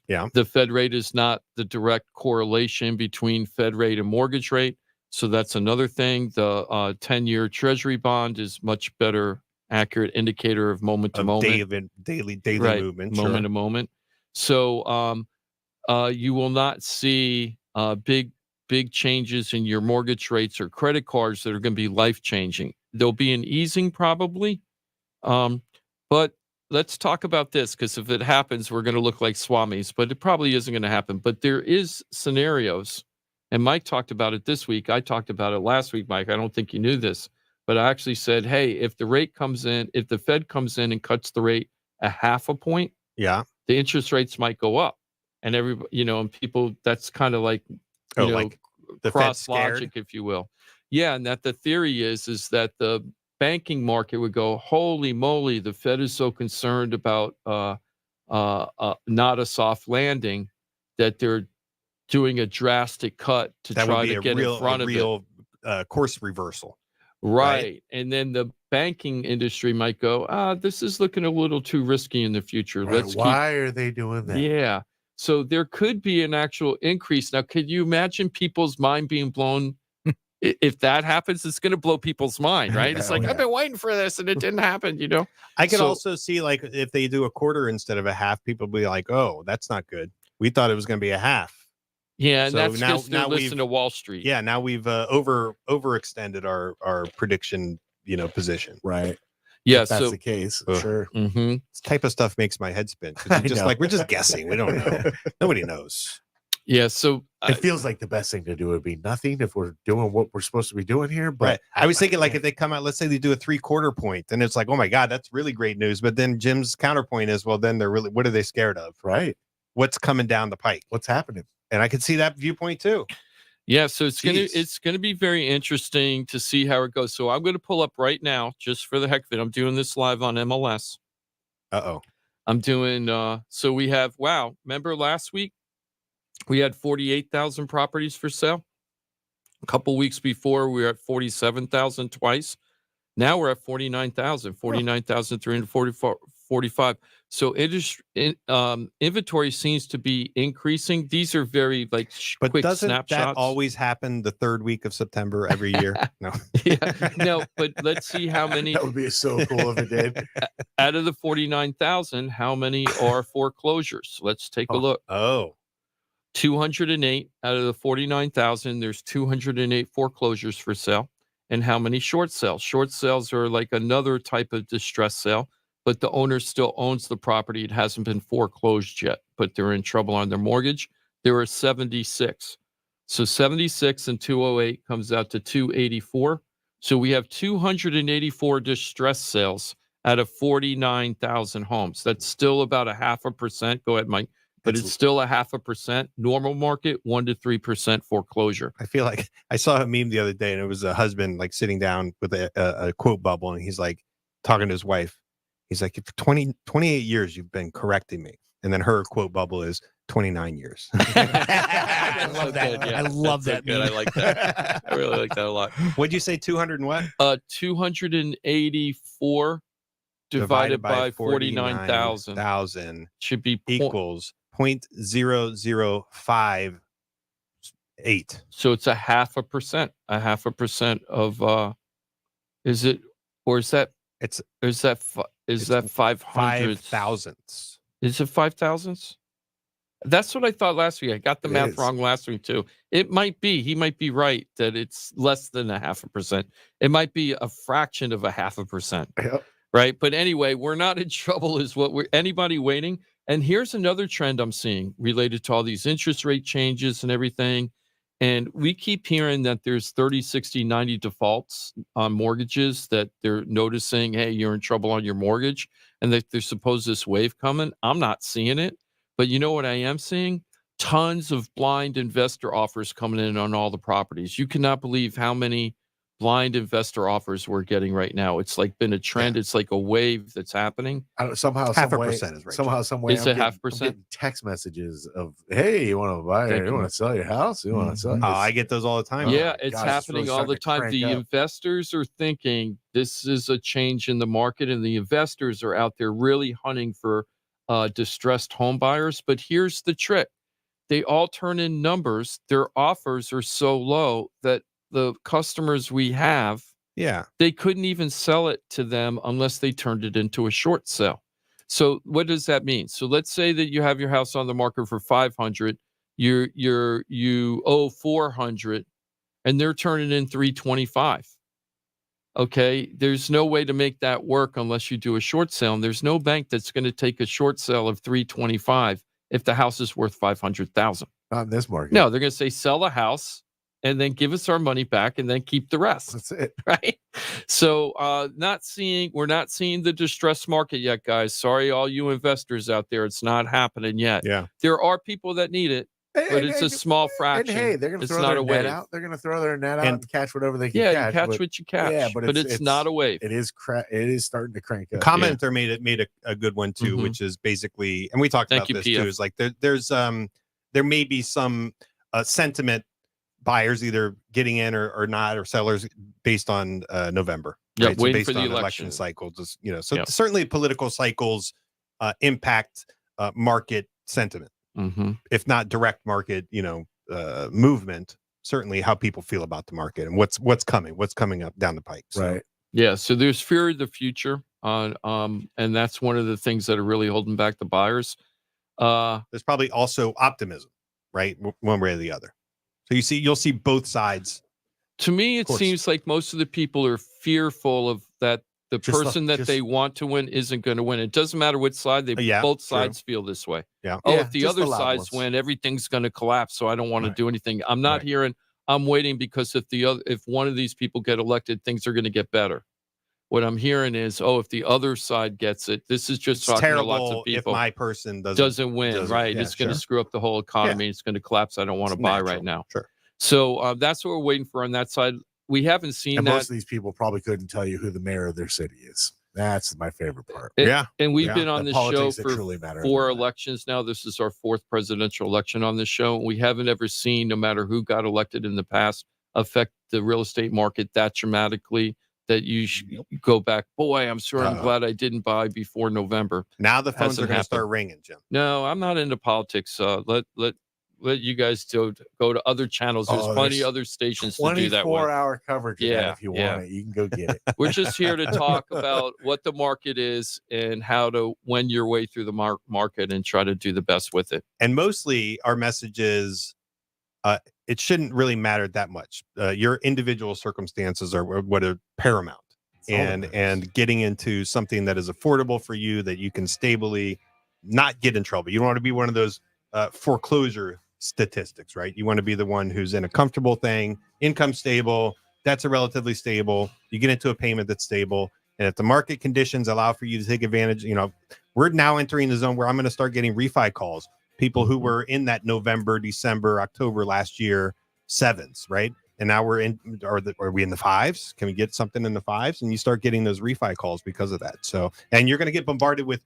Yeah. The Fed rate is not the direct correlation between Fed rate and mortgage rate. So that's another thing. The 10-year Treasury bond is much better accurate indicator of moment to moment. daily Right, movement. moment to moment. So you will not see big changes in your mortgage rates or credit cards that are going to be life changing. There'll be an easing probably, but let's talk about this because if it happens, we're going to look like swamis. But it probably isn't going to happen. But there is scenarios, and Mike talked about it this week. I talked about it last week, Mike. I don't think you knew this, but I actually said, hey, if the rate comes in, if the Fed comes in and cuts the rate a 0.5 point, Yeah. the interest rates might go up. And everybody, and people, that's kind of like, like the Fed's cross scared? logic, if you will. Yeah. And that the theory is that the banking market would go, holy moly, the Fed is so concerned about not a soft landing that they're doing a drastic cut to That try would be to a get real, in front a of real it. course reversal. Right. And then the banking industry might go, this is looking a little too risky in the future. Right. Let's Why are they doing that? Yeah. So there could be an actual increase. Now, could you imagine people's mind being blown? If that happens, it's going to blow people's mind, right? It's like, I've been waiting for this and it didn't happen, I could So- also see like if they do a quarter instead of a half, people will be like, oh, that's not good. We thought it was going to be a half. Yeah, and So that's now- because they're now we've- listening to Wall Street. Yeah, now we've overextended our prediction, position. Right. Yeah, If that's so the case. Ugh. Sure. mhm. This type of stuff makes my head spin. 'Cause I it's just know. like we're just guessing. We don't know. Nobody knows. Yeah, so It feels like the best thing to do would be nothing if we're doing what we're supposed to be doing here. But Right. I was thinking like if they come out, let's say they do a 3/4 point, then it's like, oh my God, that's really great news. But then Jim's counterpoint is, well, then what are they scared of? right. What's coming down the pike? What's happening? And I could see that viewpoint too. yeah, so it's Jeez. gonna be very interesting to see how it goes. So I'm gonna pull up right now, just for the heck of it. I'm doing this live on MLS. Uh-oh. I'm doing so we have remember last week we had 48,000 properties for sale. A couple weeks before we were at 47,000 twice. Now we're at 49,000, 49,345. So inventory seems to be increasing. These are very But quick doesn't snapshots. that always happen the third week of September every year? No. Yeah, no, but let's see how many That would be so cool if it did. out of the 49,000, how many are foreclosures? Let's take a look. Oh. 208 out of the 49,000, there's 208 foreclosures for sale. And how many short sales? Short sales are like another type of distress sale, but the owner still owns the property. It hasn't been foreclosed yet, but they're in trouble on their mortgage. There are 76. So 76 and 208 comes out to 284. So we have 284 distress sales out of 49,000 homes. That's still about 0.5%. Go ahead, Mike. But it's still 0.5%. Normal market, 1 to 3% foreclosure. I feel like I saw a meme the other day and it was a husband like sitting down with a quote bubble and he's like talking to his wife. He's like, for 28 years, you've been correcting me. And then her quote bubble is 29 years. I love that. Good, yeah. I love That's that. so good. I meme. like that. I really like that a lot. What'd you say? 200 and what? 284 divided by 49,000 49,000 should be equals 0.0058. So it's 0.5%. 0.5% of is it or is that It's is that 500 5,000ths. Is it 5,000s? That's what I thought last week. I got the It math is. wrong last week too. It might be. He might be right that it's less than 0.5%. It might be a fraction of 0.5%. Yep. Right. But anyway, we're not in trouble. Is what we're anybody waiting? And here's another trend I'm seeing related to all these interest rate changes and everything. And we keep hearing that there's 30, 60, 90 defaults on mortgages that they're noticing, hey, you're in trouble on your mortgage, and that there's supposed this wave coming. I'm not seeing it. But you know what I am seeing? Tons of blind investor offers coming in on all the properties. You cannot believe how many blind investor offers we're getting right now. It's like been a trend. It's like a wave that's happening. Somehow, half some a way, percent is right. somehow, some way. Is it half percent? I'm getting text messages of, "Hey, you want to buy? You want to sell your house? You want to sell?" Oh, I get those all the time. Yeah, Oh, it's gosh, happening really all the starting time. to The crank up. investors are thinking this is a change in the market, and the investors are out there really hunting for distressed home buyers. But here's the trick. They all turn in numbers. Their offers are so low that the customers we have, they couldn't even sell it to them unless they turned it into a short sale. So what does that mean? So let's say that you have your house on the market for 500, you owe 400, and they're turning in 325. Okay, there's no way to make that work unless you do a short sale, and there's no bank that's going to take a short sale of 325 if the house is worth 500,000. Not in this market. No, they're going to say sell the house and then give us our money back and then keep the rest. That's it. Right? So we're not seeing the distressed market yet, guys. Sorry, all you investors out there, it's not happening yet. Yeah. There are people that need it, but it's a small fraction. And hey, they're going to throw their net out. They're going to throw their net out and catch whatever they can catch. Yeah, you catch what you catch. Yeah, but it's not a wave. It is starting to crank up. The commenter made a good one too, which is basically, and we talked about this too, is like there may be some sentiment buyers either getting in or not, or sellers based on November. Yeah, right? So waiting based for the on election cycles, so certainly political cycles impact market sentiment. If not direct market, movement, certainly how people feel about the market and what's coming up down the pike. So. Right. Yeah. So there's fear of the future and that's one of the things that are really holding back the buyers. There's probably also optimism, right? One way or the other. So you'll see both sides. To me, it seems like most of the people are fearful of that. The person that they want to win isn't going to win. It doesn't matter which side both sides feel this way. Yeah. Oh, if the other sides win, everything's going to collapse. So I don't want to do anything. I'm not hearing. I'm waiting because if one of these people get elected, things are going to get better. What I'm hearing is, if the other side gets it, this is just talking to lots of people. If my person doesn't win, right? It's going to screw up the whole economy. It's going to collapse. I don't want to buy right now. Sure. So that's what we're waiting for on that side. We haven't seen and that. Most of these people probably couldn't tell you who the mayor of their city is. That's my favorite part. And we've been on this show for truly matter 4 elections now. This is our 4th presidential election on this show. We haven't ever seen, no matter who got elected in the past, affect the real estate market that dramatically that you go back, boy, I'm glad I didn't buy before November. Now the phones are going to start ringing, Jim. No, I'm not into politics. Let you guys go to other channels. There's plenty of other stations to do that with. 24-hour coverage of that if you want it. You can go get it. We're just here to talk about what the market is and how to win your way through the market and try to do the best with it. And mostly our message is it shouldn't really matter that much. Your individual circumstances are what are paramount. And getting into something that is affordable for you, that you can stably not get in trouble. You don't want to be one of those foreclosure statistics, right? You want to be the one who's in a comfortable thing, income stable, that's a relatively stable. You get into a payment that's stable. And if the market conditions allow for you to take advantage, we're now entering the zone where I'm going to start getting refi calls. People who were in that November, December, October last year, 7s, right? And now we're in, are we in the 5s? Can we get something in the 5s? And you start getting those refi calls because of that. So, and you're going to get bombarded with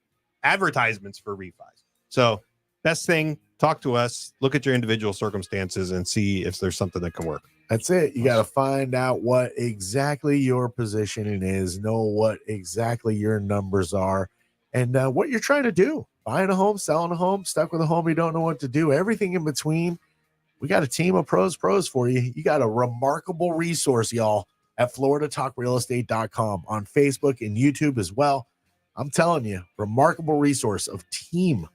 advertisements for refis. So best thing, talk to us, look at your individual circumstances and see if there's something that can work. That's it. You got to find out what exactly your positioning is, know what exactly your numbers are, and what you're trying to do. Buying a home, selling a home, stuck with a home, you don't know what to do, everything in between. We got a team of pros for you. You got a remarkable resource, y'all, at FloridaTalkRealEstate.com, on Facebook and YouTube as well. I'm telling you, remarkable resource of team.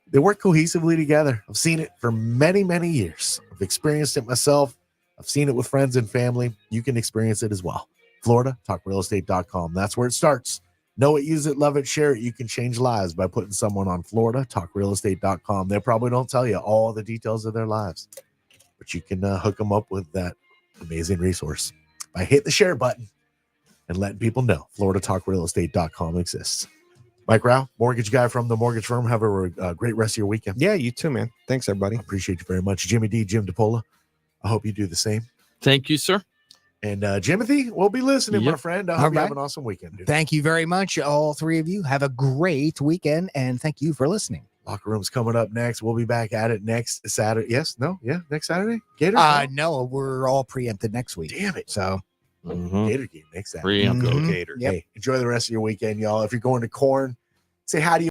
They work cohesively together. I've seen it for many, many years. I've experienced it myself. I've seen it with friends and family. You can experience it as well. FloridaTalkRealEstate.com. That's where it starts. Know it, use it, love it, share it. You can change lives by putting someone on FloridaTalkRealEstate.com. They probably don't tell you all the details of their lives, but you can hook them up with that amazing resource by hitting the share button and letting people know FloridaTalkRealEstate.com exists. Mike Rauch, mortgage guy from the mortgage firm. Have a great rest of your weekend. Yeah, you too, man. Thanks, everybody. Appreciate you very much. Jimmy D, Jim DePola, I hope you do the same. Thank you, sir. And Jimothy, we'll be listening, my friend. I hope you have an awesome weekend, dude. Thank you very much, all three of you. Have a great weekend, and thank you for listening. Locker Room's coming up next. We'll be back at it next Saturday. Yes? No? Yeah? Next Saturday? Gators? No, we're all preempted next week. Damn it. So Gator game next Saturday. Go Gators. Hey, enjoy the rest of your weekend, y'all. If you're going to Corn, say hi to you.